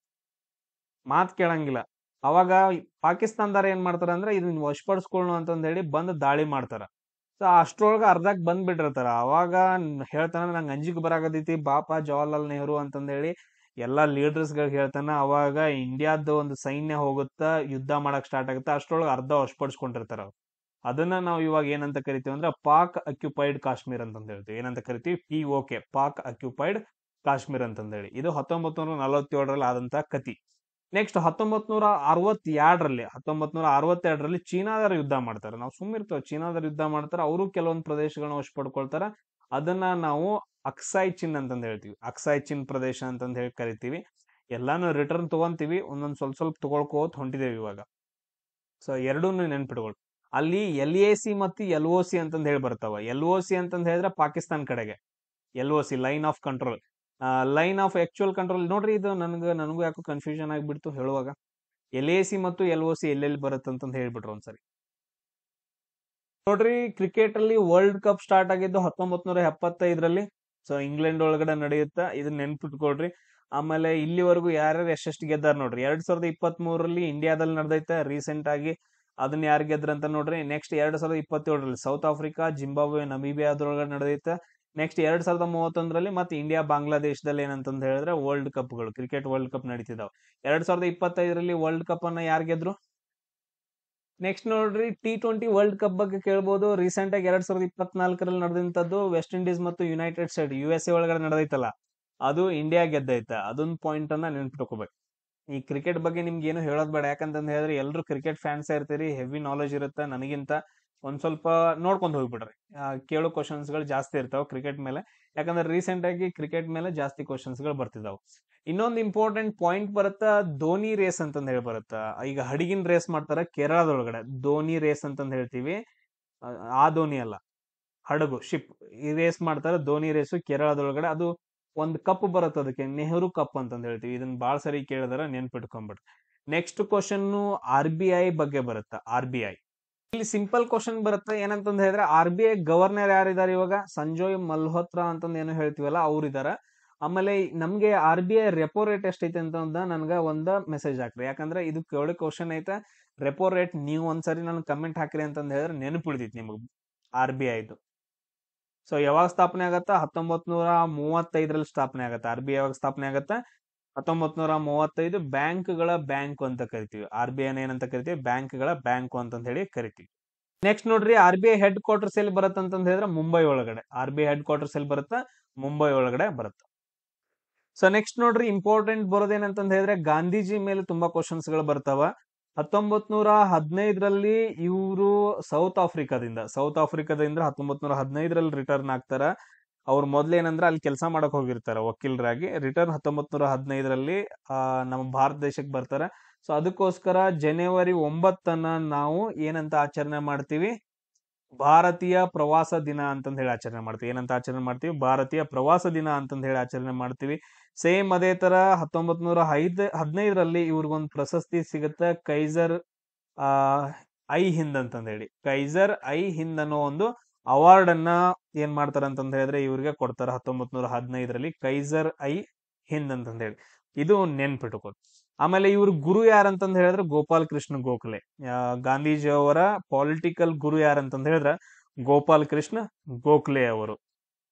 ಮಾತ್ ಕೇಳಂಗಿಲ್ಲ. ಅವಾಗ ಪಾಕಿಸ್ತಾನದಾರ ಏನ್ ಮಾಡ್ತಾರ ಅಂದ್ರೆ ಇದನ್ನ ವಶಪಡಿಸ್ಕೊಳ್ಳು ಅಂತಂದ್ ಹೇಳಿ ಬಂದ್ ದಾಳಿ ಮಾಡ್ತಾರ. ಸೊ ಅಷ್ಟ್ರೊಳಗ ಅರ್ಧಕ್ ಬಂದ್ ಬಿಟ್ಟಿರ್ತಾರ. ಅವಾಗ ಹೇಳ್ತಾನ, ನಂಗೆ ಅಂಜಿಕ್ ಬರಾಕತೈತಿ, ಬಾಪ ಜವಾಹರ್ಲಾಲ್ ನೆಹರು ಅಂತಂದ್ ಹೇಳಿ ಎಲ್ಲಾ ಲೀಡರ್ಸ್ ಗಳಿಗೆ ಹೇಳ್ತಾನ. ಅವಾಗ ಇಂಡಿಯಾದ ಒಂದು ಸೈನ್ಯ ಹೋಗುತ್ತ, ಯುದ್ಧ ಮಾಡಕ್ ಸ್ಟಾರ್ಟ್ ಆಗುತ್ತೆ. ಅಷ್ಟ್ರೊಳಗ ಅರ್ಧ ವಶಪಡಿಸ್ಕೊಂಡಿರ್ತಾರ. ಅದನ್ನ ನಾವು ಇವಾಗ ಏನಂತ ಕರಿತೀವಿ ಅಂದ್ರೆ ಪಾಕ್ ಅಕ್ಯುಪೈಡ್ ಕಾಶ್ಮೀರ್ ಅಂತಂದ್ ಹೇಳ್ತೀವಿ. ಏನಂತ ಕರಿತೀವಿ? POK, ಪಾಕ್ ಅಕ್ಯುಪೈಡ್ ಕಾಶ್ಮೀರ್ ಅಂತಂದ್ ಹೇಳಿ. ಇದು 1947ರಲ್ಲಿ ಆದಂತ ಕತಿ. ನೆಕ್ಸ್ಟ್ 1962ರಲ್ಲಿ ಚೀನಾದರ ಯುದ್ಧ ಮಾಡ್ತಾರೆ. ನಾವು ಸುಮ್ಮಿರ್ತೇವೆ, ಚೀನಾದರ ಯುದ್ಧ ಮಾಡ್ತಾರೆ. ಅವರು ಕೆಲವೊಂದು ಪ್ರದೇಶಗಳನ್ನ ವಶಪಡ್ಕೊಳ್ತಾರ. ಅದನ್ನ ನಾವು ಅಕ್ಸಾಯ್ ಚಿನ್ ಅಂತಂದ್ ಹೇಳ್ತೀವಿ. ಅಕ್ಸಾಯ್ ಚಿನ್ ಪ್ರದೇಶ ಅಂತಂದ್ ಹೇಳಿ ಕರಿತೀವಿ. ಎಲ್ಲಾನು ರಿಟರ್ನ್ ತಗೊಂತೀವಿ, ಒಂದೊಂದ್ ಸ್ವಲ್ಪ ತಗೊಳ್ಕೋತ ಹೊಂಟಿದೇವಿ ಇವಾಗ. ಸೊ ಎರಡೂ ನೆನ್ಪಿಟ್ಕೊಳ್ರಿ. ಅಲ್ಲಿ LAC ಮತ್ತು LOC ಅಂತಂದ್ ಹೇಳಿ ಬರ್ತಾವ. LOC ಅಂತಂದ್ ಹೇಳಿದ್ರೆ ಪಾಕಿಸ್ತಾನ್ ಕಡೆಗೆ, LOC line of control. Line of actual control ನೋಡ್ರಿ, ಇದು ನನಗೂ ಯಾಕೋ ಕನ್ಫ್ಯೂಷನ್ ಆಗಿಬಿಡ್ತು ಹೇಳುವಾಗ. LAC ಮತ್ತು LOC ಎಲ್ಲೆಲ್ಲಿ ಬರುತ್ತೆ ಅಂತಂದು ಹೇಳ್ಬಿಟ್ರು ಒಂದ್ಸರಿ. ನೋಡ್ರಿ, ಕ್ರಿಕೆಟ್ ಅಲ್ಲಿ ವರ್ಲ್ಡ್ ಕಪ್ ಸ್ಟಾರ್ಟ್ ಆಗಿದ್ದು 1975ರಲ್ಲಿ. ಸೊ ಇಂಗ್ಲೆಂಡ್ ಒಳಗಡೆ ನಡೆಯುತ್ತಾ, ಇದನ್ನ ನೆನ್ಪಿಟ್ಕೊಳ್ರಿ. ಆಮೇಲೆ ಇಲ್ಲಿವರೆಗೂ ಯಾರ್ಯಾರು ಎಷ್ಟೆಷ್ಟು ಗೆದ್ದಾರ ನೋಡ್ರಿ. 2023ರಲ್ಲಿ ಇಂಡಿಯಾದಲ್ಲಿ ನಡೆದೈತೆ ರೀಸೆಂಟ್ ಆಗಿ. ಅದನ್ನ ಯಾರು ಗೆದ್ರ ಅಂತ ನೋಡ್ರಿ. ನೆಕ್ಸ್ಟ್ 2027ರಲ್ಲಿ ಸೌತ್ ಆಫ್ರಿಕಾ, ಜಿಂಬಾಬ್ವೆ, ನಮೀಬಿಯಾ ಅದ್ರೊಳಗಡೆ ನಡೆದೈತೆ. ನೆಕ್ಸ್ಟ್ 2031ರಲ್ಲಿ ಮತ್ತೆ ಇಂಡಿಯಾ ಬಾಂಗ್ಲಾದೇಶದಲ್ಲಿ ಏನಂತಂದ್ ಹೇಳಿದ್ರೆ ವರ್ಲ್ಡ್ ಕಪ್ಗಳು, ಕ್ರಿಕೆಟ್ ವರ್ಲ್ಡ್ ಕಪ್ ನಡೀತಿದಾವೆ. 2025ರಲ್ಲಿ ವರ್ಲ್ಡ್ ಕಪ್ ಅನ್ನ ಯಾರು ಗೆದ್ರು? ನೆಕ್ಸ್ಟ್ ನೋಡ್ರಿ, T20 ವರ್ಲ್ಡ್ ಕಪ್ ಬಗ್ಗೆ ಕೇಳ್ಬೋದು. ರೀಸೆಂಟ್ ಆಗಿ 2024ರಲ್ಲಿ ನಡೆದಂತದ್ದು ವೆಸ್ಟ್ ಇಂಡೀಸ್ ಮತ್ತು ಯುನೈಟೆಡ್ ಸ್ಟೇಟ್ USA ಒಳಗಡೆ ನಡೆದೈತಲ್ಲ, ಅದು ಇಂಡಿಯಾ ಗೆದ್ದೈತೆ. ಅದೊಂದು ಪಾಯಿಂಟ್ ಅನ್ನ ನೆನ್ಪಿಟ್ಕೋಬೇಕು. ಈ ಕ್ರಿಕೆಟ್ ಬಗ್ಗೆ ನಿಮ್ಗೆ ಏನು ಹೇಳೋದ್ ಬೇಡ, ಯಾಕಂತಂದ್ ಹೇಳಿದ್ರೆ ಎಲ್ರು ಕ್ರಿಕೆಟ್ ಫ್ಯಾನ್ಸ್ ಇರ್ತೀರಿ, ಹೆವಿ ನಾಲೆಜ್ ಇರುತ್ತೆ. ನನಗಿಂತ ಒಂದ್ ಸ್ವಲ್ಪ ನೋಡ್ಕೊಂಡು ಹೋಗ್ಬಿಡ್ರಿ. ಕೇಳೋ ಕ್ವಶನ್ಸ್ ಗಳು ಜಾಸ್ತಿ ಇರ್ತಾವ ಕ್ರಿಕೆಟ್ ಮೇಲೆ, ಯಾಕಂದ್ರೆ ರೀಸೆಂಟ್ ಆಗಿ ಕ್ರಿಕೆಟ್ ಮೇಲೆ ಜಾಸ್ತಿ ಕ್ವಶನ್ಸ್ ಗಳು ಬರ್ತಿದಾವ್. ಇನ್ನೊಂದು ಇಂಪಾರ್ಟೆಂಟ್ ಪಾಯಿಂಟ್ ಬರುತ್ತಾ, ಧೋನಿ ರೇಸ್ ಅಂತಂದ್ ಹೇಳಿ ಬರುತ್ತಾ. ಈಗ ಹಡಗಿನ ರೇಸ್ ಮಾಡ್ತಾರ ಕೇರಳದೊಳಗಡೆ, ಧೋನಿ ರೇಸ್ ಅಂತಂದ್ ಹೇಳ್ತೀವಿ. ಆ ಧೋನಿ ಅಲ್ಲ, ಹಡಗು, ಶಿಪ್, ಈ ರೇಸ್ ಮಾಡ್ತಾರ. ಧೋನಿ ರೇಸು ಕೇರಳದೊಳಗಡೆ. ಅದು ಒಂದ್ ಕಪ್ ಬರುತ್ತೆ, ಅದಕ್ಕೆ ನೆಹರು ಕಪ್ ಅಂತಂದ್ ಹೇಳ್ತೀವಿ. ಇದನ್ನ ಬಾಳ್ ಸರಿ ಕೇಳಿದಾರ, ನೆನ್ಪಿಟ್ಕೊಂಡ್ಬಿಡ್ರಿ. ನೆಕ್ಸ್ಟ್ ಕ್ವಶನ್ RBI ಬಗ್ಗೆ ಬರುತ್ತಾ. RBI ಇಲ್ಲಿ ಸಿಂಪಲ್ ಕ್ವಶನ್ ಬರುತ್ತೆ. ಏನಂತಂದ್ ಹೇಳಿದ್ರೆ, RBI ಗವರ್ನರ್ ಯಾರಿದ್ದಾರೆ ಇವಾಗ? ಸಂಜಯ್ ಮಲ್ಹೋತ್ರಾ ಅಂತಂದ್ ಏನೋ ಹೇಳ್ತೀವಲ್ಲ, ಅವ್ರು ಇದಾರ. ಆಮೇಲೆ ನಮ್ಗೆ RBI ರೆಪೋ ರೇಟ್ ಎಷ್ಟೈತೆ ಅಂತ ನನ್ಗ ಒಂದ ಮೆಸೇಜ್ ಹಾಕ್ರಿ, ಯಾಕಂದ್ರೆ ಇದು ಕೇಳೋ ಕ್ವಶನ್ ಐತೆ. ರೆಪೋ ರೇಟ್ ನೀವು ಒಂದ್ಸರಿ ನನ್ ಕಮೆಂಟ್ ಹಾಕ್ರಿ ಅಂತಂದ್ ಹೇಳಿದ್ರೆ ನೆನಪಿಡ್ತೈತಿ ನಿಮಗ್ RBI ಇದು. ಸೊ ಯಾವಾಗ ಸ್ಥಾಪನೆ ಆಗತ್ತ? 1935ರಲ್ಲಿ ಸ್ಥಾಪನೆ ಆಗತ್ತೆ. RBI ಯಾವಾಗ ಸ್ಥಾಪನೆ ಆಗತ್ತ? 1935. ಬ್ಯಾಂಕ್ಗಳ ಬ್ಯಾಂಕ್ ಅಂತ ಕರಿತೀವಿ. RBI ಏನಂತ ಕರಿತೀವಿ? ಬ್ಯಾಂಕ್ಗಳ ಬ್ಯಾಂಕು ಅಂತಂದ್ ಹೇಳಿ ಕರಿತೀವಿ. ನೆಕ್ಸ್ಟ್ ನೋಡ್ರಿ, RBI ಹೆಡ್ ಕ್ವಾರ್ಟರ್ಸ್ ಎಲ್ಲಿ ಬರುತ್ತೆ ಅಂತಂದ್ ಹೇಳಿದ್ರೆ ಮುಂಬೈ ಒಳಗಡೆ. RBI ಹೆಡ್ ಕ್ವಾರ್ಟರ್ಸ್ ಎಲ್ಲಿ ಬರುತ್ತಾ? ಮುಂಬೈ ಒಳಗಡೆ ಬರುತ್ತೆ. ಸೊ ನೆಕ್ಸ್ಟ್ ನೋಡ್ರಿ, ಇಂಪಾರ್ಟೆಂಟ್ ಬರೋದೇನಂತಂದ್ ಹೇಳಿದ್ರೆ, ಗಾಂಧೀಜಿ ಮೇಲೆ ತುಂಬಾ ಕ್ವಶನ್ಸ್ ಗಳು ಬರ್ತಾವ. 1915ರಲ್ಲಿ ಇವರು ಸೌತ್ ಆಫ್ರಿಕಾದಿಂದ 1915ರಲ್ಲಿ ರಿಟರ್ನ್ ಆಗ್ತಾರ. ಅವ್ರು ಮೊದ್ಲೇನಂದ್ರ ಅಲ್ಲಿ ಕೆಲಸ ಮಾಡಕ್ ಹೋಗಿರ್ತಾರ ವಕೀಲರಾಗಿ. ರಿಟರ್ನ್ 1915ರಲ್ಲಿ ನಮ್ಮ ಭಾರತ ದೇಶಕ್ಕೆ ಬರ್ತಾರ. ಸೊ ಅದಕ್ಕೋಸ್ಕರ ಜನವರಿ 9 ನಾವು ಏನಂತ ಆಚರಣೆ ಮಾಡ್ತೀವಿ? ಭಾರತೀಯ ಪ್ರವಾಸ ದಿನ ಅಂತಂದ್ ಹೇಳಿ ಆಚರಣೆ ಮಾಡ್ತೀವಿ. ಏನಂತ ಆಚರಣೆ ಮಾಡ್ತೀವಿ? ಭಾರತೀಯ ಪ್ರವಾಸ ದಿನ ಅಂತಂದ್ ಹೇಳಿ ಆಚರಣೆ ಮಾಡ್ತೀವಿ. ಸೇಮ್ ಅದೇ ತರ 1915ರಲ್ಲಿ ಇವ್ರಿಗೊಂದು ಪ್ರಶಸ್ತಿ ಸಿಗುತ್ತೆ, ಕೈಸರ್ ಐ ಹಿಂದ್ ಅಂತಂದ್ ಹೇಳಿ. ಕೈಸರ್ ಐ ಹಿಂದ್ ಅನ್ನೋ ಒಂದು ಅವಾರ್ಡ್ ಅನ್ನ ಏನ್ ಮಾಡ್ತಾರ ಅಂತಂದ್ ಹೇಳಿದ್ರೆ ಇವ್ರಿಗೆ ಕೊಡ್ತಾರ 1915ರಲ್ಲಿ, ಕೈಸರ್ ಐ ಹಿಂದ್ ಅಂತಂದ್ ಹೇಳಿ. ಇದು ನೆನ್ಪಿಟ್ಕೋದು. ಆಮೇಲೆ ಇವ್ರ ಗುರು ಯಾರಂತಂದ್ ಹೇಳಿದ್ರೆ ಗೋಪಾಲ್ ಕೃಷ್ಣ ಗೋಖಲೆ. ಗಾಂಧೀಜಿ ಅವರ ಪೊಲಿಟಿಕಲ್ ಗುರು ಯಾರಂತಂದ್ ಹೇಳಿದ್ರೆ ಗೋಪಾಲ್ ಕೃಷ್ಣ ಗೋಖಲೆ ಅವರು.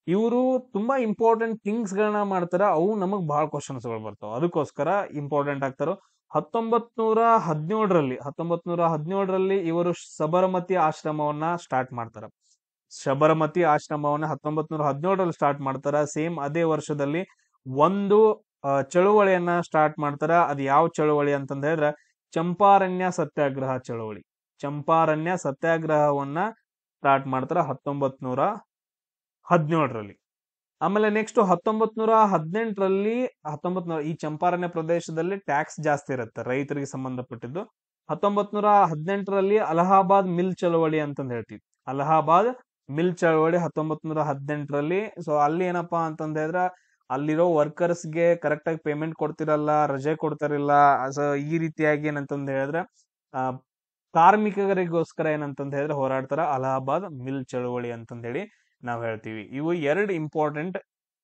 ಇವರು ತುಂಬಾ ಇಂಪಾರ್ಟೆಂಟ್ ಥಿಂಗ್ಸ್ ಗಳನ್ನ ಮಾಡ್ತಾರ. ಅವು ನಮಗ್ ಬಹಳ ಕ್ವಶನ್ಸ್ ಗಳು ಬರ್ತಾವ, ಅದಕ್ಕೋಸ್ಕರ ಇಂಪಾರ್ಟೆಂಟ್ ಆಗ್ತಾರ. 1917ರಲ್ಲಿ ಇವರು ಸಬರಮತಿ ಆಶ್ರಮವನ್ನ ಸ್ಟಾರ್ಟ್ ಮಾಡ್ತಾರ. ಸಬರಮತಿ ಆಶ್ರಮವನ್ನ 1917ರಲ್ಲಿ ಸ್ಟಾರ್ಟ್ ಮಾಡ್ತಾರ. ಸೇಮ್ ಅದೇ ವರ್ಷದಲ್ಲಿ ಒಂದು ಚಳುವಳಿಯನ್ನ ಸ್ಟಾರ್ಟ್ ಮಾಡ್ತಾರ. ಅದು ಯಾವ ಚಳುವಳಿ ಅಂತಂದ ಹೇಳಿದ್ರೆ ಚಂಪಾರಣ್ಯ ಸತ್ಯಾಗ್ರಹ ಚಳುವಳಿ. ಚಂಪಾರಣ್ಯ ಸತ್ಯಾಗ್ರಹವನ್ನ ಸ್ಟಾರ್ಟ್ ಮಾಡ್ತಾರ 1917ರಲ್ಲಿ. ಆಮೇಲೆ ನೆಕ್ಸ್ಟ್ 1918ರಲ್ಲಿ ಈ ಚಂಪಾರಣ್ಯ ಪ್ರದೇಶದಲ್ಲಿ ಟ್ಯಾಕ್ಸ್ ಜಾಸ್ತಿ ಇರುತ್ತೆ ರೈತರಿಗೆ ಸಂಬಂಧಪಟ್ಟಿದ್ದು. 1918ರಲ್ಲಿ ಅಲಹಾಬಾದ್ ಮಿಲ್ ಚಳವಳಿ ಅಂತಂದ್ ಹೇಳ್ತೀವಿ. ಅಲಹಾಬಾದ್ ಮಿಲ್ ಚಳವಳಿ 1918ರಲ್ಲಿ. ಸೊ ಅಲ್ಲಿ ಏನಪ್ಪಾ ಅಂತಂದ ಹೇಳಿದ್ರೆ ಅಲ್ಲಿರೋ ವರ್ಕರ್ಸ್ಗೆ ಕರೆಕ್ಟ್ ಆಗಿ ಪೇಮೆಂಟ್ ಕೊಡ್ತಿರಲ್ಲ, ರಜೆ ಕೊಡ್ತಾರಿಲ್ಲ. ಸೊ ಈ ರೀತಿಯಾಗಿ ಏನಂತಂದ್ ಹೇಳಿದ್ರೆ ಕಾರ್ಮಿಕರಿಗೋಸ್ಕರ ಏನಂತಂದ್ ಹೇಳಿದ್ರೆ ಹೋರಾಡ್ತಾರ. ಅಲಹಾಬಾದ್ ಮಿಲ್ ಚಳವಳಿ ಅಂತಂದ್ ಹೇಳಿ ನಾವ್ ಹೇಳ್ತೀವಿ. ಇವು ಎರಡು ಇಂಪಾರ್ಟೆಂಟ್.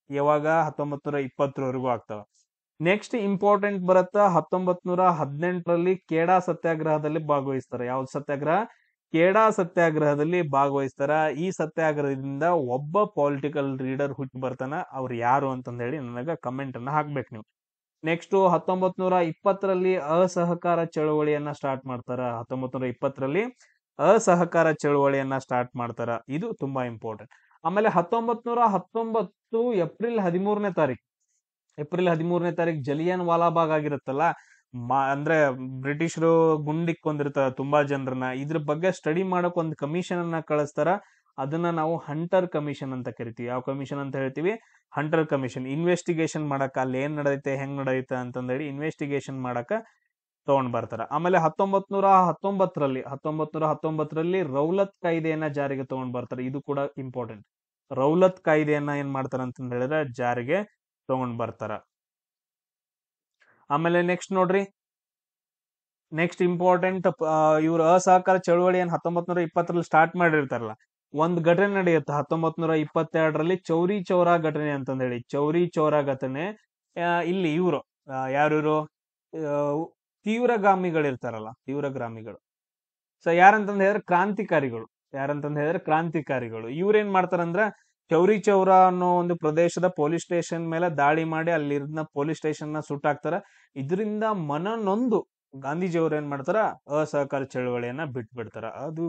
ಯಾವಾಗ? 1920ರವರೆಗೂ ಆಗ್ತಾವ. ನೆಕ್ಸ್ಟ್ ಇಂಪಾರ್ಟೆಂಟ್ ಬರುತ್ತಾ 1918ರಲ್ಲಿ ಖೇಡಾ ಸತ್ಯಾಗ್ರಹದಲ್ಲಿ ಭಾಗವಹಿಸ್ತಾರ. ಯಾವ್ದು ಸತ್ಯಾಗ್ರಹ? ಖೇಡಾ ಸತ್ಯಾಗ್ರಹದಲ್ಲಿ ಭಾಗವಹಿಸ್ತಾರ. ಈ ಸತ್ಯಾಗ್ರಹದಿಂದ ಒಬ್ಬ ಪೊಲಿಟಿಕಲ್ ಲೀಡರ್ ಹುಟ್ಟಿ ಬರ್ತಾನ. ಅವ್ರು ಯಾರು ಅಂತಂದ ಹೇಳಿ ನನಗ ಕಮೆಂಟ್ ಅನ್ನ ಹಾಕ್ಬೇಕು ನೀವು. ನೆಕ್ಸ್ಟ್ 1920ರಲ್ಲಿ ಅಸಹಕಾರ ಚಳವಳಿಯನ್ನ ಸ್ಟಾರ್ಟ್ ಮಾಡ್ತಾರ. 1920ರಲ್ಲಿ ಅಸಹಕಾರ ಚಳವಳಿಯನ್ನ ಸ್ಟಾರ್ಟ್ ಮಾಡ್ತಾರ. ಇದು ತುಂಬಾ ಇಂಪಾರ್ಟೆಂಟ್. ಆಮೇಲೆ 1919 ಏಪ್ರಿಲ್ 13ನೇ ತಾರೀಕು ಜಲಿಯನ್ ವಾಲಾಬಾಗ್ ಆಗಿರುತ್ತಲ್ಲ, ಅಂದ್ರೆ ಬ್ರಿಟಿಷರು ಗುಂಡಿಕ್ ಕೊಂದಿರ್ತಾರ ತುಂಬಾ ಜನರನ್ನ. ಇದ್ರ ಬಗ್ಗೆ ಸ್ಟಡಿ ಮಾಡಕ್ ಒಂದು ಕಮಿಷನ್ ಅನ್ನ ಕಳಿಸ್ತಾರ. ಅದನ್ನ ನಾವು ಹಂಟರ್ ಕಮಿಷನ್ ಅಂತ ಕರಿತೀವಿ. ಯಾವ ಕಮಿಷನ್ ಅಂತ ಹೇಳ್ತೀವಿ? Hunter commission. ಇನ್ವೆಸ್ಟಿಗೇಷನ್ ಮಾಡಕ ಅಲ್ಲಿ ಏನ್ ನಡೆಯುತ್ತೆ, ಹೆಂಗ್ ನಡೆಯುತ್ತೆ ಅಂತಂದೇಳಿ ಇನ್ವೆಸ್ಟಿಗೇಷನ್ ಮಾಡಕ ತಗೊಂಡ್ ಬರ್ತಾರ. ಆಮೇಲೆ 1919ರಲ್ಲಿ ರೌಲತ್ ಕಾಯ್ದೆಯನ್ನ ಜಾರಿಗೆ ತಗೊಂಡ್ ಬರ್ತಾರೆ. ಇದು ಕೂಡ ಇಂಪಾರ್ಟೆಂಟ್. ರೌಲತ್ ಕಾಯ್ದೆಯನ್ನ ಏನ್ ಮಾಡ್ತಾರ ಅಂತಂದ ಹೇಳಿದ್ರೆ ಜಾರಿಗೆ ತಗೊಂಡ್ ಬರ್ತಾರ. ಆಮೇಲೆ ನೆಕ್ಸ್ಟ್ ನೋಡ್ರಿ, ನೆಕ್ಸ್ಟ್ ಇಂಪಾರ್ಟೆಂಟ್ ಇವ್ರ ಅಸಹಕಾರ ಚಳವಳಿ ಏನ್ 1920ರಲ್ಲಿ ಸ್ಟಾರ್ಟ್ ಮಾಡಿರ್ತಾರಲ್ಲ, ಒಂದ್ ಘಟನೆ ನಡೆಯುತ್ತೆ 1922ರಲ್ಲಿ, ಚೌರಿ ಚೌರಾ ಘಟನೆ ಅಂತಂದ ಹೇಳಿ. ಚೌರಿ ಚೌರಾ ಘಟನೆ ಇಲ್ಲಿ ಇವರು ಯಾರು ತೀವ್ರಗಾಮಿಗಳಿರ್ತಾರಲ್ಲ, ತೀವ್ರಗಾಮಿಗಳು. ಸೊ ಯಾರಂತಂದ್ ಹೇಳಿದ್ರೆ ಕ್ರಾಂತಿಕಾರಿಗಳು. ಇವ್ರೇನ್ ಮಾಡ್ತಾರಂದ್ರ ಚೌರಿ ಚೌರಾ ಅನ್ನೋ ಒಂದು ಪ್ರದೇಶದ ಪೊಲೀಸ್ ಸ್ಟೇಷನ್ ಮೇಲೆ ದಾಳಿ ಮಾಡಿ ಅಲ್ಲಿನ ಪೊಲೀಸ್ ಸ್ಟೇಷನ್ ನ ಸುಟ್ಟಾಕ್ತಾರ. ಇದರಿಂದ ಮನನೊಂದು ಗಾಂಧೀಜಿಯವ್ರು ಏನ್ ಮಾಡ್ತಾರ, ಅಸಹಕಾರ ಚಳವಳಿಯನ್ನ ಬಿಟ್ಬಿಡ್ತಾರ. ಅದು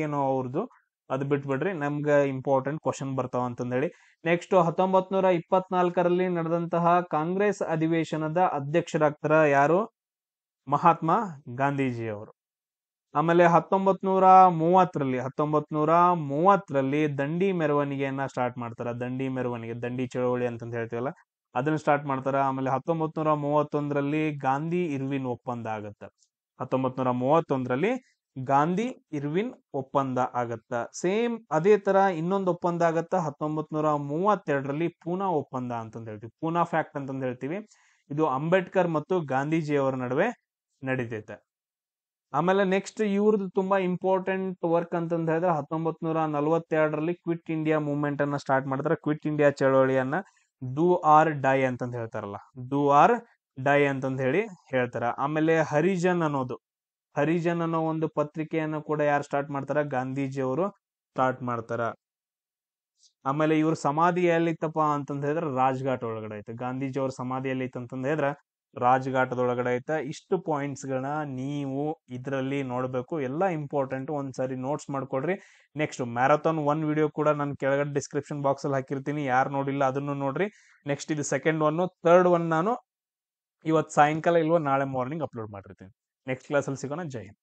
ಏನೋ ಅವ್ರದ್ದು, ಅದು ಬಿಟ್ಬಿಡ್ರಿ, ನಮ್ಗೆ ಇಂಪಾರ್ಟೆಂಟ್ ಕ್ವಶನ್ ಬರ್ತಾವ ಅಂತಂದ ಹೇಳಿ. ನೆಕ್ಸ್ಟ್ 1924ರಲ್ಲಿ ನಡೆದಂತಹ ಕಾಂಗ್ರೆಸ್ ಅಧಿವೇಶನದ ಅಧ್ಯಕ್ಷರಾಗ್ತಾರ ಯಾರು, ಮಹಾತ್ಮ ಗಾಂಧೀಜಿಯವರು. ಆಮೇಲೆ 1930ರಲ್ಲಿ ದಂಡಿ ಮೆರವಣಿಗೆಯನ್ನ ಸ್ಟಾರ್ಟ್ ಮಾಡ್ತಾರ. ದಂಡಿ ಚಳವಳಿ ಅಂತಂತ ಹೇಳ್ತೀವಲ್ಲ, ಅದನ್ನ ಸ್ಟಾರ್ಟ್ ಮಾಡ್ತಾರ. ಆಮೇಲೆ 1931ರಲ್ಲಿ ಗಾಂಧಿ ಇರ್ವಿನ್ ಒಪ್ಪಂದ ಆಗತ್ತ. 1931ರಲ್ಲಿ ಗಾಂಧಿ ಇರ್ವಿನ್ ಒಪ್ಪಂದ ಆಗತ್ತ. ಸೇಮ್ ಅದೇ ತರ ಇನ್ನೊಂದು ಒಪ್ಪಂದ ಆಗತ್ತ 1932ರಲ್ಲಿ ಪೂನಾ ಒಪ್ಪಂದ ಅಂತಂದ ಹೇಳ್ತೀವಿ, ಪೂನಾ ಫ್ಯಾಕ್ಟ್ ಅಂತಂದ ಹೇಳ್ತೀವಿ. ಇದು ಅಂಬೇಡ್ಕರ್ ಮತ್ತು ಗಾಂಧೀಜಿಯವರ ನಡುವೆ ನಡೀತೈತೆ. ಆಮೇಲೆ ನೆಕ್ಸ್ಟ್ ಇವ್ರದ್ದು ತುಂಬಾ ಇಂಪಾರ್ಟೆಂಟ್ ವರ್ಕ್ ಅಂತಂದ ಹೇಳಿದ್ರೆ 1942ರಲ್ಲಿ ಕ್ವಿಟ್ ಇಂಡಿಯಾ ಮೂವ್ಮೆಂಟ್ ಅನ್ನ ಸ್ಟಾರ್ಟ್ ಮಾಡ್ತಾರೆ. ಕ್ವಿಟ್ ಇಂಡಿಯಾ ಚಳವಳಿಯನ್ನ ಡೂ ಆರ್ ಡೈ ಅಂತಂದ ಹೇಳ್ತಾರಲ್ಲ, ಡೂ ಆರ್ ಡೈ ಅಂತಂದ ಹೇಳಿ ಹೇಳ್ತಾರ. ಆಮೇಲೆ ಹರಿಜನ್ ಅನ್ನೋ ಒಂದು ಪತ್ರಿಕೆಯನ್ನು ಕೂಡ ಯಾರು ಸ್ಟಾರ್ಟ್ ಮಾಡ್ತಾರ, ಗಾಂಧೀಜಿಯವರು ಸ್ಟಾರ್ಟ್ ಮಾಡ್ತಾರ. ಆಮೇಲೆ ಇವ್ರ ಸಮಾಧಿ ಎಲ್ಲಿತ್ತಪ್ಪ ಅಂತಂದ ಹೇಳಿದ್ರೆ ರಾಜ್ಘಾಟ್ ಒಳಗಡೆ ಐತೆ. ಗಾಂಧೀಜಿಯವ್ರ ಸಮಾಧಿ ಎಲ್ಲಿ ಅಂತಂದ ಹೇಳಿದ್ರೆ ರಾಜ್ಘಾಟದೊಳಗಡೆ ಐತೆ. ಇಷ್ಟು ಪಾಯಿಂಟ್ಸ್ ಗಳನ್ನ ನೀವು ಇದರಲ್ಲಿ ನೋಡ್ಬೇಕು, ಎಲ್ಲ ಇಂಪಾರ್ಟೆಂಟ್. ಒಂದ್ಸರಿ ನೋಟ್ಸ್ ಮಾಡ್ಕೊಡ್ರಿ. ನೆಕ್ಸ್ಟ್ ಮ್ಯಾರಥಾನ್ 1 ವಿಡಿಯೋ ಕೂಡ ನಾನು ಕೆಳಗಡೆ ಡಿಸ್ಕ್ರಿಪ್ಷನ್ ಬಾಕ್ಸ್ ಅಲ್ಲಿ ಹಾಕಿರ್ತೀನಿ, ಯಾರು ನೋಡಿಲ್ಲ ಅದನ್ನು ನೋಡ್ರಿ. ನೆಕ್ಸ್ಟ್ ಇದು ಸೆಕೆಂಡ್ ಒನ್, ಥರ್ಡ್ ಒನ್ ನಾನು ಇವತ್ತು ಸಾಯಂಕಾಲ ಇಲ್ವೋ ನಾಳೆ ಮಾರ್ನಿಂಗ್ ಅಪ್ಲೋಡ್ ಮಾಡಿರ್ತೀನಿ. ನೆಕ್ಸ್ಟ್ ಕ್ಲಾಸ್ ಅಲ್ಲಿ ಸಿಗೋಣ. ಜೈ ಹಿಂದ್.